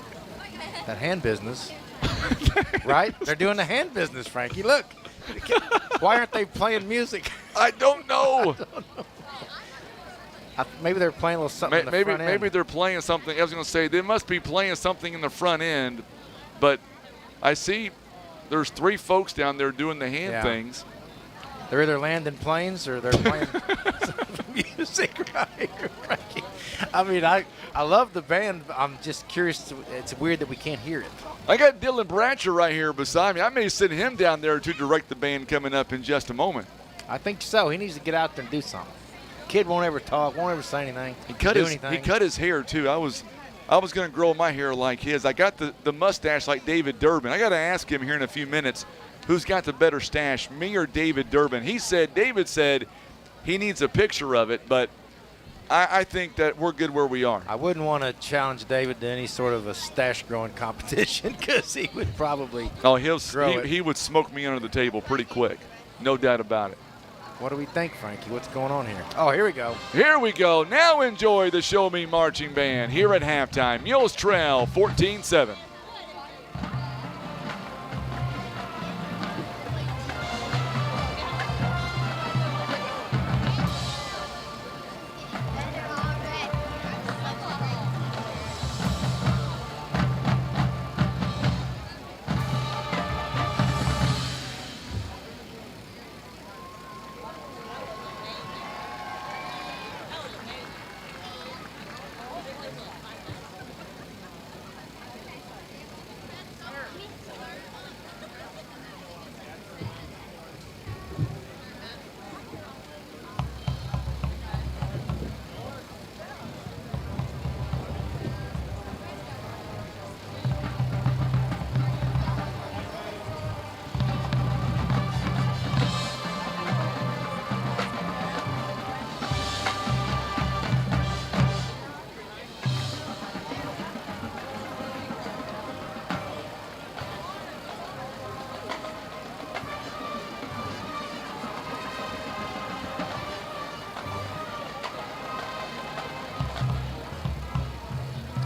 that hand business. Right? They're doing the hand business, Frankie. Look. Why aren't they playing music? I don't know. Maybe they're playing a little something in the front end. Maybe they're playing something. I was going to say, they must be playing something in the front end. But I see there's 3 folks down there doing the hand things. They're either landing planes or they're playing music, right? I mean, I love the band. I'm just curious. It's weird that we can't hear it. I got Dylan Bratcher right here beside me. I may send him down there to direct the band coming up in just a moment. I think so. He needs to get out there and do something. Kid won't ever talk, won't ever say anything. He cut his hair too. I was going to grow my hair like his. I got the mustache like David Durbin. I got to ask him here in a few minutes who's got the better stash, me or David Durbin. David said he needs a picture of it, but I think that we're good where we are. I wouldn't want to challenge David to any sort of a stash growing competition because he would probably he would smoke me under the table pretty quick. No doubt about it. What do we think, Frankie? What's going on here? Oh, here we go. Here we go. Now enjoy the Show Me Marching Band here at halftime. Mules trail 14-7.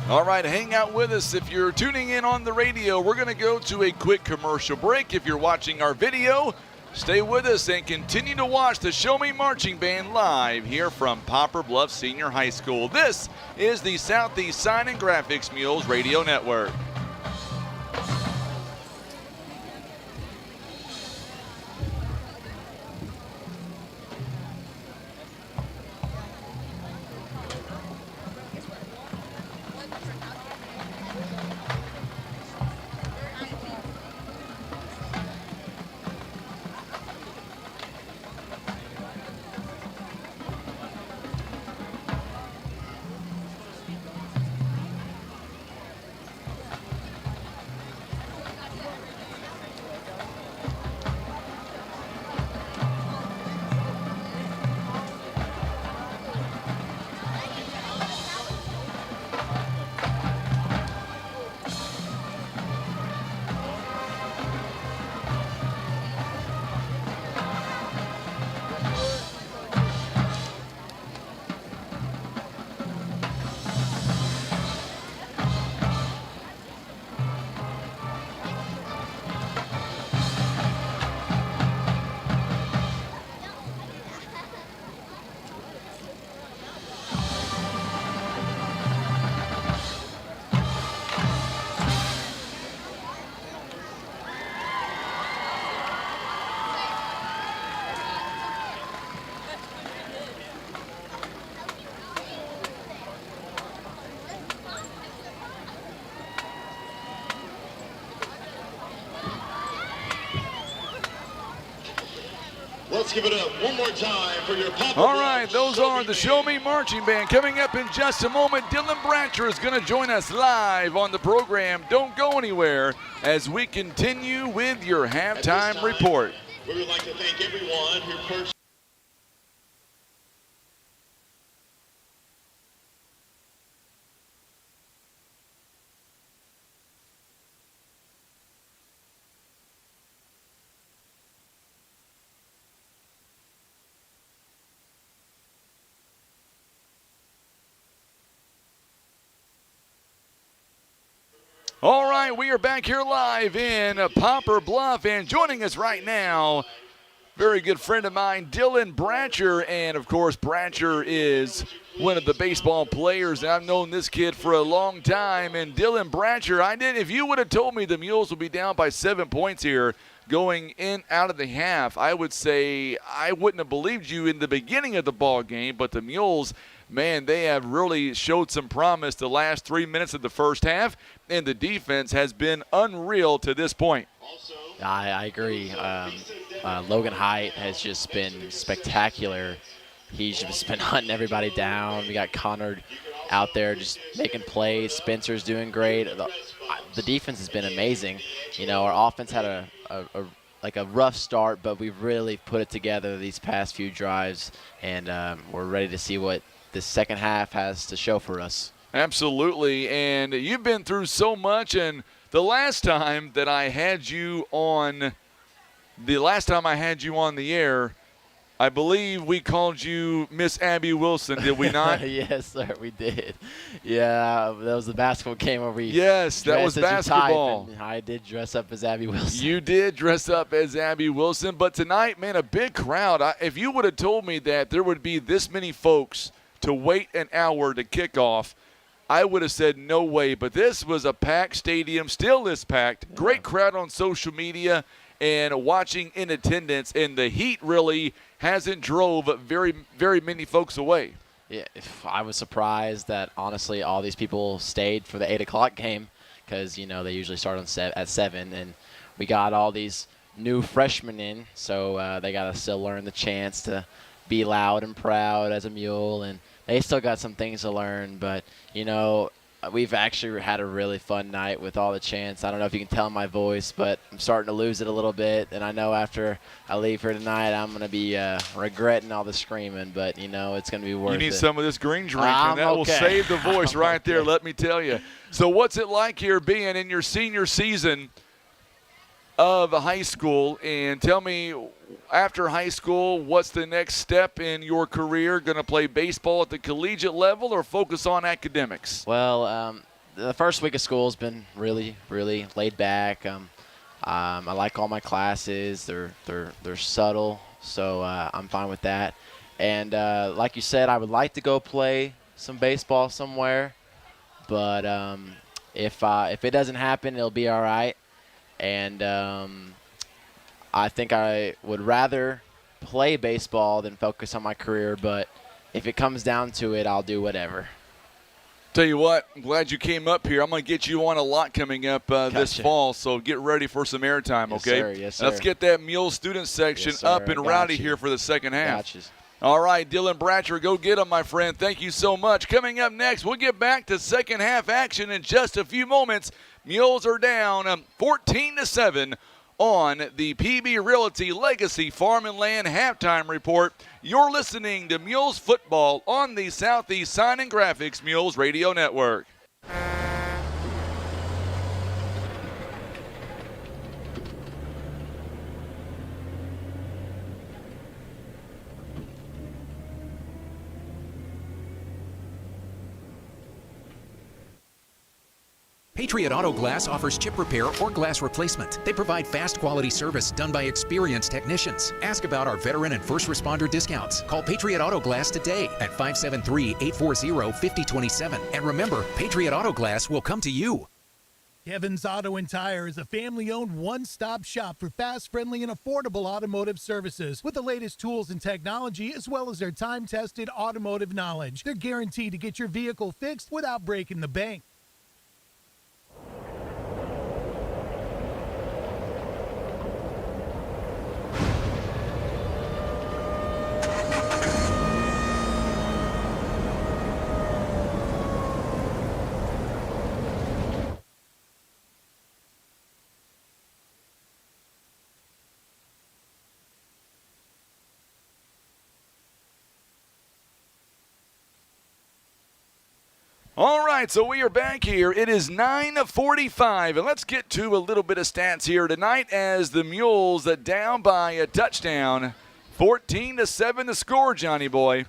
All right, hang out with us. If you're tuning in on the radio, we're going to go to a quick commercial break. If you're watching our video, stay with us and continue to watch the Show Me Marching Band live here from Poplar Bluff Senior High School. This is the Southeast Sign and Graphics Mules Radio Network. Let's give it up one more time for your Poplar All right, those are the Show Me Marching Band. Coming up in just a moment, Dylan Bratcher is going to join us live on the program. Don't go anywhere as we continue with your halftime report. We would like to thank everyone who purchased. All right, we are back here live in Poplar Bluff, and joining us right now, very good friend of mine, Dylan Bratcher. And of course, Bratcher is one of the baseball players. I've known this kid for a long time. And Dylan Bratcher, if you would have told me the Mules would be down by 7 points here going in out of the half, I would say I wouldn't have believed you in the beginning of the ball game. But the Mules, man, they have really showed some promise the last 3 minutes of the first half, and the defense has been unreal to this point. I agree. Logan Haidt has just been spectacular. He's just been hunting everybody down. We got Connor out there just making plays. Spencer's doing great. The defense has been amazing. You know, our offense had a rough start, but we've really put it together these past few drives, and we're ready to see what the second half has to show for us. Absolutely, and you've been through so much, and the last time I had you on the air, I believe we called you Miss Abby Wilson, did we not? Yes, sir, we did. Yeah, that was the basketball game where we Yes, that was basketball. I did dress up as Abby Wilson. You did dress up as Abby Wilson, but tonight, man, a big crowd. If you would have told me that there would be this many folks to wait an hour to kick off, I would have said no way. But this was a packed stadium, still is packed. Yeah. Great crowd on social media and watching in attendance, and the heat really hasn't drove very, very many folks away. Yeah, I was surprised that, honestly, all these people stayed for the 8 o'clock game because, you know, they usually start at 7, and we got all these new freshmen in, so they got to still learn the chants to be loud and proud as a Mule, and they still got some things to learn. But, you know, we've actually had a really fun night with all the chants. I don't know if you can tell in my voice, but I'm starting to lose it a little bit. And I know after I leave here tonight, I'm going to be regretting all the screaming. But, you know, it's going to be worth it. You need some of this green drink, and that will save the voice right there, let me tell you. So what's it like here being in your senior season of high school? And tell me, after high school, what's the next step in your career? Going to play baseball at the collegiate level or focus on academics? Well, the first week of school has been really, really laid back. I like all my classes. They're subtle, so I'm fine with that. And like you said, I would like to go play some baseball somewhere, but if it doesn't happen, it'll be all right. And I think I would rather play baseball than focus on my career, but if it comes down to it, I'll do whatever. Tell you what, I'm glad you came up here. I'm going to get you on a lot coming up this fall, so get ready for some airtime, okay? Yes, sir. Yes, sir. Let's get that Mule student section up and rowdy here for the second half. Gotcha. All right, Dylan Bratcher, go get him, my friend. Thank you so much. Coming up next, we'll get back to second half action in just a few moments. Mules are down 14-7 on the PB Realty Legacy Farm and Land halftime report. You're listening to Mules football on the Southeast Sign and Graphics Mules Radio Network. Patriot Auto Glass offers chip repair or glass replacement. They provide fast quality service done by experienced technicians. Ask about our veteran and first responder discounts. Call Patriot Auto Glass today at 573-840-5027. And remember, Patriot Auto Glass will come to you. Kevin's Auto and Tire is a family-owned one-stop shop for fast, friendly, and affordable automotive services with the latest tools and technology, as well as their time-tested automotive knowledge. They're guaranteed to get your vehicle fixed without breaking the bank. All right, so we are back here. It is 9:45, and let's get to a little bit of stats here tonight as the Mules are down by a touchdown. 14-7 the score, Johnny boy.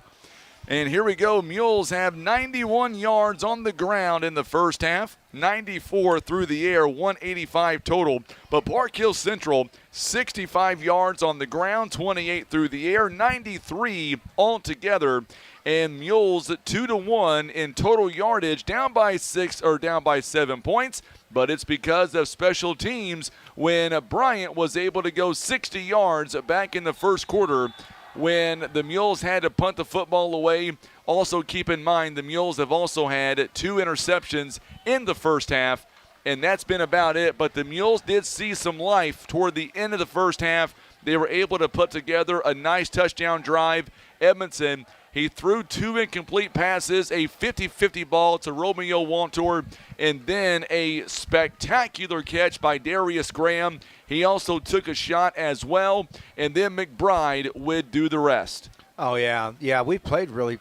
And here we go. Mules have 91 yards on the ground in the first half, 94 through the air, 185 total. But Park Hill Central, 65 yards on the ground, 28 through the air, 93 altogether. And Mules 2-1 in total yardage, down by 7 points. But it's because of special teams when Bryant was able to go 60 yards back in the first quarter when the Mules had to punt the football away. Also keep in mind the Mules have also had 2 interceptions in the first half, and that's been about it. But the Mules did see some life toward the end of the first half. They were able to put together a nice touchdown drive. Edmondson, he threw 2 incomplete passes, a 50-50 ball to Romeo Wantor, and then a spectacular catch by Darius Graham. He also took a shot as well, and then McBride would do the rest. Oh, yeah. Yeah, we played really,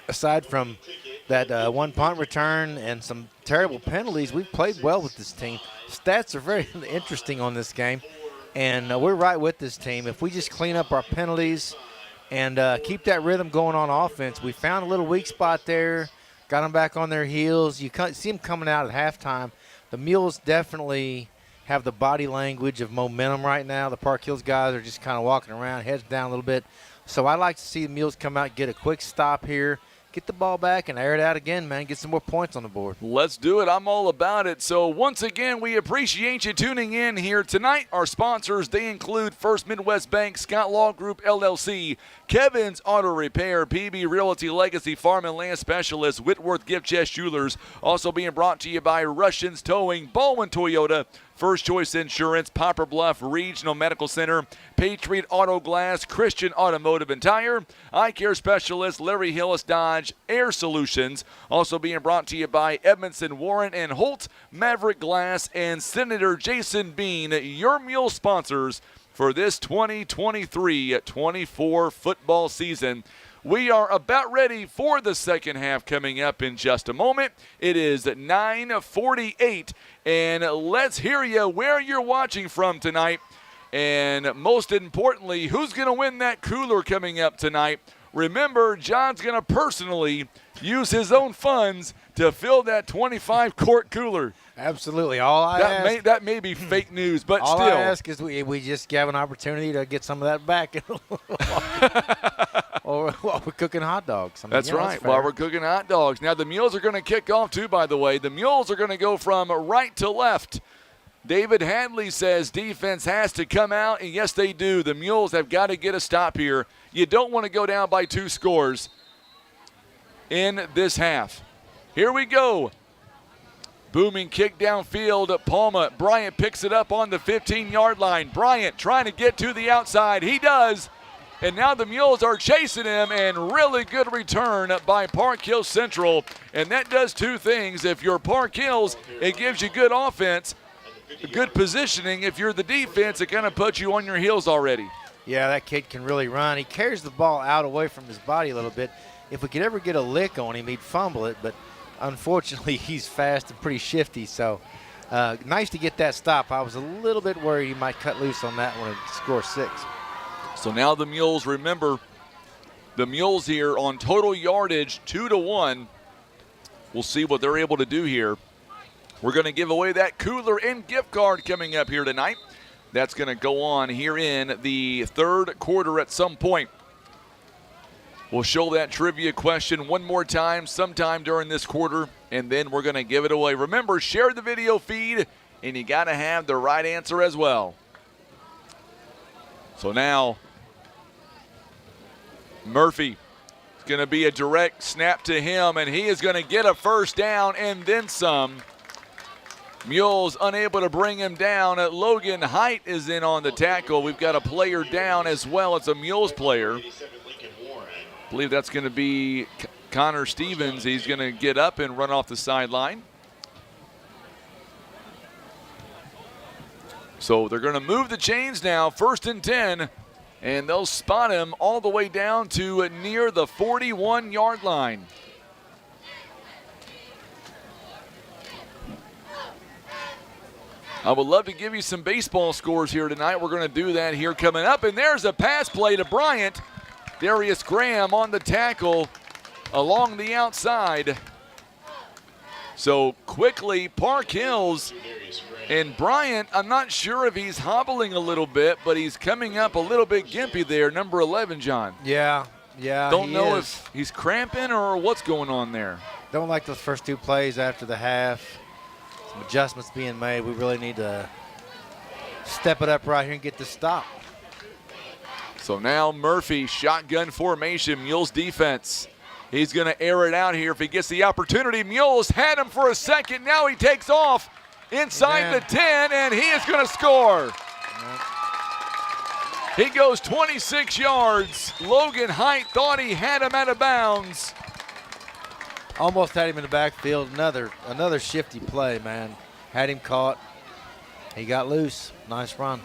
aside from that one punt return and some terrible penalties, we played well with this team. Stats are very interesting on this game, and we're right with this team. If we just clean up our penalties and keep that rhythm going on offense, we found a little weak spot there, got them back on their heels. You see them coming out at halftime. The Mules definitely have the body language of momentum right now. The Park Hills guys are just kind of walking around, heads down a little bit. So I'd like to see the Mules come out, get a quick stop here, get the ball back, and air it out again, man. Get some more points on the board. Let's do it. I'm all about it. So once again, we appreciate you tuning in here tonight. Our sponsors, they include First Midwest Bank, Scott Law Group, LLC, Kevin's Auto Repair, PB Realty, Legacy Farm and Land Specialist, Whitworth Gift Chest Jewelers. Also being brought to you by Russians Towing, Baldwin Toyota, First Choice Insurance, Poplar Bluff Regional Medical Center, Patriot Auto Glass, Christian Automotive and Tire, Eye Care Specialist, Larry Hillis Dodge, Air Solutions. Also being brought to you by Edmondson, Warren and Holt, Maverick Glass, and Senator Jason Bean, your Mule sponsors for this 2023-24 football season. We are about ready for the second half coming up in just a moment. It is 9:48, and let's hear you where you're watching from tonight. And most importantly, who's going to win that cooler coming up tonight? Remember, John's going to personally use his own funds to fill that 25-quart cooler. Absolutely. All I ask, that may be fake news, but all still. I ask is we just have an opportunity to get some of that back. Or while we're cooking hot dogs. I mean, That's right, while we're cooking hot dogs. Now, the Mules are going to kick off, too, by the way. The Mules are going to go from right to left. David Hadley says defense has to come out, and yes, they do. The Mules have got to get a stop here. You don't want to go down by 2 scores in this half. Here we go. Booming kick downfield. Palma. Bryant picks it up on the 15-yard line. Bryant trying to get to the outside. He does. And now the Mules are chasing him, and really good return by Park Hills Central. And that does 2 things. If you're Park Hills, it gives you good offense, good positioning. If you're the defense, it kind of puts you on your heels already. Yeah, that kid can really run. He carries the ball out away from his body a little bit. If we could ever get a lick on him, he'd fumble it. But unfortunately, he's fast and pretty shifty. So nice to get that stop. I was a little bit worried he might cut loose on that one and score 6. So now the Mules, remember, the Mules here on total yardage 2-1. We'll see what they're able to do here. We're going to give away that cooler and gift card coming up here tonight. That's going to go on here in the third quarter at some point. We'll show that trivia question one more time sometime during this quarter, and then we're going to give it away. Remember, share the video feed, and you got to have the right answer as well. So now, Murphy, it's going to be a direct snap to him, and he is going to get a first down and then some. Mules unable to bring him down. Logan Height is in on the tackle. We've got a player down as well. It's a Mules player. I believe that's going to be Connor Stevens. He's going to get up and run off the sideline. So they're going to move the chains now, 1st and 10, and they'll spot him all the way down to near the 41-yard line. I would love to give you some baseball scores here tonight. We're going to do that here coming up. And there's a pass play to Bryant. Darius Graham on the tackle along the outside. So quickly, Park Hills and Bryant, I'm not sure if he's hobbling a little bit, but he's coming up a little bit gimpy there, number 11, John. Yeah. Don't know if he's cramping or what's going on there. Don't like those first 2 plays after the half. Some adjustments being made. We really need to step it up right here and get this stop. So now Murphy, shotgun formation, Mules defense. He's going to air it out here if he gets the opportunity. Mules had him for a second. Now he takes off inside the 10, and he is going to score. He goes 26 yards. Logan Height thought he had him out of bounds. Almost had him in the backfield. Another shifty play, man. Had him caught. He got loose. Nice run.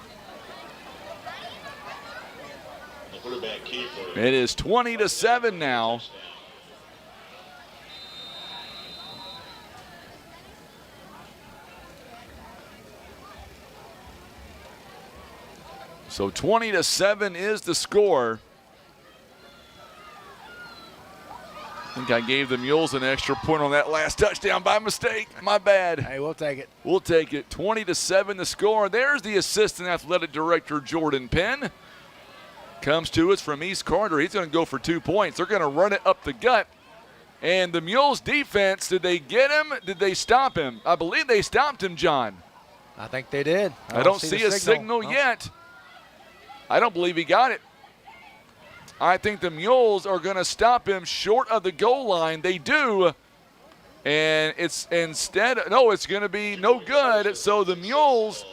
It is 20-7 now. So 20-7 is the score. I think I gave the Mules an extra point on that last touchdown by mistake. My bad. Hey, we'll take it. We'll take it. 20-7 the score. There's the assistant athletic director, Jordan Penn. Comes to us from East Carter. He's going to go for 2 points. They're going to run it up the gut. And the Mules defense, did they get him? Did they stop him? I believe they stopped him, John. I think they did. I don't see a signal yet. I don't believe he got it. I think the Mules are going to stop him short of the goal line. They do. And it's it's going to be no good. So the Mules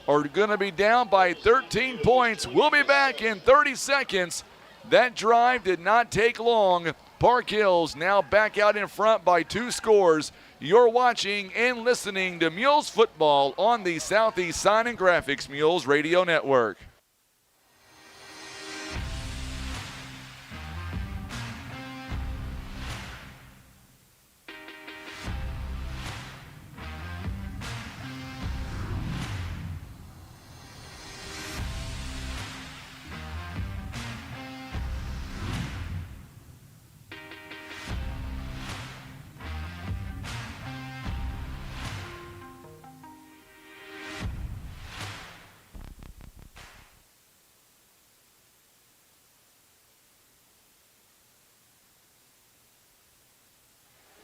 are going to be down by 13 points. We'll be back in 30 seconds. That drive did not take long. Park Hills now back out in front by 2 scores. You're watching and listening to Mules football on the Southeast Sign and Graphics Mules Radio Network.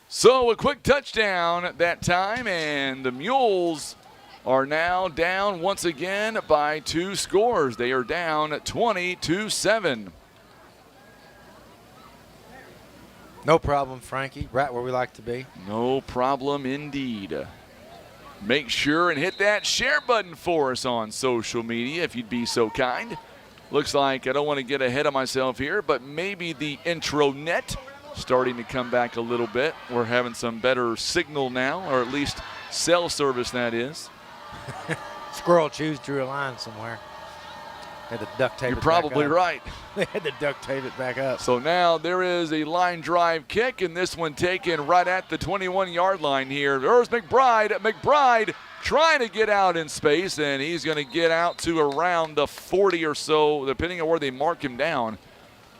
So a quick touchdown at that time, and the Mules are now down once again by 2 scores. They are down 20-7. No problem, Frankie. Right where we like to be. No problem indeed. Make sure and hit that share button for us on social media if you'd be so kind. Looks like I don't want to get ahead of myself here, but maybe the intranet starting to come back a little bit. We're having some better signal now, or at least cell service, that is. Squirrel Chews drew a line somewhere. Had to duct tape You're it probably back up. right. They had to duct tape it back up. So now there is a line drive kick, and this one taken right at the 21-yard line here. There's McBride. McBride trying to get out in space, and he's going to get out to around the 40 or so, depending on where they mark him down.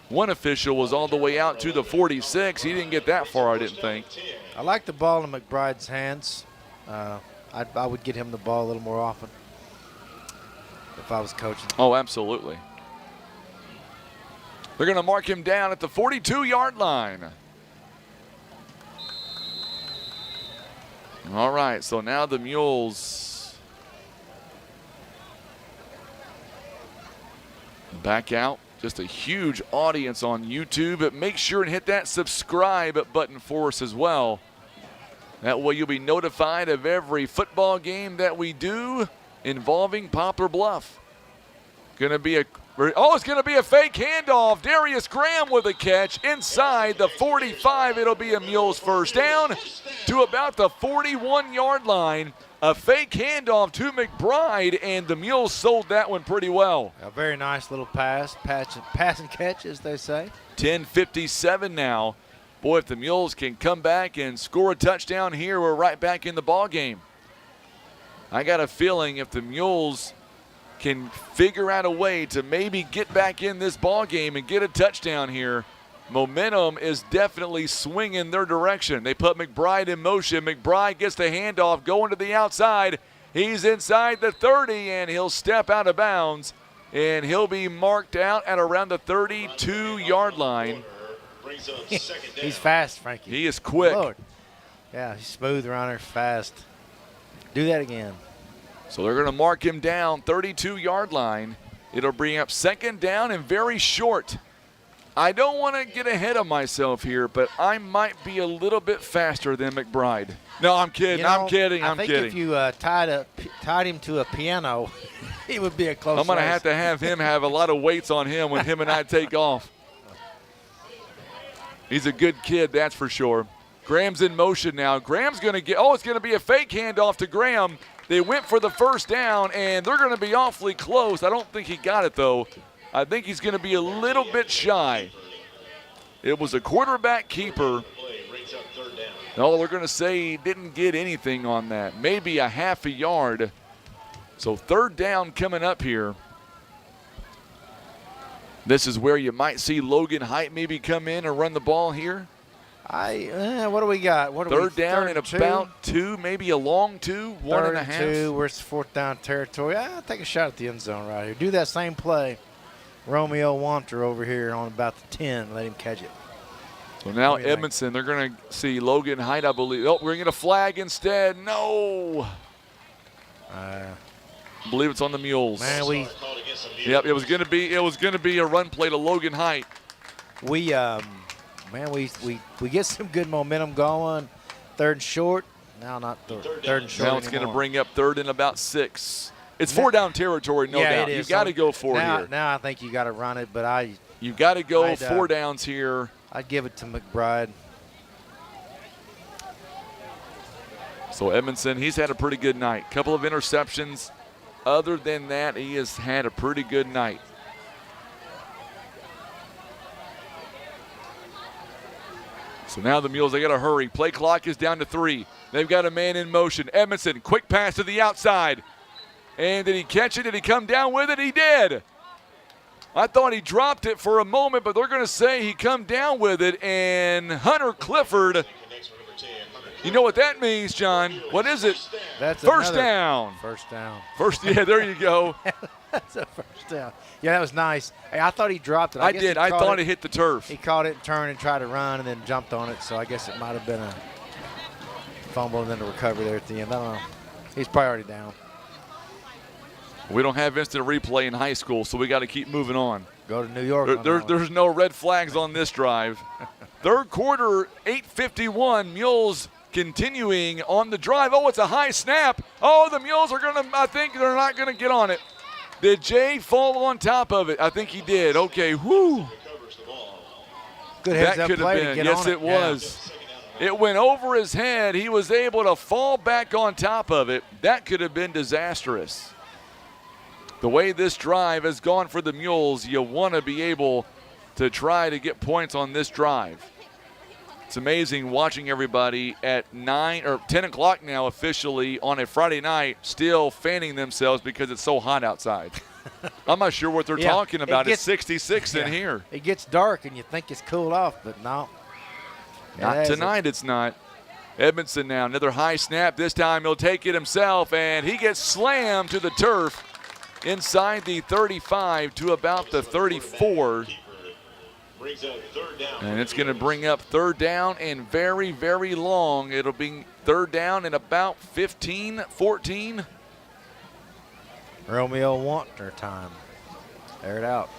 One official was all the way out to the 46. He didn't get that far, I didn't think. I like the ball in McBride's hands. I would get him the ball a little more often if I was coaching. Oh, absolutely. They're going to mark him down at the 42-yard line. All right, so now the Mules back out. Just a huge audience on YouTube. But make sure and hit that subscribe button for us as well. That way you'll be notified of every football game that we do involving Poplar Bluff. It's going to be a fake handoff. Darius Graham with a catch inside the 45. It'll be a Mules first down to about the 41-yard line. A fake handoff to McBride, and the Mules sold that one pretty well. A very nice little pass and catch, as they say. 10:57 now. Boy, if the Mules can come back and score a touchdown here, we're right back in the ball game. I got a feeling if the Mules can figure out a way to maybe get back in this ball game and get a touchdown here, momentum is definitely swinging their direction. They put McBride in motion. McBride gets the handoff going to the outside. He's inside the 30, and he'll step out of bounds, and he'll be marked out at around the 32-yard line. He's fast, Frankie. He is quick. Lord. Yeah, he's smooth runner, fast. Do that again. So they're going to mark him down, 32-yard line. It'll bring up second down and very short. I don't want to get ahead of myself here, but I might be a little bit faster than McBride. No, I'm kidding. You know, I'm kidding. I think if you tied him to a piano, it would be a close I'm going race. to have him have a lot of weights on him when him and I take off. He's a good kid, that's for sure. Graham's in motion now. Graham's going to get – it's going to be a fake handoff to Graham. They went for the first down, and they're going to be awfully close. I don't think he got it, though. I think he's going to be a little bit shy. It was a quarterback keeper. No, they're going to say he didn't get anything on that. Maybe a half a yard. So third down coming up here. This is where you might see Logan Height maybe come in and run the ball here. What do we got? Third down and about 2, maybe a long 2, 1.5. 2, where's fourth down territory? I'll take a shot at the end zone right here. Do that same play. Romeo Wanter over here on about the 10. Let him catch it. So now Edmondson, they're going to see Logan Height, I believe. Oh, we're going to get a flag instead. No. I believe it's on the Mules. Man, Yep, it was going to be a run play to Logan Height. We get some good momentum going. Third and short. Now not third and short. Now it's going to bring up third and about 6. It's 4 down territory, no doubt. You got to go for it here. Now I think you got to run it, but you got to go 4 downs here. I'd give it to McBride. So Edmondson, he's had a pretty good night. Couple of interceptions. Other than that, he has had a pretty good night. So now the Mules, they got to hurry. Play clock is down to 3. They've got a man in motion. Edmondson, quick pass to the outside. And did he catch it? Did he come down with it? He did. I thought he dropped it for a moment, but they're going to say he come down with it. And Hunter Clifford, you know what that means, John? What is it? That's first down. First down. Yeah, there you go. That's a first down. Yeah, that was nice. Hey, I thought he dropped it. I did. I thought it hit the turf. He caught it and turned and tried to run and then jumped on it, so I guess it might have been a fumble and then a recovery there at the end. I don't know. He's probably already down. We don't have instant replay in high school, so we got to keep moving on. Go to New York. There's no red flags on this drive. Third quarter, 8:51. Mules continuing on the drive. Oh, it's a high snap. Oh, the Mules are going to, I think they're not going to get on it. Did Jay fall on top of it? I think he did. Okay, whoo. Good heads that up could have play been. to get Yes, on it was. Yeah. It went over his head. He was able to fall back on top of it. That could have been disastrous. The way this drive has gone for the Mules, you want to be able to try to get points on this drive. It's amazing watching everybody at 9 or 10 o'clock now officially on a Friday night still fanning themselves because it's so hot outside. I'm not sure what they're talking about. It's 66 in here. It gets dark and you think it's cooled off, but no. Not tonight, it's not. Edmondson now, another high snap. This time he'll take it himself, and he gets slammed to the turf inside the 35 to about the 34. And it's going to bring up third down and very, very long. It'll be third down in about 15, 14. Romeo Wanter time. Air it out.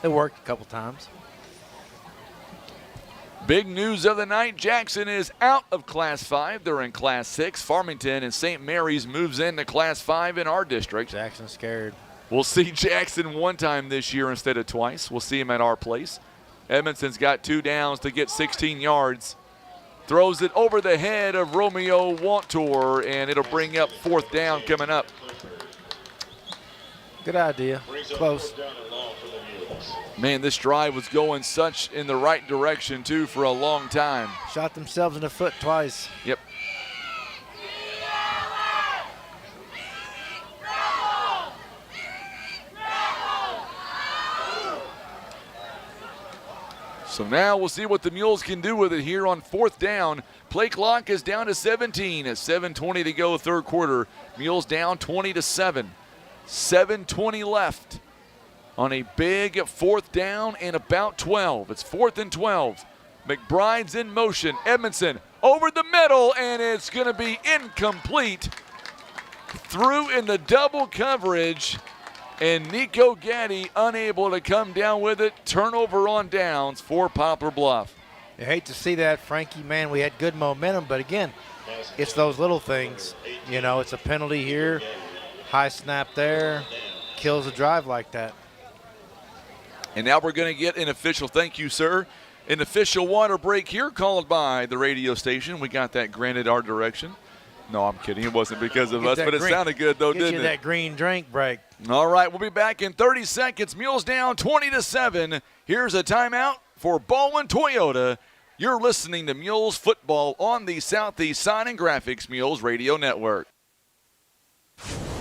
It worked a couple times. Big news of the night, Jackson is out of Class 5. They're in Class 6. Farmington and St. Mary's moves into Class 5 in our district. Jackson's scared. We'll see Jackson one time this year instead of twice. We'll see him at our place. Edmondson's got 2 downs to get 16 yards. Throws it over the head of Romeo Wantor, and it'll bring up fourth down coming up. Good idea. Close. Man, this drive was going such in the right direction, too, for a long time. Shot themselves in the foot twice. Yep. So now we'll see what the Mules can do with it here on 4th down. Play clock is down to 17 at 7:20 to go, third quarter. Mules down 20-7. 7:20 left on a big 4th down and about 12. It's 4th and 12. McBride's in motion. Edmondson over the middle, and it's going to be incomplete. Through in the double coverage, and Nico Gaddy unable to come down with it. Turnover on downs for Poplar Bluff. You hate to see that, Frankie. Man, we had good momentum, but again, it's those little things. You know, it's a penalty here, high snap there, kills a drive like that. And now we're going to get an official, thank you, sir, an official water break here called by the radio station. We got that granted our direction. No, I'm kidding. It wasn't because of us, but it sounded good, though, didn't it? Get you that green drink break. All right, we'll be back in 30 seconds. Mules down 20-7. Here's a timeout for Baldwin Toyota. You're listening to Mules football on the Southeast Sign and Graphics Mules Radio Network.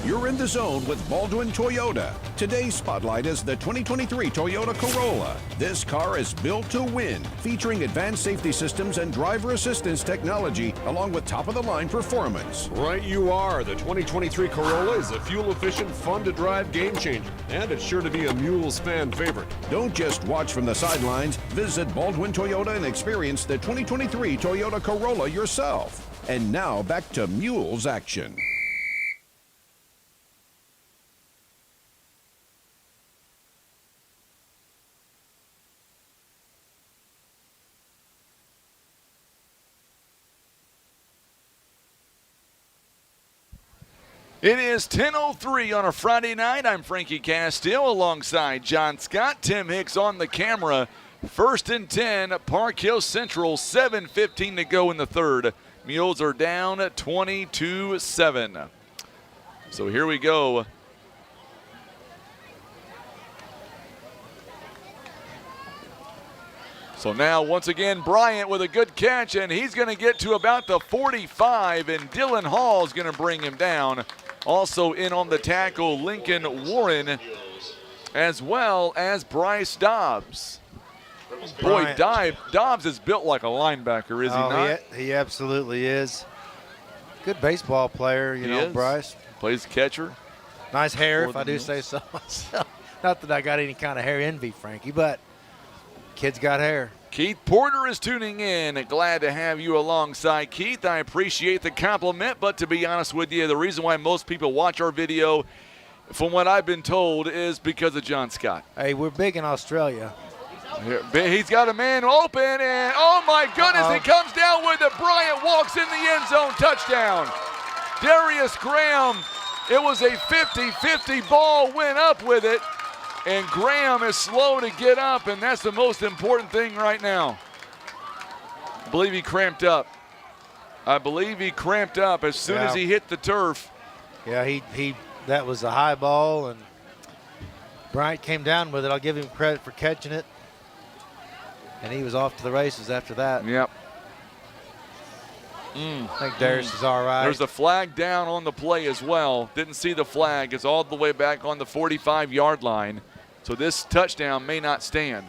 You're in the zone with Baldwin Toyota. Today's spotlight is the 2023 Toyota Corolla. This car is built to win, featuring advanced safety systems and driver assistance technology, along with top-of-the-line performance. Right you are. The 2023 Corolla is a fuel-efficient, fun-to-drive game changer, and it's sure to be a Mules fan favorite. Don't just watch from the sidelines. Visit Baldwin Toyota and experience the 2023 Toyota Corolla yourself. And now back to Mules action. It is 10:03 on a Friday night. I'm Frankie Castile alongside John Scott. Tim Hicks on the camera. 1st and 10, Park Hill Central, 7:15 to go in the third. Mules are down 20-7. So here we go. So now, once again, Bryant with a good catch, and he's going to get to about the 45, and Dylan Hall is going to bring him down. Also in on the tackle, Lincoln Warren, as well as Bryce Dobbs. Boy, Dobbs is built like a linebacker, is he not? He absolutely is. Good baseball player, you know, Bryce. Plays catcher. Nice hair, if I do say so myself. Not that I got any kind of hair envy, Frankie, but kid's got hair. Keith Porter is tuning in. Glad to have you alongside, Keith. I appreciate the compliment, but to be honest with you, the reason why most people watch our video, from what I've been told, is because of John Scott. Hey, we're big in Australia. He's got a man open, and oh my goodness, he comes down with it. Bryant walks in the end zone, touchdown. Darius Graham, it was a 50-50 ball, went up with it. And Graham is slow to get up, and that's the most important thing right now. I believe he cramped up. As soon as he hit the turf. Yeah, he that was a high ball, and Bryant came down with it. I'll give him credit for catching it. And he was off to the races after that. Yep. I think Darius is all right. There's a flag down on the play as well. Didn't see the flag. It's all the way back on the 45-yard line. So this touchdown may not stand.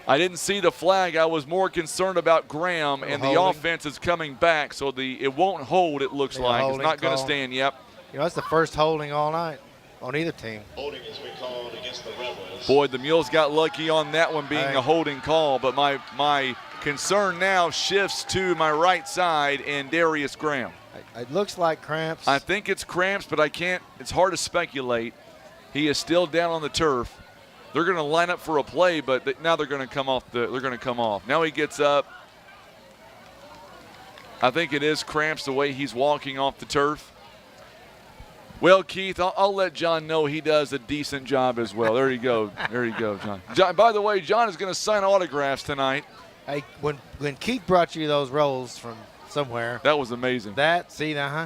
I didn't see the flag. I was more concerned about Graham, and the offense is coming back, so it won't hold, it looks like. It's not going to stand, yep. You know, that's the first holding all night on either team. Holding has been called against the Rebels. Boy, the Mules got lucky on that one being a holding call, but my concern now shifts to my right side and Darius Graham. It looks like cramps. I think it's cramps, but it's hard to speculate. He is still down on the turf. They're going to line up for a play, but now they're going to come off. Now he gets up. I think it is cramps the way he's walking off the turf. Well, Keith, I'll let John know he does a decent job as well. There you go. There you go, John. By the way, John is going to sign autographs tonight. Hey, when Keith brought you those rolls from somewhere. That was amazing.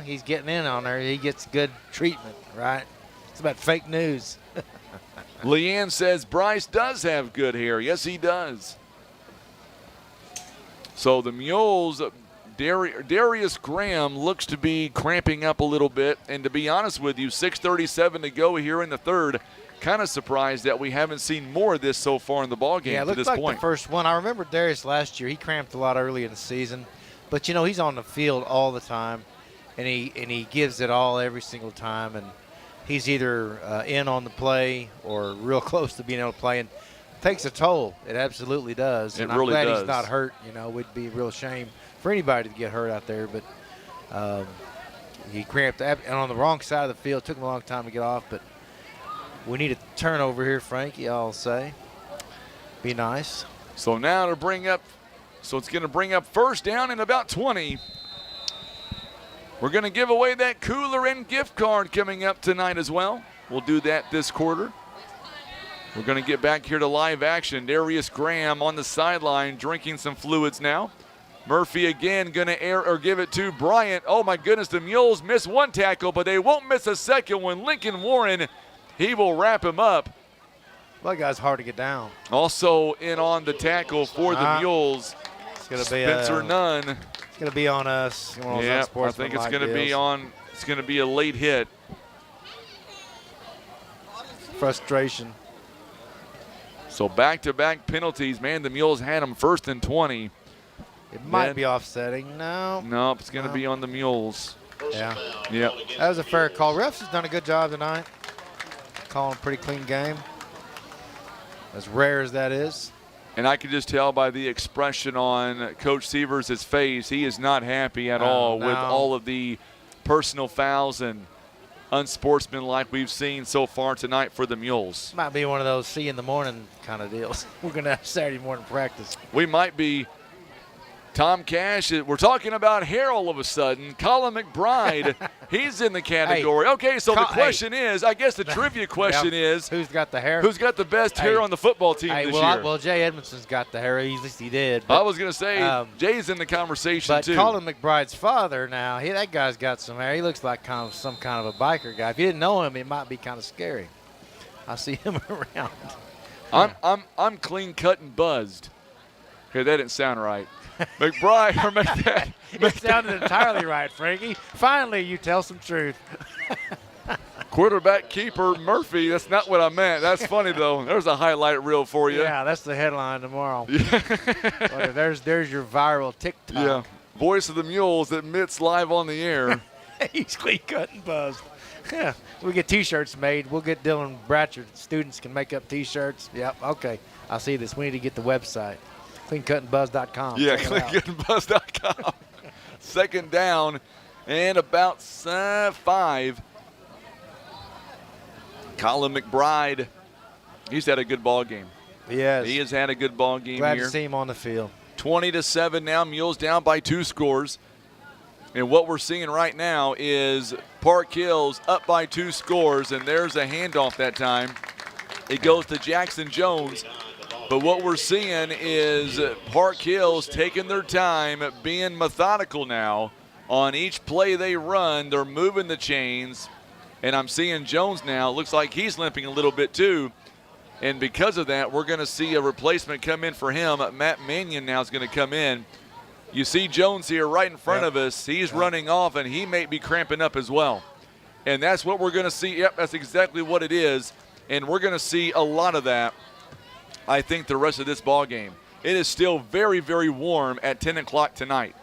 He's getting in on there. He gets good treatment, right? It's about fake news. Leanne says Bryce does have good hair. Yes, he does. So the Mules, Darius Graham looks to be cramping up a little bit. And to be honest with you, 6:37 to go here in the third. kind of surprised that we haven't seen more of this so far in the ball game yeah, it to looks this like point. the first one. I remember Darius last year. He cramped a lot early in the season. But, you know, he's on the field all the time, and he gives it all every single time. And he's either in on the play or real close to being able to play. And it takes a toll. It absolutely does. And It really I'm glad does. he's not hurt. You know, it would be a real shame for anybody to get hurt out there. But he cramped and on the wrong side of the field. It took him a long time to get off. But we need a turnover here, Frankie, I'll say. Be nice. So now to bring up, so it's going to bring up first down in about 20. We're going to give away that cooler and gift card coming up tonight as well. We'll do that this quarter. We're going to get back here to live action. Darius Graham on the sideline drinking some fluids now. Murphy again going to give it to Bryant. Oh my goodness, the Mules miss one tackle, but they won't miss a second one. Lincoln Warren, he will wrap him up. That guy's hard to get down. Also in on the tackle for the Mules, it's gonna be Spencer Nunn. It's going to be on us. Yeah, I think it's going to be on. It's going to be a late hit. Frustration. So back-to-back penalties. Man, the Mules had them 1st and 20. It might be offsetting. No. Nope, it's going to be on the Mules. Yeah. Yep. That was a fair call. Refs has done a good job tonight. Calling a pretty clean game. As rare as that is. And I could just tell by the expression on Coach Severs' face, he is not happy at all with all of the personal fouls and unsportsmanlike we've seen so far tonight for the Mules. Might be one of those see you in the morning kind of deals. We're going to have Saturday morning practice. We might be. Tom Cash, we're talking about hair all of a sudden. Colin McBride, he's in the category. Hey, okay, so the question is, I guess the trivia question is. Who's got the hair? Who's got the best hair on the football team this year? Well, Jay Edmondson's got the hair. At least he did. But, I was going to say, Jay's in the conversation too. But Colin McBride's father now, that guy's got some hair. He looks like some kind of a biker guy. If you didn't know him, it might be kind of scary. I see him around. I'm clean cut and buzzed. Okay, that didn't sound right. McBride, or make that. It sounded entirely right, Frankie. Finally, you tell some truth. Quarterback keeper Murphy. That's not what I meant. That's funny though. There's a highlight reel for you. Yeah, that's the headline tomorrow. Well, there's your viral TikTok. Yeah. Voice of the Mules admits live on the air. He's clean cut and buzzed. Yeah, we get T-shirts made. We'll get Dylan Bratcher. Students can make up T-shirts. Yep. Okay. I see this. We need to get the website. CleanCutandBuzz.com. Yeah, CleanCutandBuzz.com. 2nd down and about 5. Colin McBride, he's had a good ball game. Yes. He has had a good ball game Glad here. to see him on the field. 20-7 now. Mules down by 2 scores. And what we're seeing right now is Park Hills up by 2 scores, and there's a handoff that time. It goes to Jackson Jones. But what we're seeing is Park Hills taking their time, being methodical now. On each play they run, they're moving the chains. And I'm seeing Jones now. Looks like he's limping a little bit too. And because of that, we're going to see a replacement come in for him. Matt Mannion now is going to come in. You see Jones here right in front of us. He's running off, and he may be cramping up as well. And that's what we're going to see. Yep, that's exactly what it is. And we're going to see a lot of that, I think, the rest of this ball game. It is still very, very warm at 10 o'clock tonight.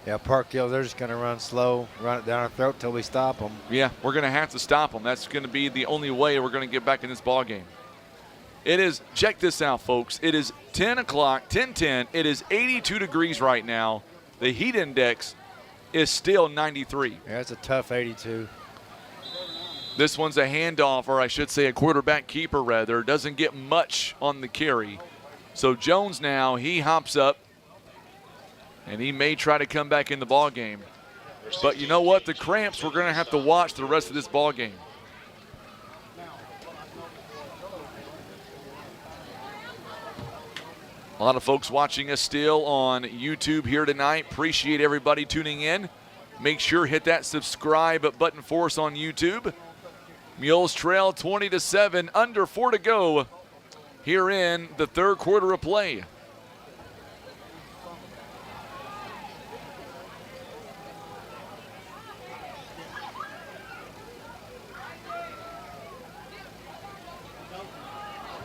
Yeah, Park Hill, they're just going to run slow, run it down our throat till we stop them. Yeah, we're going to have to stop them. That's going to be the only way we're going to get back in this ball game. It is, check this out, folks. It is 10 o'clock, 10:10. It is 82 degrees right now. The heat index is still 93. Yeah, it's a tough 82. This one's a handoff, or I should say a quarterback keeper, rather. Doesn't get much on the carry. So Jones now, he hops up, and he may try to come back in the ball game. But you know what? The cramps, we're going to have to watch the rest of this ball game. A lot of folks watching us still on YouTube here tonight. Appreciate everybody tuning in. Make sure hit that subscribe button for us on YouTube. Mules trail 20-7, under 4 to go here in the 3rd quarter of play.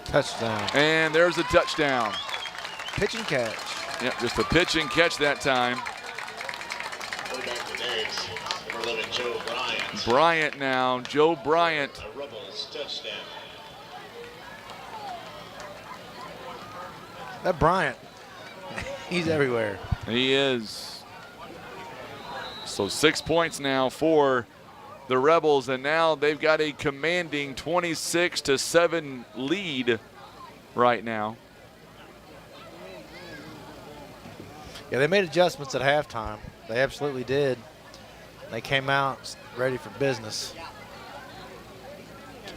Touchdown. And there's a touchdown. Pitch and catch. Yep, just a pitch and catch that time. Quarterback today, number 11, Joe Bryant. Bryant now, Joe Bryant. A Rebels touchdown. That Bryant, he's everywhere. He is. So 6 points now for the Rebels, and now they've got a commanding 26-7 lead right now. Yeah, they made adjustments at halftime. They absolutely did. They came out ready for business.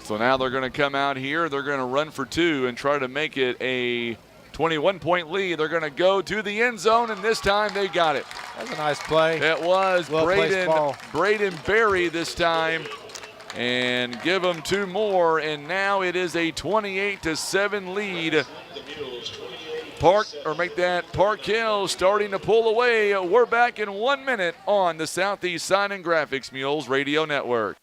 So now they're going to come out here. They're going to run for 2 and try to make it a 21-point lead. They're going to go to the end zone, and this time they got it. That was a nice play. It was. Well-placed ball. Braden Berry this time, and give them 2 more, and now it is a 28-7 lead. Park Hill starting to pull away. We're back in 1 minute on the Southeast Sign and Graphics Mules Radio Network.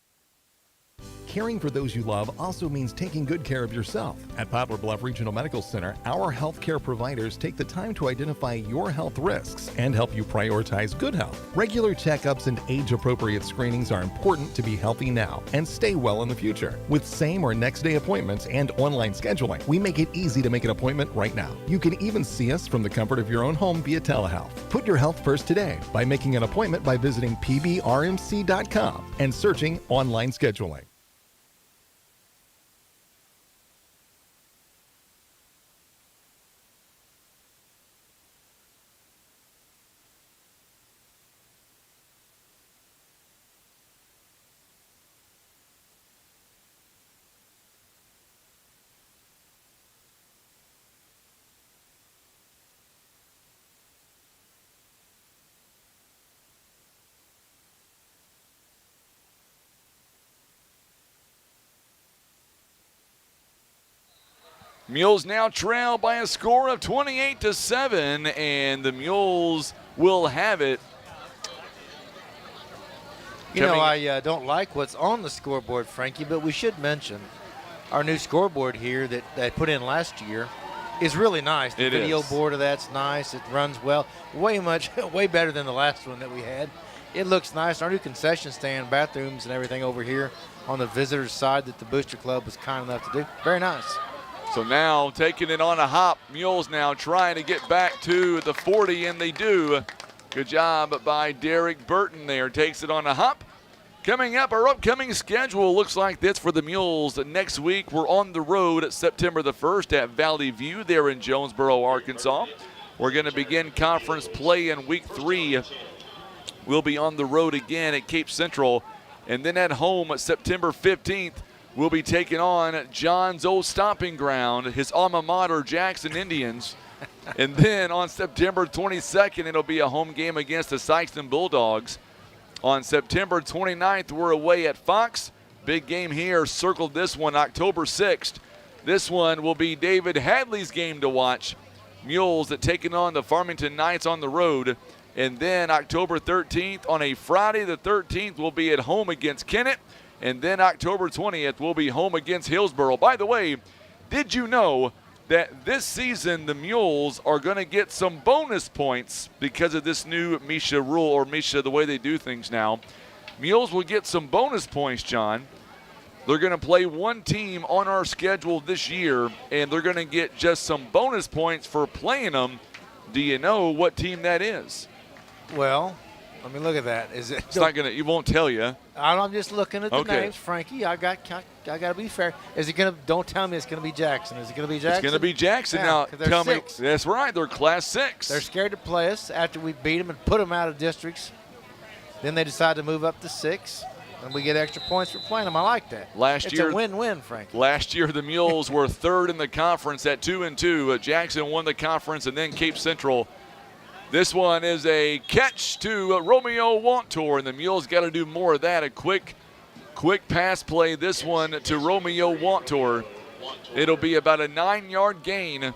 Caring for those you love also means taking good care of yourself. At Poplar Bluff Regional Medical Center, our healthcare providers take the time to identify your health risks and help you prioritize good health. Regular checkups and age-appropriate screenings are important to be healthy now and stay well in the future. With same or next day appointments and online scheduling, we make it easy to make an appointment right now. You can even see us from the comfort of your own home via telehealth. Put your health first today by making an appointment by visiting pbrmc.com and searching online scheduling. Mules now trail by a score of 28-7, and the Mules will have it. You know, I don't like what's on the scoreboard, Frankie, but we should mention our new scoreboard here that they put in last year is really nice. The video board of that's nice. It runs well. Way better than the last one that we had. It looks nice. Our new concession stand, bathrooms, and everything over here on the visitors' side that the Booster Club was kind enough to do. Very nice. So now taking it on a hop, Mules now trying to get back to the 40, and they do. Good job by Derek Burton there. Takes it on a hop. Coming up, our upcoming schedule looks like this for the Mules. Next week, we're on the road September the 1st at Valley View there in Jonesboro, Arkansas. We're going to begin conference play in week 3. We'll be on the road again at Cape Central. And then at home, September 15th, we'll be taking on John's old stomping ground, his alma mater, Jackson Indians. And then on September 22nd, it'll be a home game against the Sykeston Bulldogs. On September 29th, we're away at Fox. Big game here, circled this one, October 6th. This one will be David Hadley's game to watch. Mules that taking on the Farmington Knights on the road. And then October 13th, on a Friday the 13th, we'll be at home against Kennett. And then October 20th, we'll be home against Hillsboro. By the way, did you know that this season the Mules are going to get some bonus points because of this new Misha rule, or Misha, the way they do things now? Mules will get some bonus points, John. They're going to play one team on our schedule this year, and they're going to get just some bonus points for playing them. Do you know what team that is? Well, let me look at that. Is it? It's not gonna. You won't tell you. I'm just looking at the names, Frankie. I got to be fair. Is it gonna? Don't tell me it's gonna be Jackson. Is it gonna be Jackson? It's gonna be Jackson. Yeah, now tell me. 6. That's right. They're Class 6. They're scared to play us after we beat them and put them out of districts. Then they decide to move up to 6, and we get extra points for playing them. I like that. It's a win-win, Frankie. Last year the Mules were 3rd in the conference at 2-2. Jackson won the conference, and then Cape Central. This one is a catch to Romeo Wantor, and the Mules got to do more of that. A quick pass play. This one to Romeo Wantor. It'll be about a 9-yard gain.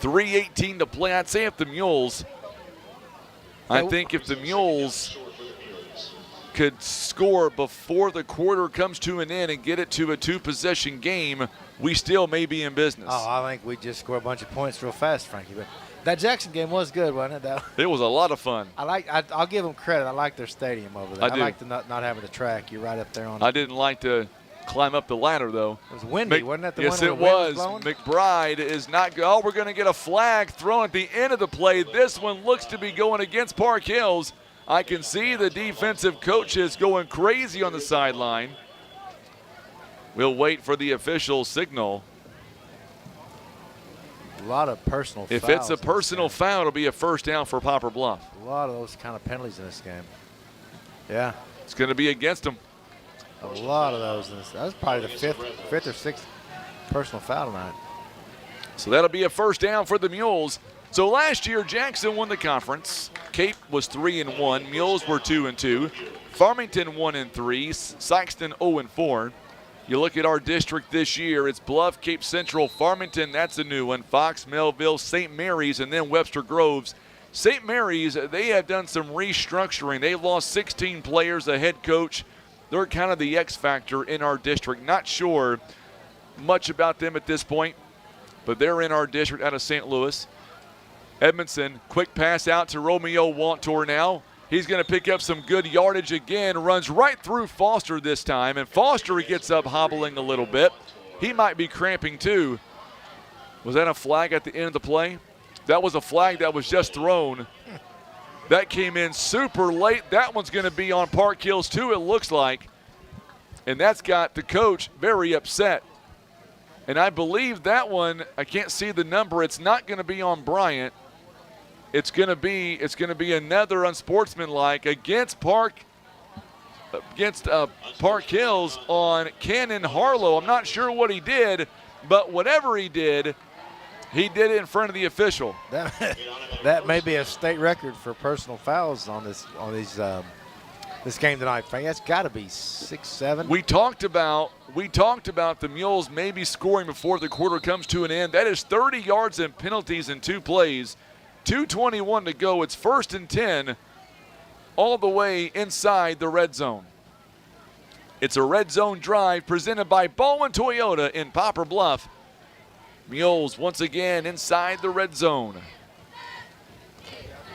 3:18 to play. I'd say if the Mules, could score before the quarter comes to an end and get it to a 2-possession game, we still may be in business. Oh, I think we just score a bunch of points real fast, Frankie. But that Jackson game was good, wasn't it? It was a lot of fun. I'll give them credit. I like their stadium over there. I do. like the not having the track. You're right up there on it. I didn't like to climb up the ladder, though. It was windy, wasn't it? Yes, it was. McBride is not good. Oh, we're going to get a flag thrown at the end of the play. This one looks to be going against Park Hills. I can see the defensive coaches going crazy on the sideline. We'll wait for the official signal. A lot of personal fouls. If it's a personal foul, it'll be a first down for Poplar Bluff. A lot of those kind of penalties in this game. Yeah. It's going to be against them. A lot of those. That was probably the fifth or sixth personal foul tonight. So that'll be a first down for the Mules. So last year, Jackson won the conference. Cape was 3-1. Mules were 2-2. Farmington 1-3. Sykeston 0-4. You look at our district this year, it's Bluff, Cape Central, Farmington, that's a new one, Fox, Melville, St. Mary's, and then Webster Groves. St. Mary's, they have done some restructuring. They lost 16 players, a head coach. They're kind of the X factor in our district. Not sure much about them at this point, but they're in our district out of St. Louis. Edmondson, quick pass out to Romeo Wantor now. He's going to pick up some good yardage again, runs right through Foster this time, and Foster gets up hobbling a little bit. He might be cramping too. Was that a flag at the end of the play? That was a flag that was just thrown. That came in super late. That one's going to be on Park Hills too, it looks like. And that's got the coach very upset. And I believe that one, I can't see the number, it's not going to be on Bryant. It's going to be another unsportsmanlike against Park Hills on Cannon Harlow. I'm not sure what he did, but whatever he did it in front of the official. That may be a state record for personal fouls on this game tonight. That's got to be 6, 7. We talked about the Mules maybe scoring before the quarter comes to an end. That is 30 yards and penalties in 2 plays. 2:21 to go. It's 1st and 10 all the way inside the red zone. It's a red zone drive presented by Baldwin Toyota in Poplar Bluff. Mules once again inside the red zone.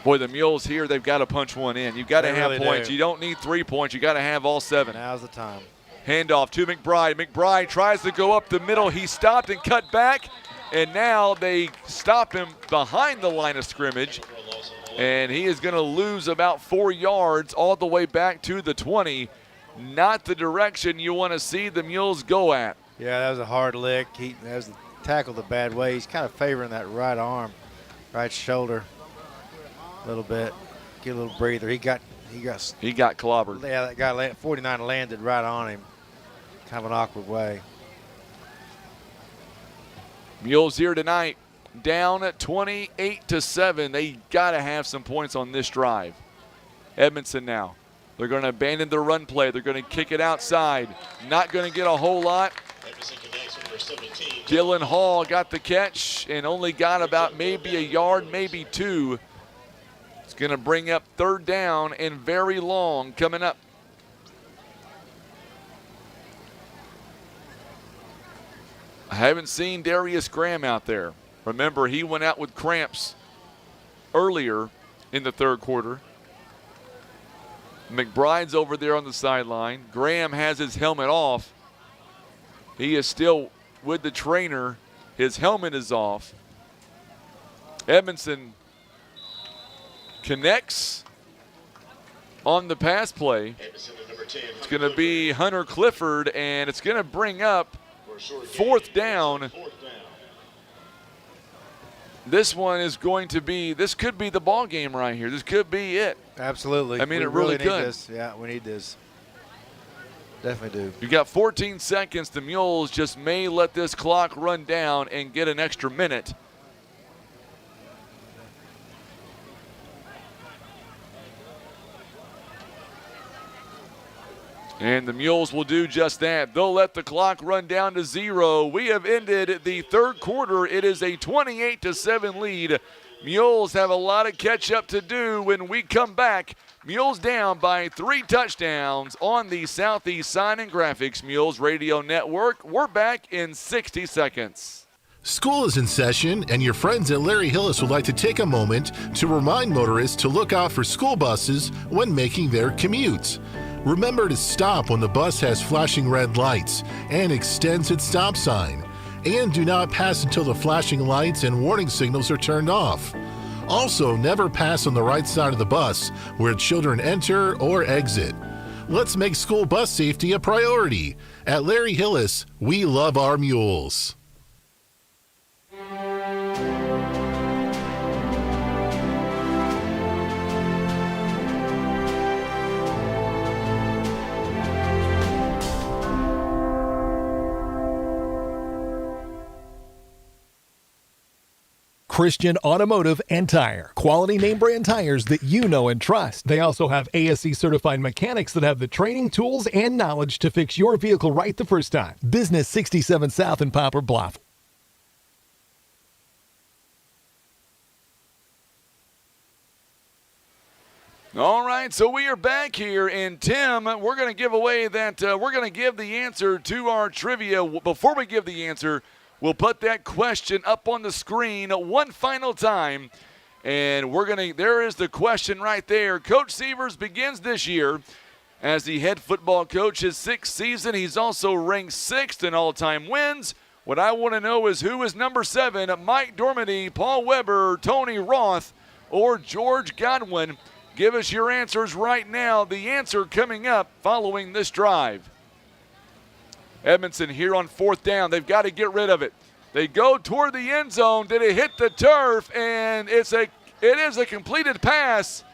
Boy, the Mules here, they've got to punch one in. You've got to have points. You don't need 3 points. You got to have all 7. Now's the time. Handoff to McBride. McBride tries to go up the middle. He stopped and cut back. And now they stop him behind the line of scrimmage. And he is going to lose about 4 yards all the way back to the 20. Not the direction you want to see the Mules go at. Yeah, that was a hard lick. That was tackled a bad way. He's kind of favoring that right arm, right shoulder a little bit. Get a little breather. He got clobbered. Yeah, that guy 49 landed right on him. Kind of an awkward way. Mules here tonight, down at 28-7. They got to have some points on this drive. Edmondson now. They're going to abandon their run play. They're going to kick it outside. Not going to get a whole lot. Dylan Hall got the catch and only got about maybe a yard, maybe 2. It's going to bring up 3rd down and very long coming up. I haven't seen Darius Graham out there. Remember, he went out with cramps earlier in the 3rd quarter. McBride's over there on the sideline. Graham has his helmet off. He is still with the trainer. His helmet is off. Edmondson connects on the pass play. It's going to be Hunter Clifford, and it's going to bring up 4th down. This one is going to be, this could be the ball game right here. This could be it. Absolutely. I mean, it really need could. This. Yeah, we need this. Definitely do. You got 14 seconds. The Mules just may let this clock run down and get an extra minute. And the Mules will do just that. They'll let the clock run down to 0. We have ended the 3rd quarter. It is a 28-7 lead Mules have a lot of catch up to do when we come back. Mules down by 3 touchdowns on the Southeast Sign and Graphics Mules Radio Network. We're back in 60 seconds. School is in session, and your friends at Larry Hillis would like to take a moment to remind motorists to look out for school buses when making their commutes. Remember to stop when the bus has flashing red lights and extends its stop sign. And do not pass until the flashing lights and warning signals are turned off. Also, never pass on the right side of the bus where children enter or exit. Let's make school bus safety a priority. At Larry Hillis, we love our mules. Christian Automotive and Tire. Quality name brand tires that you know and trust. They also have ASE certified mechanics that have the training, tools, and knowledge to fix your vehicle right the first time. Business 67 South in Poplar Bluff. All right, so we are back here, and Tim, we're going to give away that, we're going to give the answer to our trivia. Before we give the answer, we'll put that question up on the screen one final time, and there is the question right there. Coach Sievers begins this year as the head football coach, his 6th season. He's also ranked 6th in all-time wins. What I want to know is who is number 7, Mike Dormady, Paul Weber, Tony Roth, or George Godwin? Give us your answers right now. The answer coming up following this drive. Edmondson here on 4th down. They've got to get rid of it. They go toward the end zone. Did it hit the turf? And it is a completed pass.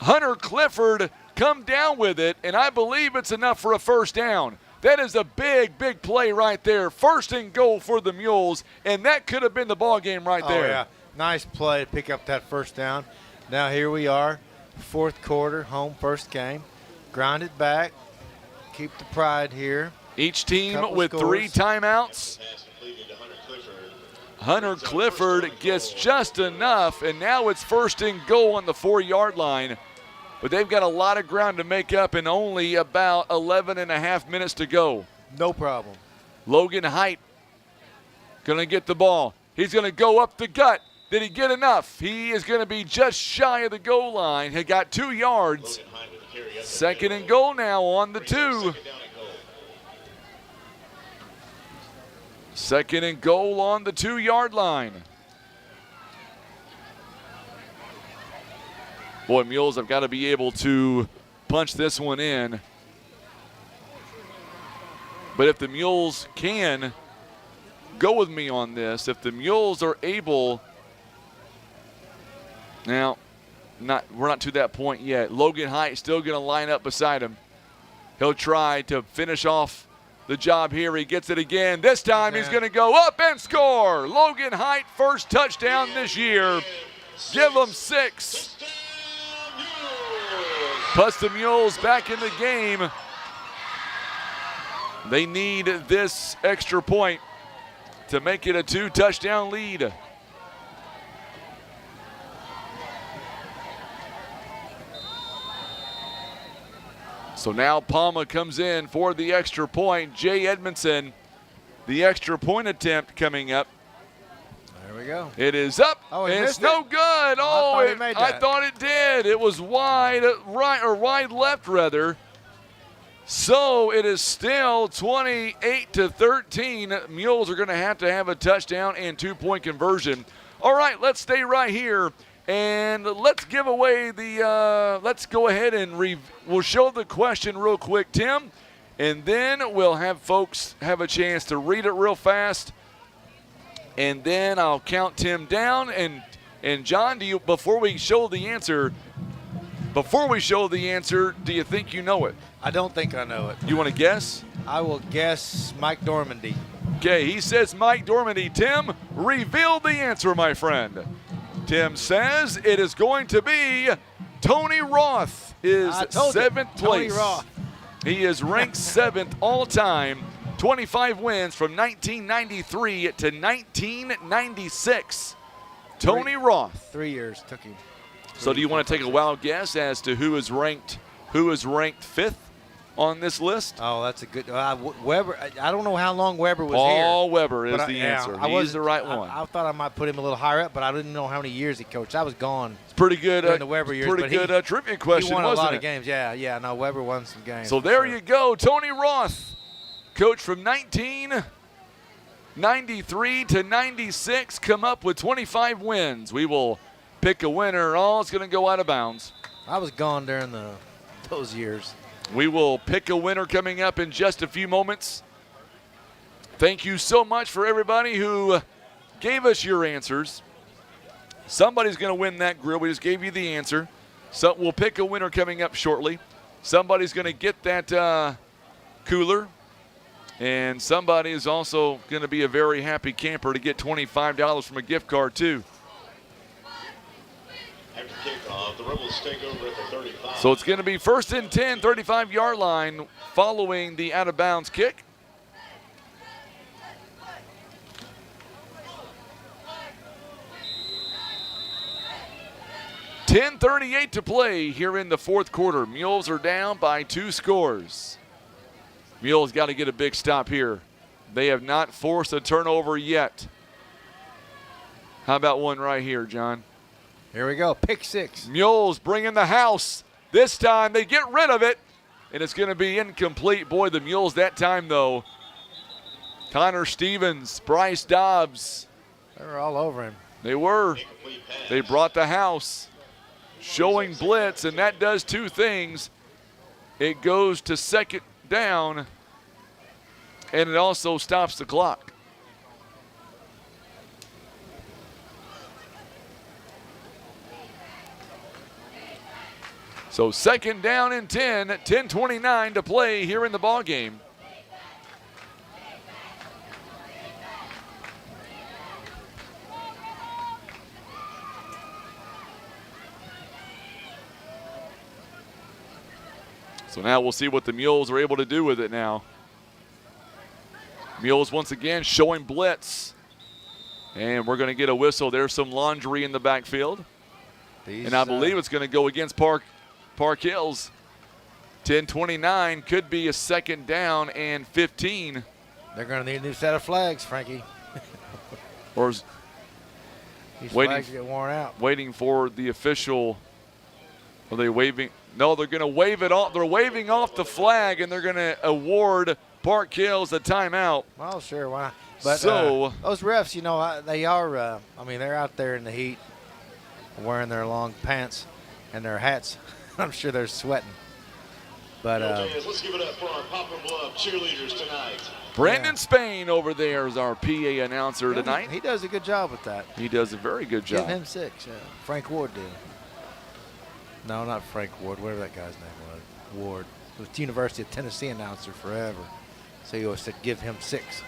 Hunter Clifford come down with it, and I believe it's enough for a first down. That is a big, big play right there. 1st and goal for the Mules, and that could have been the ball game right there. Oh, yeah. Nice play to pick up that first down. Now here we are, 4th quarter, home first game. Grind it back. Keep the pride here. Each team with 3 timeouts. Hunter Clifford gets just enough, and now it's 1st and goal on the 4-yard line. But they've got a lot of ground to make up in only about 11 and a half minutes to go. No problem. Logan Height going to get the ball. He's going to go up the gut. Did he get enough? He is going to be just shy of the goal line. He got 2 yards. 2nd and goal now on the 2. 2nd and goal on the 2-yard line. Boy, Mules have got to be able to punch this one in. But if the Mules can go with me on this, if the Mules are able, now, we're not to that point yet. Logan Height still going to line up beside him. He'll try to finish off the job here. He gets it again. This time he's going to go up and score. Logan Height, 1st touchdown this year. Give him 6. Plus the Mules back in the game. They need this extra point to make it a 2-touchdown lead. So now Palma comes in for the extra point. Jay Edmondson, the extra point attempt coming up. There we go. It is up. Oh, it's no good. I thought it did. It was wide right, or wide left rather. So it is still 28-13. Mules are going to have a touchdown and 2-point conversion. All right, let's stay right here. And let's give away the, let's go ahead and we'll show the question real quick, Tim, and then we'll have folks have a chance to read it real fast, and then I'll count Tim down. And John, before we show the answer, do you think you know it? I don't think I know it. You want to guess? I will guess Mike Dormady. Okay, he says Mike Dormady. Tim, reveal the answer, my friend. Tim says it is going to be Tony Roth is 7th place. Tony Roth. He is ranked 7th all time, 25 wins from 1993 to 1996. Tony Roth. 3 years took him. So do you want to take a wild guess as to who is ranked 5th on this list? Oh, that's a good Weber. I don't know how long Weber was here. Paul Weber is the answer. He's the right one. I thought I might put him a little higher up, but I didn't know how many years he coached. I was gone. It's pretty good. During the Weber years, pretty good trivia question, he won wasn't a lot it? of games. Yeah. No, Weber won some games. So there you go, Tony Roth, coach from 1993 to 96, come up with 25 wins. We will pick a winner. Oh, it's going to go out of bounds. I was gone during those years. We will pick a winner coming up in just a few moments. Thank you so much for everybody who gave us your answers. Somebody's going to win that grill. We just gave you the answer. So we'll pick a winner coming up shortly. Somebody's going to get that cooler. And somebody is also going to be a very happy camper to get $25 from a gift card, too. After kickoff, the Rebels take over at the 35. So it's going to be 1st and 10, 35-yard line following the out-of-bounds kick. .10:38 to play here in the fourth quarter. Mules are down by 2 scores. Mules got to get a big stop here. They have not forced a turnover yet. How about one right here, John? Here we go, pick 6. Mules bring in the house. This time they get rid of it, and it's going to be incomplete. Boy, the Mules that time, though. Connor Stevens, Bryce Dobbs. They were all over him. They were. They brought the house. Showing blitz, and that does 2 things. It goes to 2nd down, and it also stops the clock. So 2nd down and 10, 10:29 to play here in the ball game. So now we'll see what the Mules are able to do with it now. Mules once again showing blitz. And we're going to get a whistle. There's some laundry in the backfield. And I believe it's going to go against Park Hills. 10:29 could be a 2nd down and 15. They're going to need a new set of flags, Frankie. Or these flags get worn out. Waiting for the official. Are they waving? No, they're going to wave it off. They're waving off the flag, and they're going to award Park Hills a timeout. Well, sure, why not? But so those refs, you know, they are. They're out there in the heat, wearing their long pants and their hats. I'm sure they're sweating. But let's give it up for our Poplar Bluff cheerleaders tonight. Brandon Spain over there is our PA announcer tonight. He does a good job with that. He does a very good job. Give him 6. Frank Ward did. No, not Frank Ward. Whatever that guy's name was. Ward. He was the University of Tennessee announcer forever. So he always said, give him 6.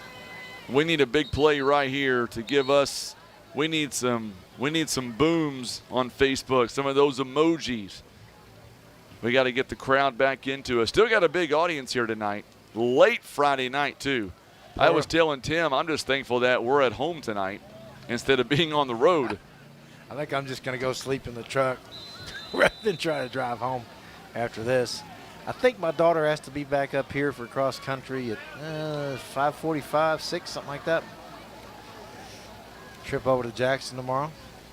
We need a big play right here to give us. We need some booms on Facebook. Some of those emojis. We got to get the crowd back into it. Still got a big audience here tonight. Late Friday night too. I was telling Tim, I'm just thankful that we're at home tonight instead of being on the road. I think I'm just going to go sleep in the truck rather than try to drive home after this. I think my daughter has to be back up here for cross country at 5:45, 6, something like that. Trip over to Jackson tomorrow.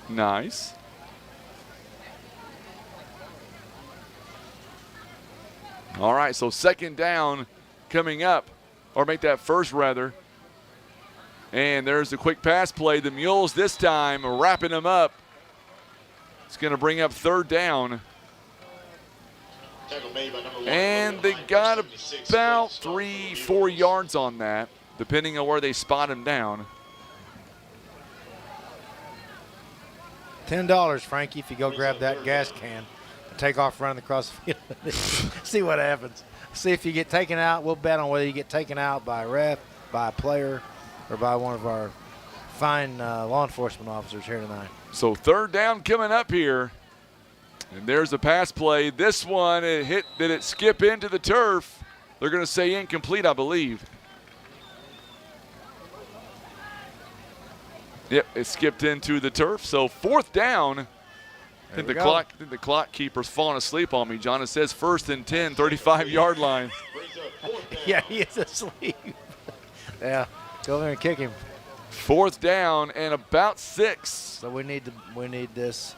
Nice. All right, so 2nd down coming up, or make that first rather. And there's the quick pass play. The Mules this time wrapping them up. It's going to bring up 3rd down. And they got about 3-4 yards on that, depending on where they spot him down. $10, Frankie, if you go grab that gas can and take off running across the field. See what happens. See if you get taken out. We'll bet on whether you get taken out by a ref, by a player, or by one of our fine law enforcement officers here tonight. So 3rd down coming up here. And there's a pass play. This one, did it skip into the turf? They're going to say incomplete, I believe. Yep, it skipped into the turf. So 4th down. I think the clock keeper's falling asleep on me, John. It says 1st and 10, 35-yard line. Yeah, he is asleep. Yeah, go there and kick him. 4th down and about 6. So we need this.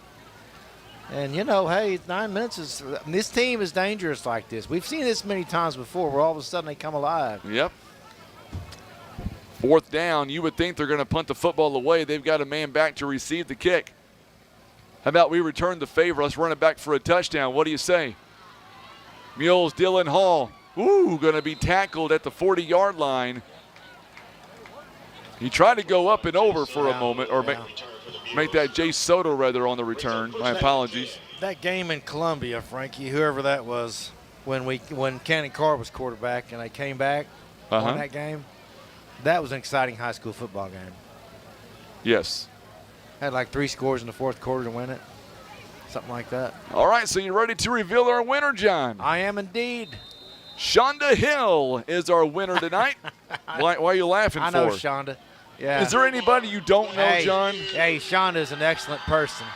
And hey, 9 minutes is. This team is dangerous like this. We've seen this many times before, where all of a sudden they come alive. Yep. 4th down. You would think they're going to punt the football away. They've got a man back to receive the kick. How about we return the favor? Let's run it back for a touchdown. What do you say? Mules, Dylan Hall. Ooh, going to be tackled at the 40-yard line. He tried to go up and over for a moment, or make that Jay Soto rather on the return. My apologies. That game in Columbia, Frankie, whoever that was, when Cannon Carr was quarterback and they came back on that game, that was an exciting high school football game. Yes. Had like 3 scores in the 4th quarter to win it. Something like that. All right, so you ready to reveal our winner, John? I am indeed. Shonda Hill is our winner tonight. Why are you laughing for? I know Shonda. Yeah. Is there anybody you don't know, John? Hey, Shonda is an excellent person.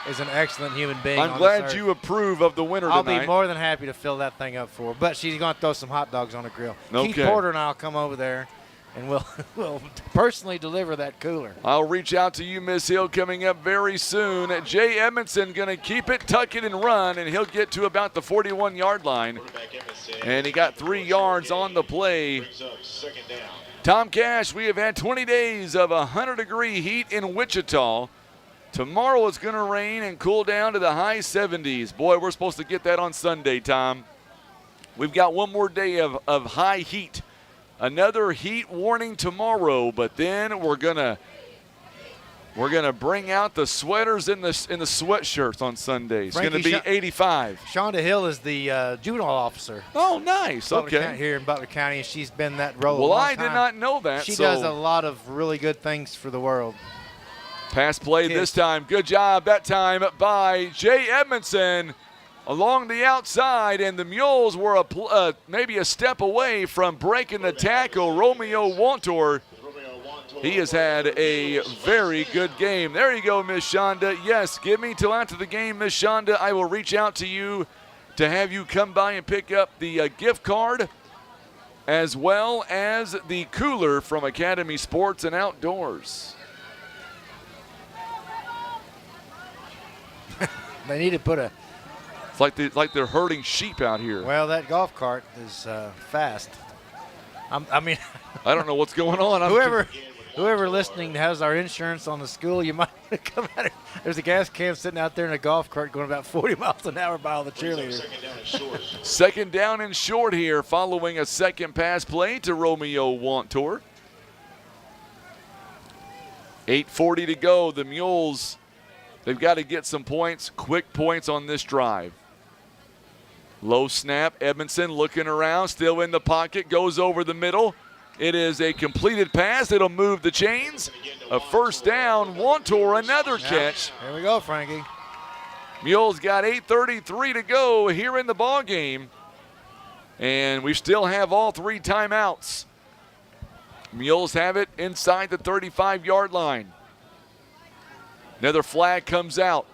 Is an excellent human being. I'm glad you approve of the winner I'll tonight. be more than happy to fill that thing up for her. But she's going to throw some hot dogs on the grill. Okay. Keith Porter and I will come over there, and we'll personally deliver that cooler. I'll reach out to you, Miss Hill, coming up very soon. Jay Edmondson going to keep it, tuck it, and run, and he'll get to about the 41-yard line. And he got 3 yards on the play. Tom Cash, we have had 20 days of 100-degree heat in Wichita. Tomorrow it's going to rain and cool down to the high 70s. Boy, we're supposed to get that on Sunday, Tom. We've got one more day of high heat. Another heat warning tomorrow, but then we're gonna bring out the sweaters and the sweatshirts on Sunday. It's going to be 85. Shonda Hill is the juvenile officer. Oh, nice. Okay. Here in Butler County, and she's been that role. Well, I did not know that. She does a lot of really good things for the world. Pass play this time. Good job that time by Jay Edmondson along the outside, and the Mules were maybe a step away from breaking the tackle. Romeo Wantor. He has had a very good game. There you go, Miss Shonda. Yes, give me till after the game, Miss Shonda. I will reach out to you to have you come by and pick up the gift card as well as the cooler from Academy Sports and Outdoors. They need to put a... It's like they're herding sheep out here. Well, that golf cart is fast. I mean... I don't know what's going on. Whoever listening has our insurance on the school, you might come out. There's a gas can sitting out there in a golf cart going about 40 miles an hour by all the cheerleaders. Second down and short here following a second pass play to Romeo Wantor. 8:40 to go. The Mules, they've got to get some points, quick points on this drive. Low snap. Edmondson looking around, still in the pocket, goes over the middle. It is a completed pass. It'll move the chains. A first down. Wantor, another catch. Here we go, Frankie. Mules got 8:33 to go here in the ball game. And we still have all 3 timeouts. Mules have it inside the 35-yard line. Another flag comes out.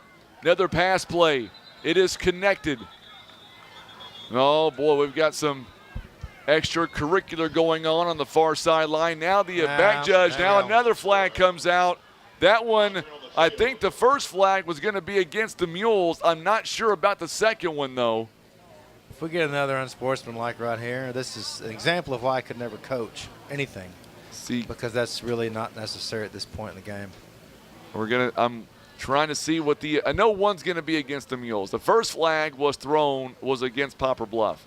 Another pass play. It is connected. Oh, boy, we've got some extracurricular going on the far sideline. Now the back judge, now another flag comes out. That one, I think the first flag was going to be against the Mules. I'm not sure about the second one, though. If we get another unsportsmanlike right here, this is an example of why I could never coach anything. See, because that's really not necessary at this point in the game. I'm trying to see what I know one's going to be against the Mules. The first flag was against Poplar Bluff.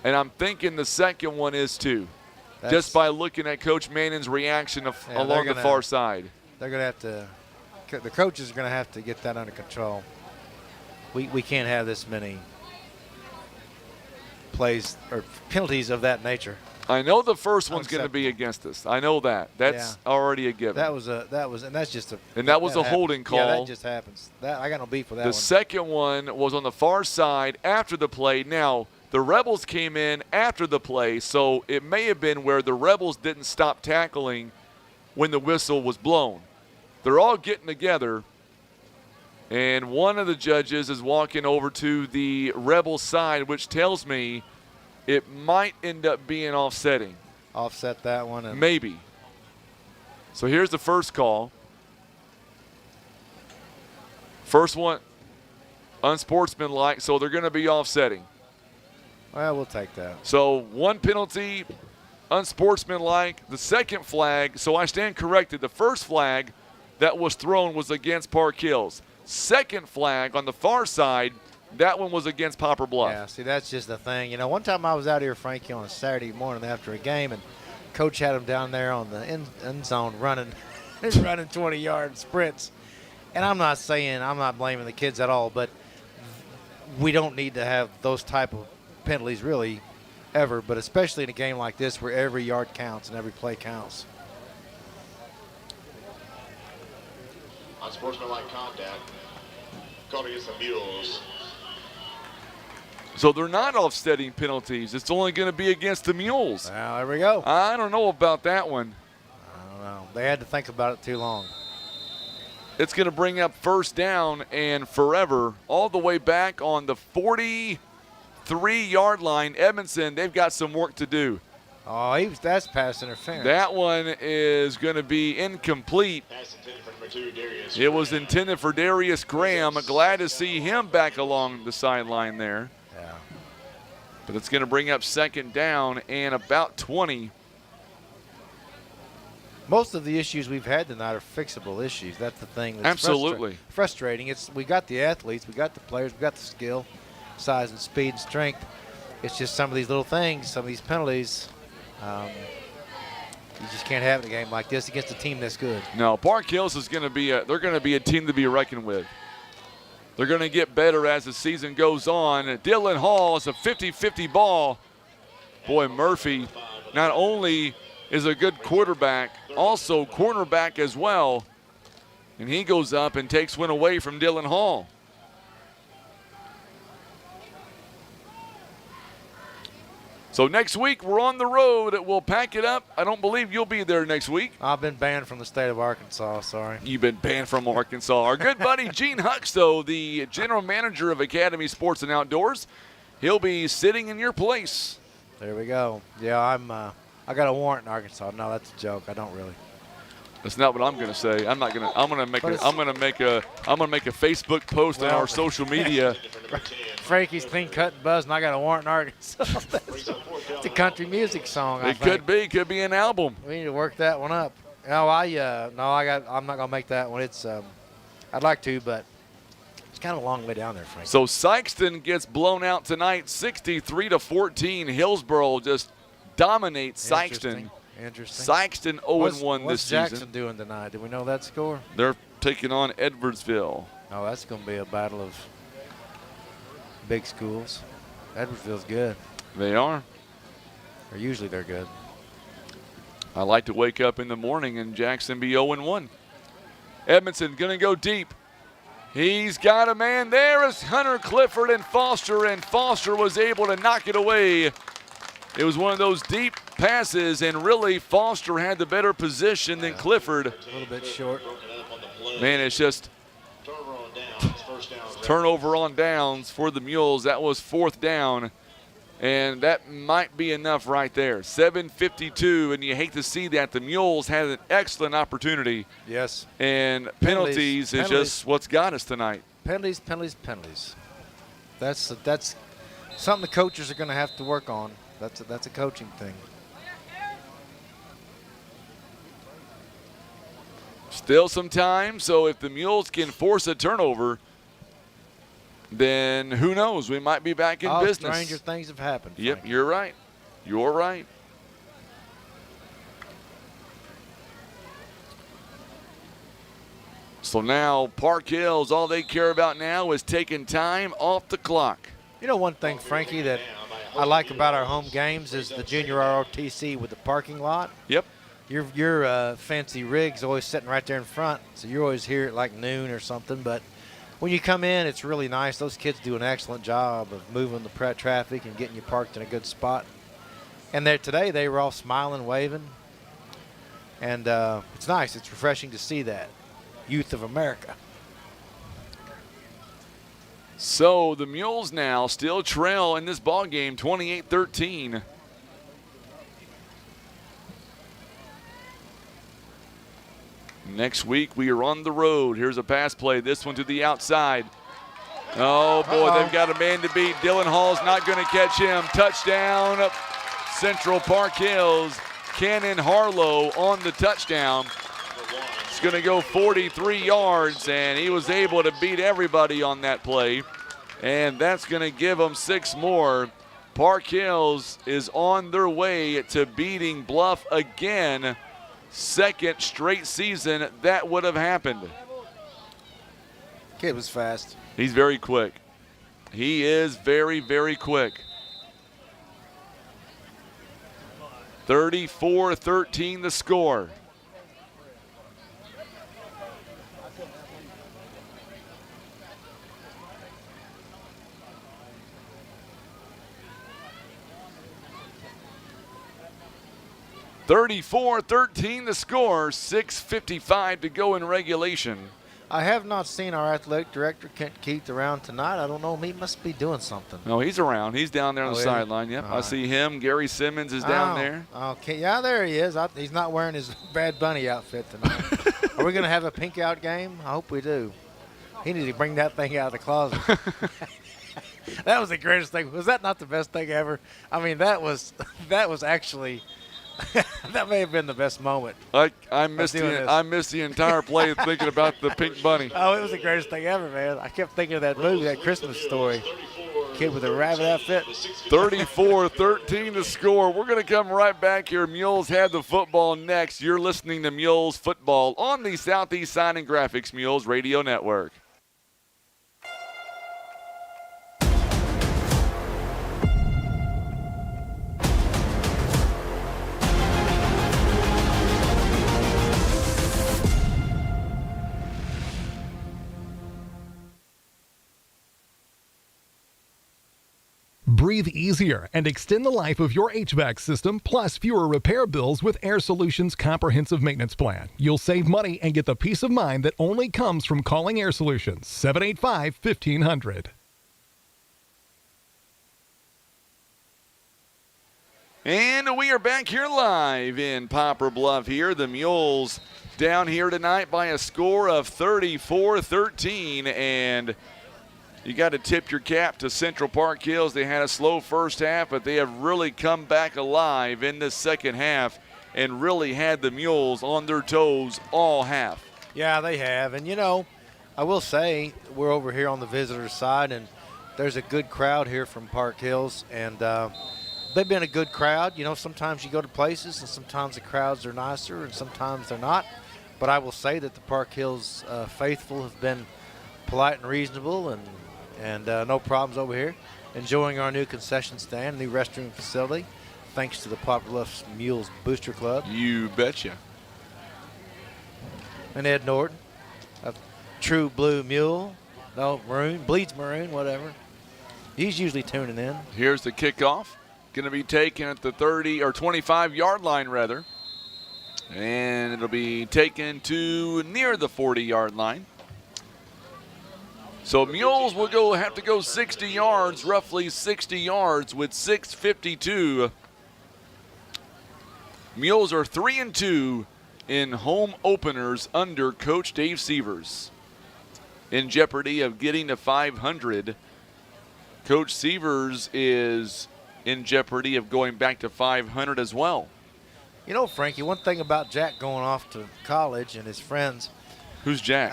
And I'm thinking the second one is too, just by looking at Coach Manning's reaction along the far side. They're going to have to, the coaches are going to have to get that under control. We can't have this many plays or penalties of that nature. I know the first one's going to be against us. I know that. That's already a given. That was and that's just a. And that was a holding call. Yeah, that just happens. I got no beef with that one. The second one was on the far side after the play. Now, the Rebels came in after the play, so it may have been where the Rebels didn't stop tackling when the whistle was blown. they're all getting together, and one of the judges is walking over to the Rebel side, which tells me it might end up being offsetting. Offset that one. And maybe. So here's the first call. First one, unsportsmanlike, so they're going to be offsetting. Well, we'll take that. So one penalty, unsportsmanlike. The second flag, so I stand corrected. The first flag that was thrown was against Park Hills. Second flag on the far side, that one was against Poplar Bluff. Yeah, see, that's just the thing. You know, one time I was out here, Frankie, on a Saturday morning after a game, and Coach had him down there on the end zone running 20-yard sprints. And I'm not blaming the kids at all, but we don't need to have those type of penalties really ever, but especially in a game like this where every yard counts and every play counts. Unsportsmanlike contact called against the Mules. So they're not offsetting penalties. It's only going to be against the Mules. Well, there we go. I don't know about that one. I don't know. They had to think about it too long. It's going to bring up first down and forever all the way back on the 43-yard line. Edmondson, they've got some work to do. Oh, that's pass interference. That one is going to be incomplete. Pass intended for number 2, Darius. It was intended for Darius Graham. Glad to see him back along the sideline there. Yeah. But it's going to bring up second down and about 20. Most of the issues we've had tonight are fixable issues. That's the thing that's absolutely frustrating. We got the athletes, we got the players, we got the skill, size and speed and strength. It's just some of these little things, some of these penalties. You just can't have it in a game like this against a team this good. No, Park Hills is going to be they're going to be a team to be reckoned with. They're going to get better as the season goes on. Dylan Hall is a 50-50 ball. Boy, Murphy not only is a good quarterback, also cornerback as well. And he goes up and takes one away from Dylan Hall. So next week we're on the road. We'll pack it up. I don't believe you'll be there next week. I've been banned from the state of Arkansas, sorry. You've been banned from Arkansas. Our good buddy Gene Huxtow, the general manager of Academy Sports and Outdoors, he'll be sitting in your place. There we go. Yeah, I got a warrant in Arkansas. No, that's a joke. I don't really. That's not what I'm going to say. I'm going to make a Facebook post on our social media. Frankie's Clean Cut and Buzz, and I got a warrant in Arkansas. It's a country music song. It could be an album. We need to work that one up. No, I'm not going to make that one. It's I'd like to, but it's kind of a long way down there, Frankie. So Sykeston gets blown out tonight, 63-14. Hillsboro just dominates Sykeston. Interesting. Sykeston 0-1 this season. What's Jackson doing tonight? Do we know that score? They're taking on Edwardsville. Oh, that's going to be a battle of big schools. Edwardsville's good. They are. Or usually they're good. I like to wake up in the morning and Jackson be 0-1. Edmondson going to go deep. He's got a man there as Hunter Clifford and Foster was able to knock it away. It was one of those deep passes, and really Foster had the better position than Clifford. A little bit short. Man, it's just turnover on downs for the Mules. That was fourth down, and that might be enough right there. 7:52, and you hate to see that. The Mules had an excellent opportunity. Yes. And penalties is just what's got us tonight. Penalties. That's something the coaches are going to have to work on. That's a coaching thing. Still some time, so if the Mules can force a turnover, then who knows? We might be back in business. Stranger things have happened. Yep, Frankie. you're right. You're right. So now Park Hills, all they care about now is taking time off the clock. You know one thing, Frankie, that I like about our home games is the junior ROTC with the parking lot. Yep. Your fancy rig's always sitting right there in front, so you're always here at like noon or something. But when you come in, it's really nice. Those kids do an excellent job of moving the traffic and getting you parked in a good spot. And today they were all smiling, waving, and it's nice. It's refreshing to see that. youth of America. So the Mules now still trail in this ball game, 28-13. Next week we are on the road. Here's a pass play. This one to the outside. Oh boy, they've got a man to beat. Dylan Hall's not going to catch him. Touchdown, Central Park Hills. Cannon Harlow on the touchdown. It's going to go 43 yards, and he was able to beat everybody on that play. And that's going to give them 6 more. Park Hills is on their way to beating Bluff again. Second straight season that would have happened. Kid was fast. He's very quick. He is very, very quick. 34-13 the score. (34-13) the score. 6:55 to go in regulation. I have not seen our athletic director, Kent Keith, around tonight. I don't know. He must be doing something. No, he's around. He's down there on the sideline. Yep, I see him. Gary Simmons is down there. Okay, yeah, there he is. He's not wearing his Bad Bunny outfit tonight. Are we going to have a pink out game? I hope we do. He needs to bring that thing out of the closet. That was the greatest thing. Was that not the best thing ever? I mean, that was actually – that may have been the best moment. I missed the entire play thinking about the pink bunny. Oh, it was the greatest thing ever, man. I kept thinking of that movie, that Christmas Story. Kid with a rabbit outfit. 34-13 to score. We're going to come right back here. Mules have the football next. You're listening to Mules Football on the Southeast Sign and Graphics Mules Radio Network. Breathe easier and extend the life of your HVAC system, plus fewer repair bills with Air Solutions Comprehensive Maintenance Plan. You'll save money and get the peace of mind that only comes from calling Air Solutions. 785-1500. And we are back here live in Poplar Bluff here. The Mules down here tonight by a score of 34-13, and you got to tip your cap to Central Park Hills. They had a slow first half, but they have really come back alive in the second half and really had the Mules on their toes all half. Yeah, they have. And, you know, I will say we're over here on the visitor side, and there's a good crowd here from Park Hills. And they've been a good crowd. You know, sometimes you go to places, and sometimes the crowds are nicer, and sometimes they're not. But I will say that the Park Hills faithful have been polite and reasonable, and no problems over here. Enjoying our new concession stand, new restroom facility, thanks to the Poplar Bluff Mules Booster Club. You betcha. And Ed Norton, a true blue mule. No, maroon, bleeds maroon, whatever. He's usually tuning in. Here's the kickoff. Going to be taken at the 30 or 25-yard line, rather. And it'll be taken to near the 40-yard line. So Mules will have to go 60 yards, roughly 60 yards with 6:52. Mules are 3-2 in home openers under Coach Dave Sievers. In jeopardy of getting to 500. Coach Sievers is in jeopardy of going back to 500 as well. You know, Frankie, one thing about Jack going off to college and his friends. Who's Jack?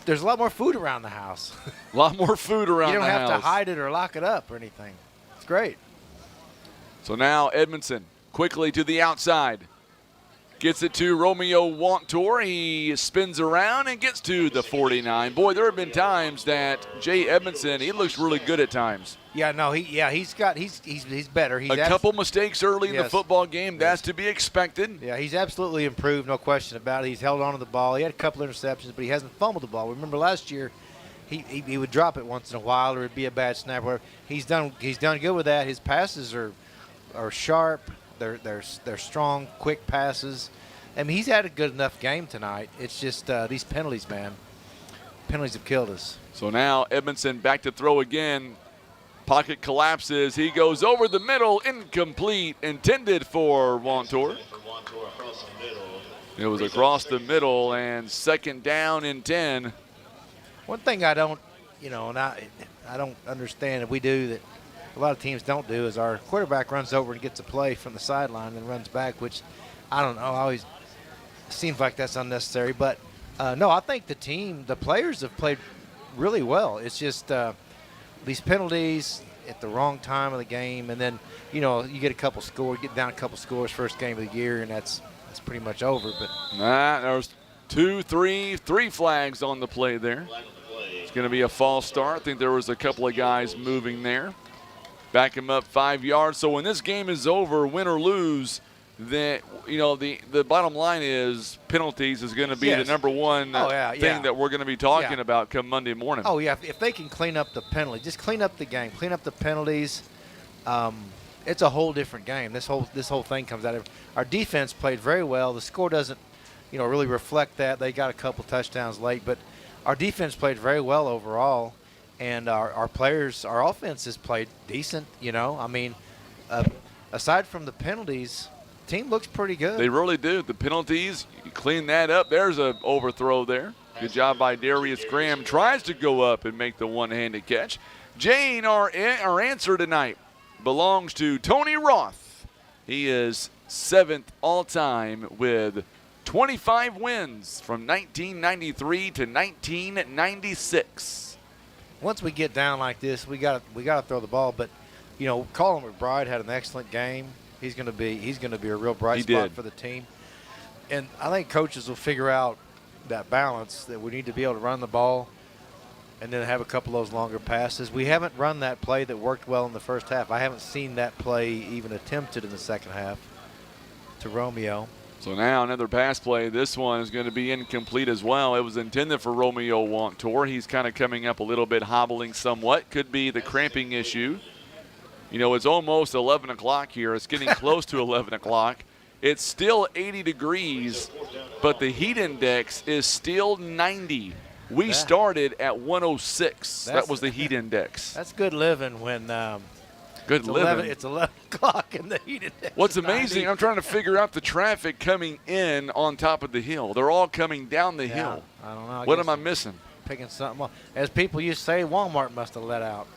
There's a lot more food around the house. A lot more food around the house. You don't have to hide it or lock it up or anything. It's great. So now Edmondson quickly to the outside. Gets it to Romeo Wantor. He spins around and gets to the 49. Boy, there have been times that Jay Edmondson, he looks really good at times. Yeah, no, he's better. He's a couple mistakes early in the football game. That's to be expected. Yeah, he's absolutely improved, no question about it. He's held on to the ball. He had a couple interceptions, but he hasn't fumbled the ball. Remember last year, he would drop it once in a while, or it'd be a bad snap. He's done good with that. His passes are sharp. They're strong, quick passes. I mean, he's had a good enough game tonight. It's just these penalties, man. Penalties have killed us. So now Edmondson back to throw again. Pocket collapses. He goes over the middle, incomplete, intended for Wantor. It was across the middle, and second down and 10. One thing I don't, and I don't understand that we do that a lot of teams don't do is our quarterback runs over and gets a play from the sideline and runs back, which I don't know. Always seems like that's unnecessary. But, no, I think the players have played really well. It's just these penalties at the wrong time of the game, and then, you get get down a couple scores first game of the year, and that's pretty much over. But there's three flags on the play there. It's going to be a false start. I think there was a couple of guys moving there. Back him up 5 yards. So when this game is over, win or lose, then the bottom line is penalties is going to be the number one thing that we're going to be talking about come Monday morning. Oh yeah, if they can clean up the penalty, just clean up the game, clean up the penalties. It's a whole different game. This whole thing comes out of our defense played very well. The score doesn't, really reflect that. They got a couple touchdowns late, but our defense played very well overall, and our players, our offense has played decent. I mean, aside from the penalties, the team looks pretty good. They really do. The penalties, you clean that up. There's an overthrow there. Good job by Darius Graham. Tries to go up and make the one-handed catch. Jane, our answer tonight belongs to Tony Roth. He is 7th all-time with 25 wins from 1993 to 1996. Once we get down like this, we got to throw the ball. But Colin McBride had an excellent game. He's going to be a real bright spot for the team. And I think coaches will figure out that balance that we need to be able to run the ball and then have a couple of those longer passes. We haven't run that play that worked well in the first half. I haven't seen that play even attempted in the second half to Romeo. So now another pass play. This one is going to be incomplete as well. It was intended for Romeo Wantor. He's kind of coming up a little bit, hobbling somewhat. Could be the cramping issue. It's almost 11 o'clock here. It's getting close to 11 o'clock. It's still 80 degrees, but the heat index is still 90. We started at 106. That was the heat index. That's good living when Good living. It's 11 o'clock in the heat index. What's amazing, I'm trying to figure out the traffic coming in on top of the hill. They're all coming down the hill. I don't know. What am I missing? Picking something up. As people used to say, Walmart must have let out.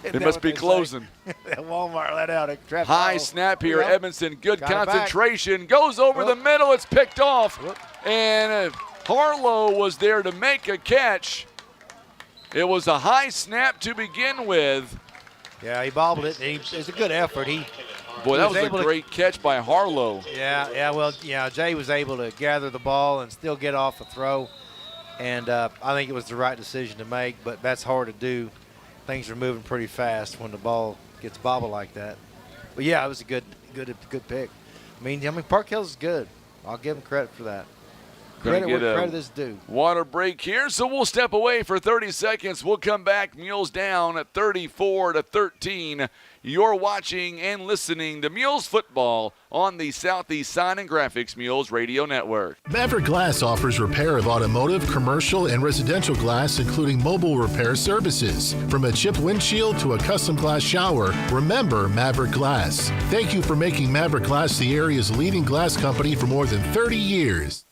They must be closing. Walmart let out a traffic. High snap here, Edmondson. Good concentration. Goes over the middle. It's picked off. And Harlow was there to make a catch. It was a high snap to begin with. Yeah, he bobbled it. It was a good effort. Boy, that was a great catch by Harlow. Yeah, Jay was able to gather the ball and still get off a throw. And I think it was the right decision to make, but that's hard to do. Things are moving pretty fast when the ball gets bobbled like that. But yeah, it was a good pick. I mean, Park Hills is good. I'll give him credit for that. Credit where credit is due. Water break here, so we'll step away for 30 seconds. We'll come back. Mules down at 34-13. You're watching and listening to Mules football on the Southeast Sign and Graphics Mules Radio Network. Maverick Glass offers repair of automotive, commercial, and residential glass, including mobile repair services. From a chipped windshield to a custom glass shower, remember Maverick Glass. Thank you for making Maverick Glass the area's leading glass company for more than 30 years.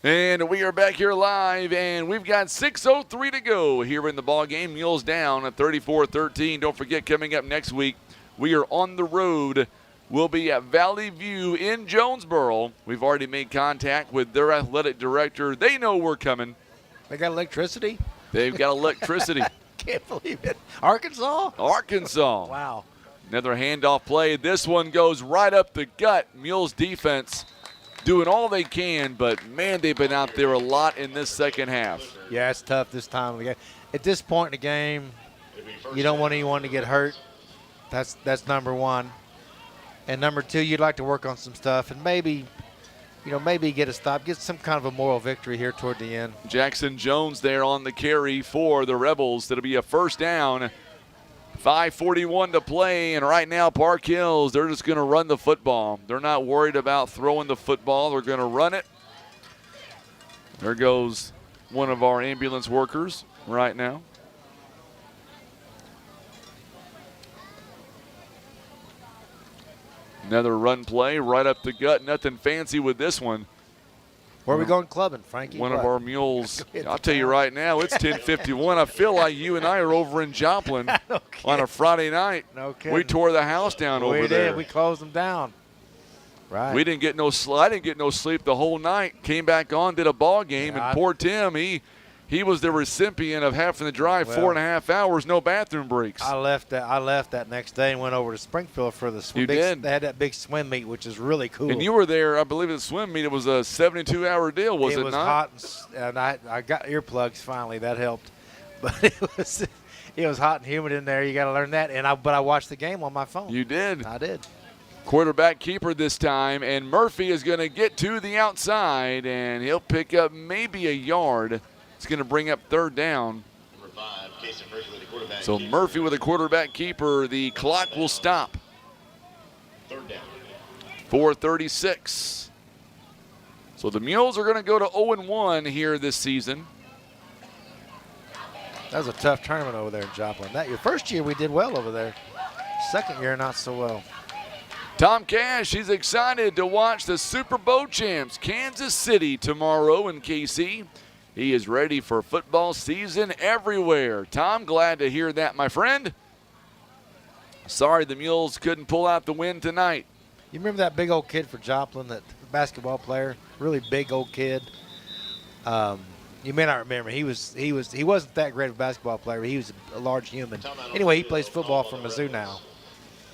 And we are back here live, and we've got 6:03 to go here in the ball game. Mules down at 34-13. Don't forget, coming up next week, we are on the road. We'll be at Valley View in Jonesboro. We've already made contact with their athletic director. They know we're coming. They got electricity? They've got electricity. Can't believe it. Arkansas? Arkansas. Wow. Another handoff play. This one goes right up the gut. Mules defense doing all they can, but, man, they've been out there a lot in this second half. Yeah, it's tough this time of the game. At this point in the game, You don't want anyone to get hurt. That's number one. And number two, you'd like to work on some stuff and maybe get a stop, get some kind of a moral victory here toward the end. Jackson Jones there on the carry for the Rebels. That'll be a first down. 5:41 to play, and right now Park Hills, they're just going to run the football. They're not worried about throwing the football. They're going to run it. There goes one of our ambulance workers right now. Another run play right up the gut. Nothing fancy with this one. Where are we going clubbing, Frankie? One of our mules. I'll tell you right now, it's 10:51. I feel like you and I are over in Joplin on a Friday night. No kidding. We tore the house down over there. We did. We closed them down. Right. We didn't get no sleep. I didn't get no sleep the whole night. Came back on, did a ball game, and poor Tim, he was the recipient of having to drive 4.5 hours, no bathroom breaks. I left that next day and went over to Springfield for the swim. You did? They had that big swim meet, which is really cool. And you were there, I believe, at the swim meet. It was a 72-hour deal, was it not? It was hot, and I got earplugs finally. That helped. But it was hot and humid in there. You got to learn that. But I watched the game on my phone. You did? I did. Quarterback keeper this time, and Murphy is going to get to the outside, and he'll pick up maybe a yard. It's going to bring up third down. So Murphy with a quarterback keeper. The clock will stop. Third down. 4:36. So the Mules are going to go to 0-1 here this season. That was a tough tournament over there in Joplin. Your first year we did well over there. Second year not so well. Tom Cash, he's excited to watch the Super Bowl champs, Kansas City, tomorrow in KC. He is ready for football season everywhere. Tom, glad to hear that, my friend. Sorry the Mules couldn't pull out the win tonight. You remember that big old kid for Joplin, that basketball player? Really big old kid. You may not remember. He wasn't that great of a basketball player, but he was a large human. Anyway, he plays football for Mizzou now.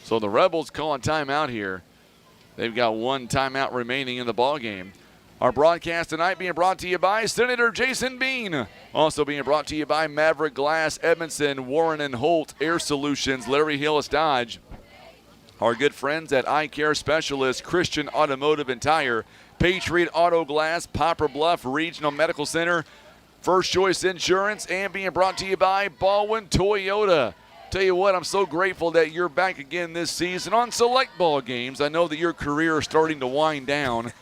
So the Rebels calling timeout here. They've got one timeout remaining in the ball game. Our broadcast tonight being brought to you by Senator Jason Bean. Also being brought to you by Maverick Glass, Edmondson, Warren and Holt, Air Solutions, Larry Hillis Dodge. Our good friends at Eye Care Specialist, Christian Automotive and Tire, Patriot Auto Glass, Poplar Bluff Regional Medical Center, First Choice Insurance, and being brought to you by Baldwin Toyota. Tell you what, I'm so grateful that you're back again this season on select ball games. I know that your career is starting to wind down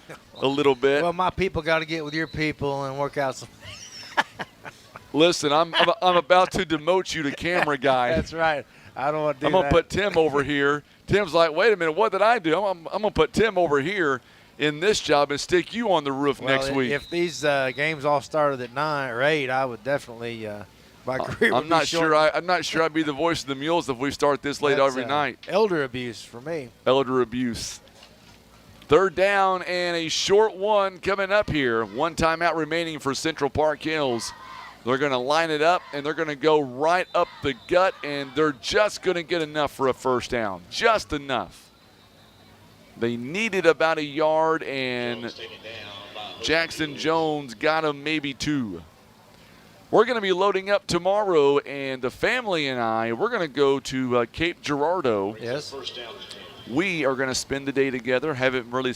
a little bit. Well, my people got to get with your people and work out some. Listen, I'm about to demote you to camera guy. That's right. I don't want to do that. I'm going to put Tim over here. Tim's like, wait a minute, what did I do? I'm going to put Tim over here in this job and stick you on the roof next week. If these games all started at 9 or 8, I would definitely my career would I'm not sure I'd be the voice of the Mules if we start this late every night. Elder abuse for me. Elder abuse. Third down and a short one coming up here. One timeout remaining for Central Park Hills. They're going to line it up, and they're going to go right up the gut, and they're just going to get enough for a first down. Just enough. They needed about a yard, and Jackson Jones got him maybe 2. We're going to be loading up tomorrow, and the family and I, we're going to go to Cape Girardeau. Yes. We are going to spend the day together. Haven't really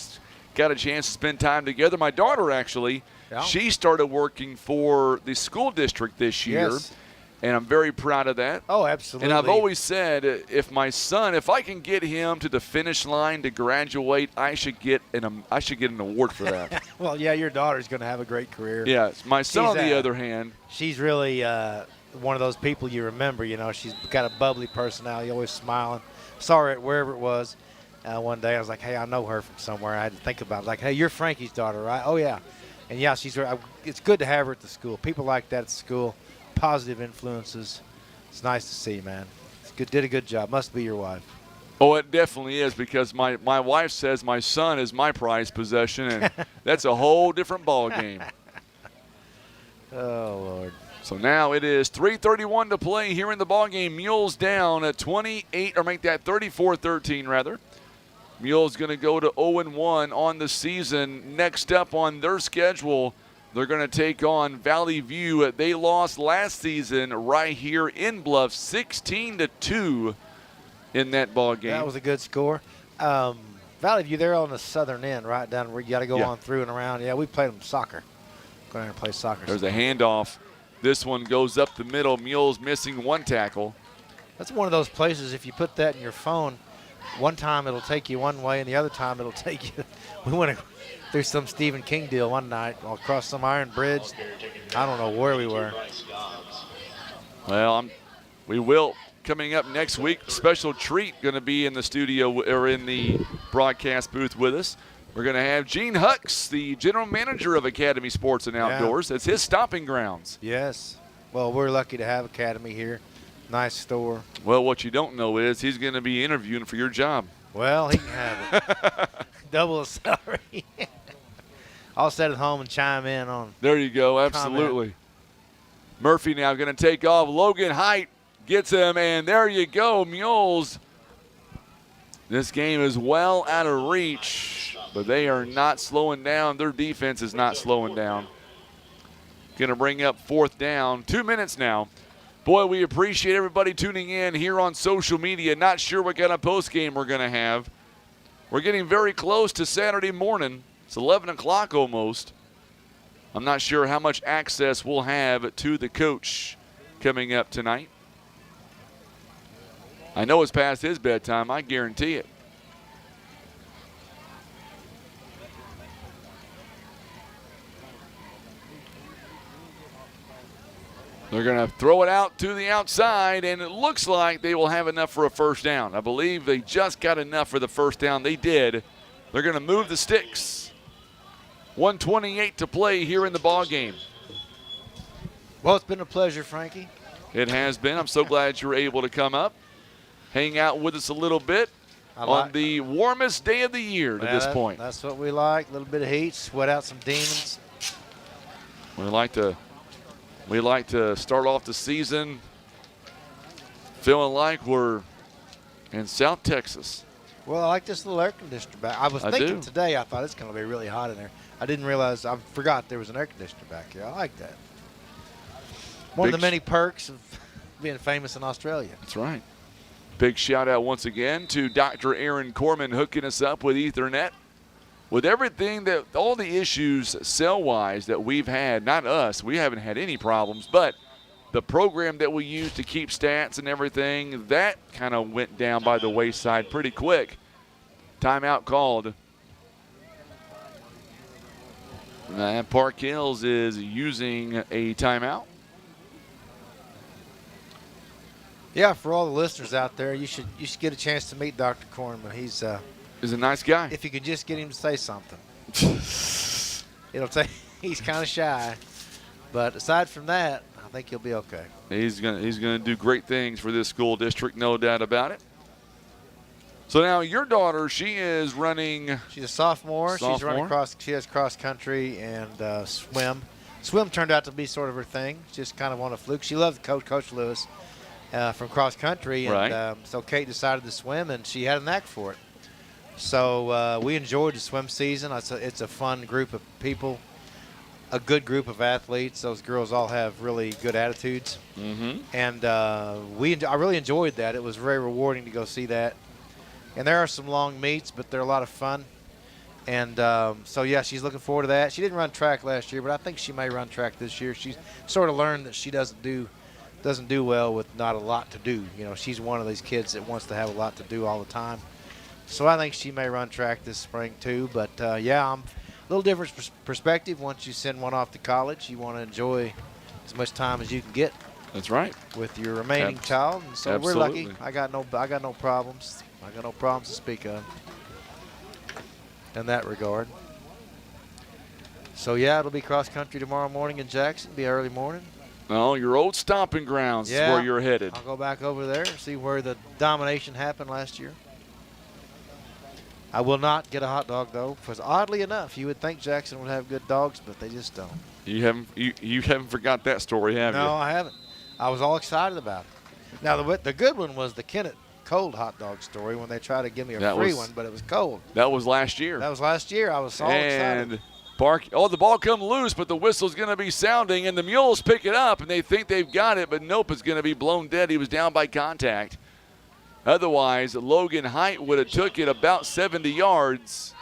got a chance to spend time together. My daughter, actually, she started working for the school district this year. Yes. And I'm very proud of that. Oh, absolutely. And I've always said, if I can get him to the finish line to graduate, I should get an award for that. Well, yeah, your daughter's going to have a great career. Yes. My son, on the other hand. She's really one of those people you remember. You know, she's got a bubbly personality, always smiling. Saw her at wherever it was one day. I was like, hey, I know her from somewhere. I had to think about it. I was like, hey, you're Frankie's daughter, right? Oh, yeah. And, yeah, it's good to have her at the school. People like that at school. Positive influences. It's nice to see, man. It's good. Did a good job. Must be your wife. Oh, it definitely is, because my wife says my son is my prized possession, and that's a whole different ball game. Oh, Lord. So now it is 3:31 to play here in the ball game. Mules down at 34-13 rather. Mules going to go to 0-1 on the season. Next up on their schedule, They're going to take on Valley View. They lost last season right here in Bluff, 16-2 in that ball game. That was a good score. Valley View, they're on the southern end, right down where you got to go on through and around. Yeah, we played them soccer. Go down and play soccer. There's a handoff. This one goes up the middle. Mules missing one tackle. That's one of those places, if you put that in your phone, one time it'll take you one way and the other time it'll take you. We went through some Stephen King deal one night across some iron bridge. I don't know where we were. Well, we will. Coming up next week, special treat going to be in the studio or in the broadcast booth with us. We're going to have Gene Hucks, the general manager of Academy Sports and Outdoors. It's his stomping grounds. Yes. Well, we're lucky to have Academy here. Nice store. Well, what you don't know is he's going to be interviewing for your job. Well, he can have it. Double the salary. I'll sit at home and chime in on. There you go. Absolutely. Comment. Murphy now going to take off. Logan Height gets him, and there you go, Mules. This game is well out of reach, but they are not slowing down. Their defense is not slowing down. Going to bring up 4th down. 2 minutes now. Boy, we appreciate everybody tuning in here on social media. Not sure what kind of post game we're going to have. We're getting very close to Saturday morning. It's 11 o'clock almost. I'm not sure how much access we'll have to the coach coming up tonight. I know it's past his bedtime. I guarantee it. They're going to throw it out to the outside, and it looks like they will have enough for a first down. I believe they just got enough for the first down. They did. They're going to move the sticks. 1:28 to play here in the ball game. Well, it's been a pleasure, Frankie. It has been. I'm so glad you were able to come up, hang out with us a little bit on the warmest day of the year to this point. That's what we like, a little bit of heat, sweat out some demons. We like to start off the season feeling like we're in South Texas. Well, I like this little air conditioner back. I was thinking today, I thought it's going to be really hot in there. I didn't realize, I forgot there was an air conditioner back here. I like that. One of the many perks of being famous in Australia. That's right. Big shout out once again to Dr. Aaron Corman hooking us up with Ethernet. With everything that, all the issues cell-wise that we've had, not us, we haven't had any problems, but the program that we use to keep stats and everything, that kind of went down by the wayside pretty quick. Timeout called. And Park Hills is using a timeout. Yeah, for all the listeners out there, you should get a chance to meet Dr. Cornman. He's a nice guy. If you could just get him to say something. He's kind of shy. But aside from that, I think he'll be okay. He's gonna do great things for this school district, no doubt about it. So now your daughter, she is running. She's a sophomore. She's running she has cross country and swim. Swim turned out to be sort of her thing. Just kind of on a fluke. She loved Coach Lewis from cross country, and so Kate decided to swim, and she had a knack for it. So we enjoyed the swim season. It's a fun group of people, a good group of athletes. Those girls all have really good attitudes, and I really enjoyed that. It was very rewarding to go see that. And there are some long meets, but they're a lot of fun. And so, yeah, she's looking forward to that. She didn't run track last year, but I think she may run track this year. She's sort of learned that she doesn't do well with not a lot to do. You know, she's one of these kids that wants to have a lot to do all the time. So I think she may run track this spring too. But, yeah, I'm a little different perspective. Once you send one off to college, you want to enjoy as much time as you can get. That's right. With your remaining child. And so we're lucky. I got no problems. I got no problems to speak of in that regard. So, yeah, it'll be cross-country tomorrow morning in Jackson. Be early morning. Oh, your old stomping grounds is where you're headed. I'll go back over there and see where the domination happened last year. I will not get a hot dog, though, because oddly enough, you would think Jackson would have good dogs, but they just don't. You haven't forgot that story, have you? No, I haven't. I was all excited about it. Now, the good one was the Kennett cold hot dog story when they tried to give me a free one, but it was cold. That was last year. I was all excited. the ball come loose, but the whistle's going to be sounding, and the Mules pick it up, and they think they've got it, but nope, it's going to be blown dead. He was down by contact. Otherwise, Logan Height would have took it about 70 yards.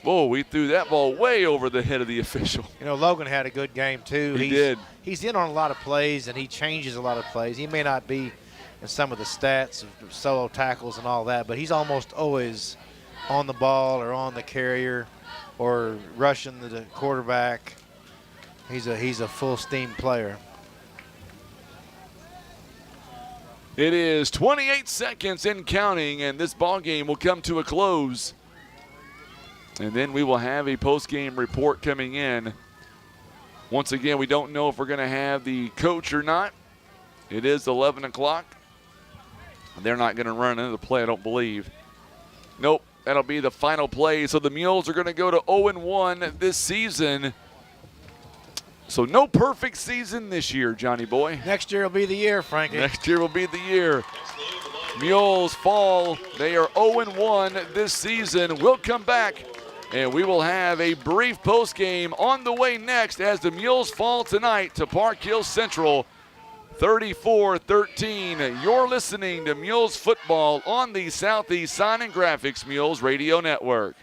Whoa, we threw that ball way over the head of the official. You know, Logan had a good game, too. He did. He's in on a lot of plays, and he changes a lot of plays. He may not be in some of the stats of solo tackles and all that, but he's almost always on the ball or on the carrier or rushing the quarterback. He's a full steam player. It is 28 seconds and counting, and this ball game will come to a close. And then we will have a post-game report coming in. Once again, we don't know if we're going to have the coach or not. It is 11 o'clock. They're not going to run into the play, I don't believe. Nope, that'll be the final play. So the Mules are going to go to 0-1 this season. So no perfect season this year, Johnny boy. Next year will be the year, Frankie. Next year will be the year. Mules fall. They are 0-1 this season. We'll come back, and we will have a brief post game on the way next as the Mules fall tonight to Park Hill Central, 34-13. You're listening to Mules football on the Southeast Sign and Graphics Mules Radio Network.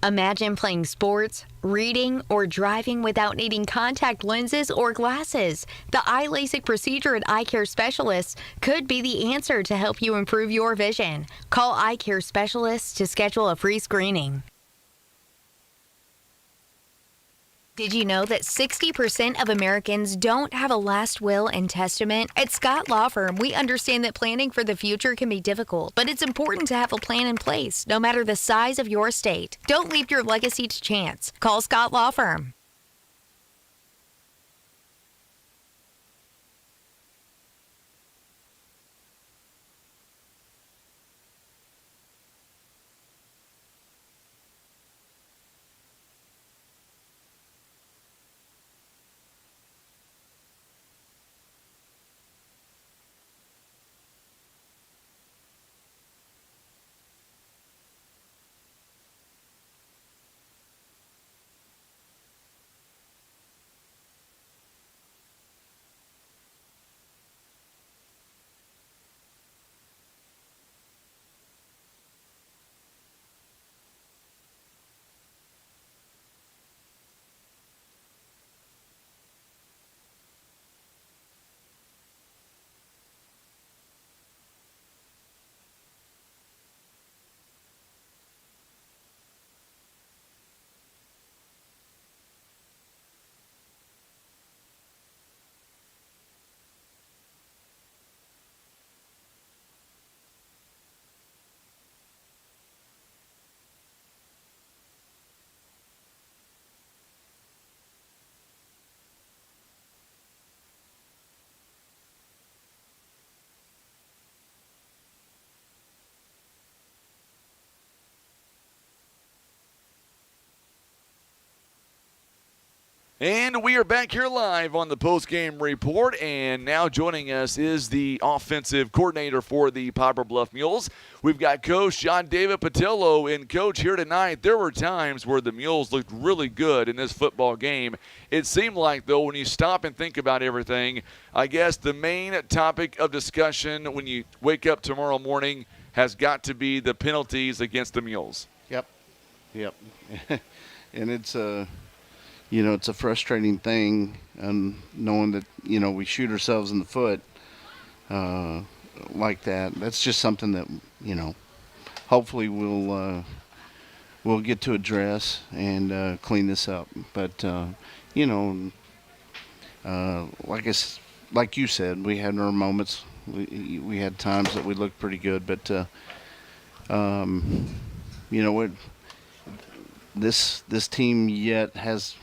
Imagine playing sports, reading, or driving without needing contact lenses or glasses. The eye LASIK procedure at Eye Care Specialists could be the answer to help you improve your vision. Call Eye Care Specialists to schedule a free screening. Did you know that 60% of Americans don't have a last will and testament? At Scott Law Firm, we understand that planning for the future can be difficult, but it's important to have a plan in place, no matter the size of your estate. Don't leave your legacy to chance. Call Scott Law Firm. And we are back here live on the post-game report, and now joining us is the offensive coordinator for the Poplar Bluff Mules. We've got Coach John David Patillo, and Coach, here tonight, there were times where the Mules looked really good in this football game. It seemed like, though, when you stop and think about everything, I guess the main topic of discussion when you wake up tomorrow morning has got to be the penalties against the Mules. Yep. And it's it's a frustrating thing, knowing that, we shoot ourselves in the foot like that. That's just something that, hopefully we'll get to address and clean this up. But, like you said, we had our moments. We had times that we looked pretty good. But, this team yet has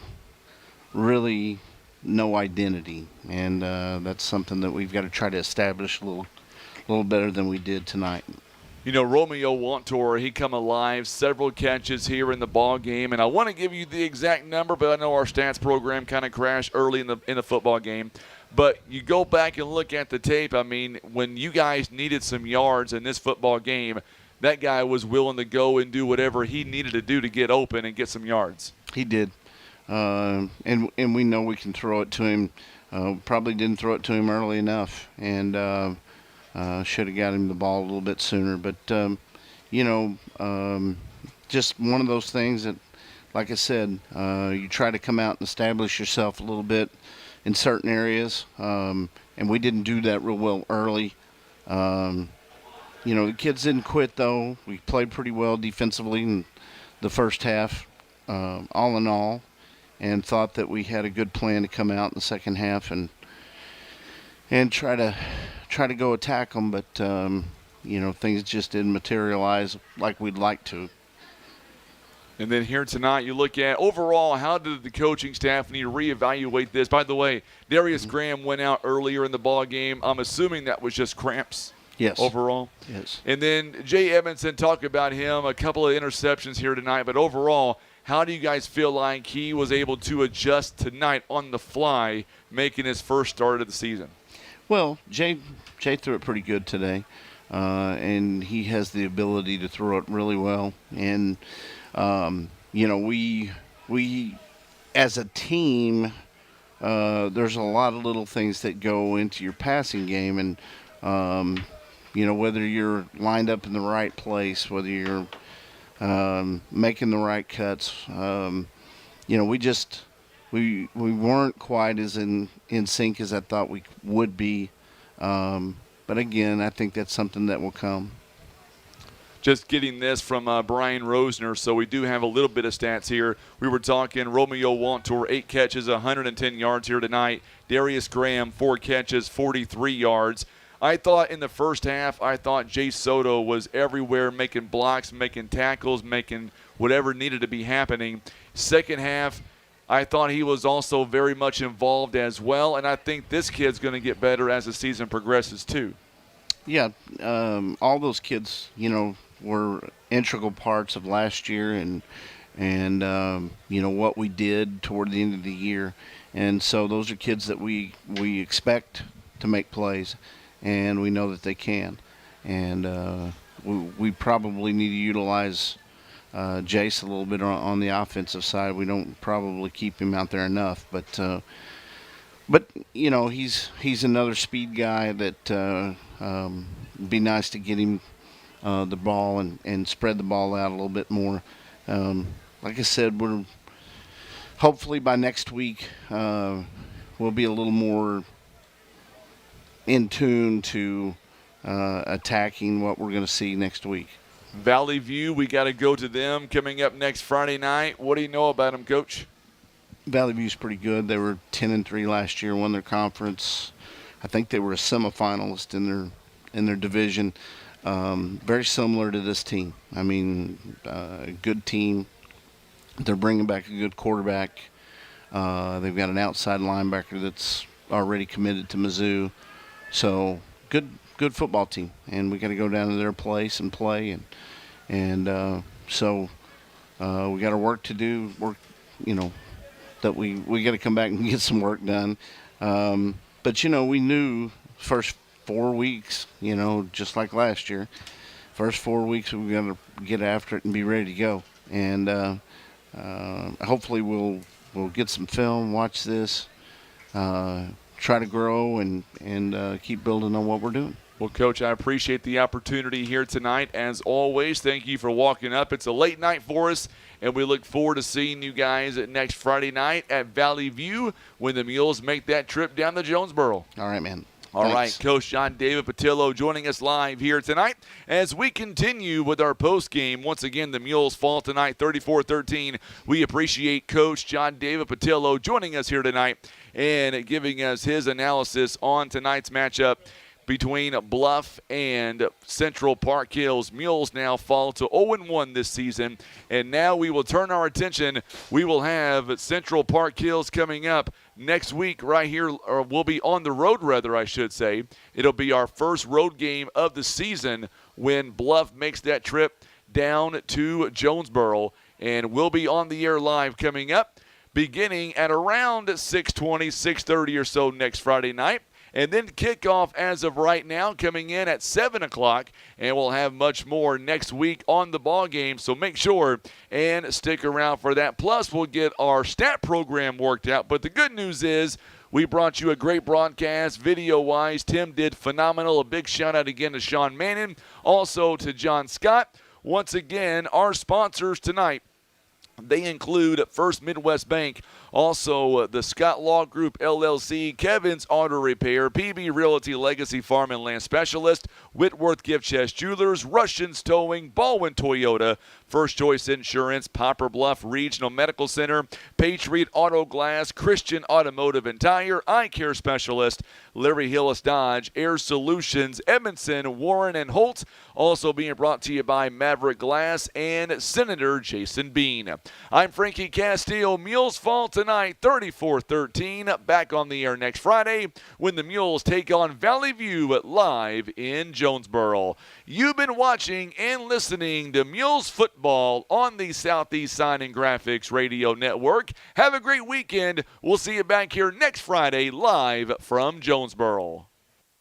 really no identity, and that's something that we've got to try to establish a little better than we did tonight. Romeo Wantor, he come alive, several catches here in the ball game, and I want to give you the exact number, but I know our stats program kind of crashed early in the football game. But you go back and look at the tape. I mean, when you guys needed some yards in this football game, that guy was willing to go and do whatever he needed to do to get open and get some yards. He did. and we know we can throw it to him. Probably didn't throw it to him early enough, and should have got him the ball a little bit sooner. But just one of those things that, like I said, you try to come out and establish yourself a little bit in certain areas, and we didn't do that real well early. The kids didn't quit, though. We played pretty well defensively in the first half, all in all, and thought that we had a good plan to come out in the second half and try to go attack them. But things just didn't materialize like we'd like to. And then here tonight, you look at overall, how did the coaching staff need to reevaluate this? By the way, Darius Graham went out earlier in the ball game. I'm assuming that was just cramps. Yes. Overall. Yes. And then Jay Edmondson, talk about him, a couple of interceptions here tonight. But overall, how do you guys feel like he was able to adjust tonight on the fly, making his first start of the season? Well, Jay threw it pretty good today, and he has the ability to throw it really well. And we as a team, there's a lot of little things that go into your passing game, and whether you're lined up in the right place, whether you're making the right cuts, we weren't quite as in sync as I thought we would be. But again, I think that's something that will come. Just getting this from Brian Rosner, so we do have a little bit of stats here. We were talking Romeo Wantor, 8 catches, 110 yards here tonight. Darius Graham, 4 catches, 43 yards. I thought in the first half, Jay Soto was everywhere, making blocks, making tackles, making whatever needed to be happening. Second half, I thought he was also very much involved as well, and I think this kid's going to get better as the season progresses too. Yeah, all those kids, were integral parts of last year and what we did toward the end of the year. And so those are kids that we expect to make plays, and we know that they can. And we probably need to utilize Jace a little bit on the offensive side. We don't probably keep him out there enough, but he's another speed guy that be nice to get him the ball and spread the ball out a little bit more. Like I said, we're hopefully by next week we'll be a little more in tune to attacking what we're going to see next week. Valley View, we got to go to them coming up next Friday night. What do you know about them, Coach? Valley View's pretty good. They were 10-3 last year, won their conference. I think they were a semifinalist in their division. Very similar to this team. I mean, good team. They're bringing back a good quarterback. They've got an outside linebacker that's already committed to Mizzou. So good football team, and we got to go down to their place and play, so we got our work to do. That we got to come back and get some work done. But we knew first 4 weeks, just like last year, first 4 weeks we got to get after it and be ready to go. And hopefully we'll get some film, watch this, try to grow and keep building on what we're doing. Well, Coach, I appreciate the opportunity here tonight. As always, thank you for walking up. It's a late night for us, and we look forward to seeing you guys next Friday night at Valley View when the Mules make that trip down to Jonesboro. All right, man. All Thanks. right, Coach John David Patillo joining us live here tonight as we continue with our post game. Once again, the Mules fall tonight 34-13. We appreciate Coach John David Patillo joining us here tonight and giving us his analysis on tonight's matchup between Bluff and Central Park Hills. Mules now fall to 0-1 this season, and now we will turn our attention. We will have Central Park Hills coming up next week right here, or we'll be on the road, rather, I should say. It'll be our first road game of the season when Bluff makes that trip down to Jonesboro, and we'll be on the air live coming up beginning at around 6:20, 6:30 or so next Friday night. And then kickoff as of right now coming in at 7 o'clock. And we'll have much more next week on the ball game. So make sure and stick around for that. Plus, we'll get our stat program worked out. But the good news is we brought you a great broadcast video-wise. Tim did phenomenal. A big shout-out again to Sean Manning. Also to John Scott. Once again, our sponsors tonight, they include First Midwest Bank, also the Scott Law Group LLC, Kevin's Auto Repair, PB Realty Legacy Farm and Land Specialist, Whitworth Gift Chest Jewelers, Russians Towing, Baldwin Toyota, First Choice Insurance, Poplar Bluff Regional Medical Center, Patriot Auto Glass, Christian Automotive and Tire, Eye Care Specialist, Larry Hillis Dodge, Air Solutions, Edmondson, Warren and Holt. Also being brought to you by Maverick Glass and Senator Jason Bean. I'm Frankie Castillo. Mules fall tonight, 34-13. Back on the air next Friday when the Mules take on Valley View live in Jonesboro. You've been watching and listening to Mules football on the Southeast Sign and Graphics Radio Network. Have a great weekend. We'll see you back here next Friday live from Jonesboro.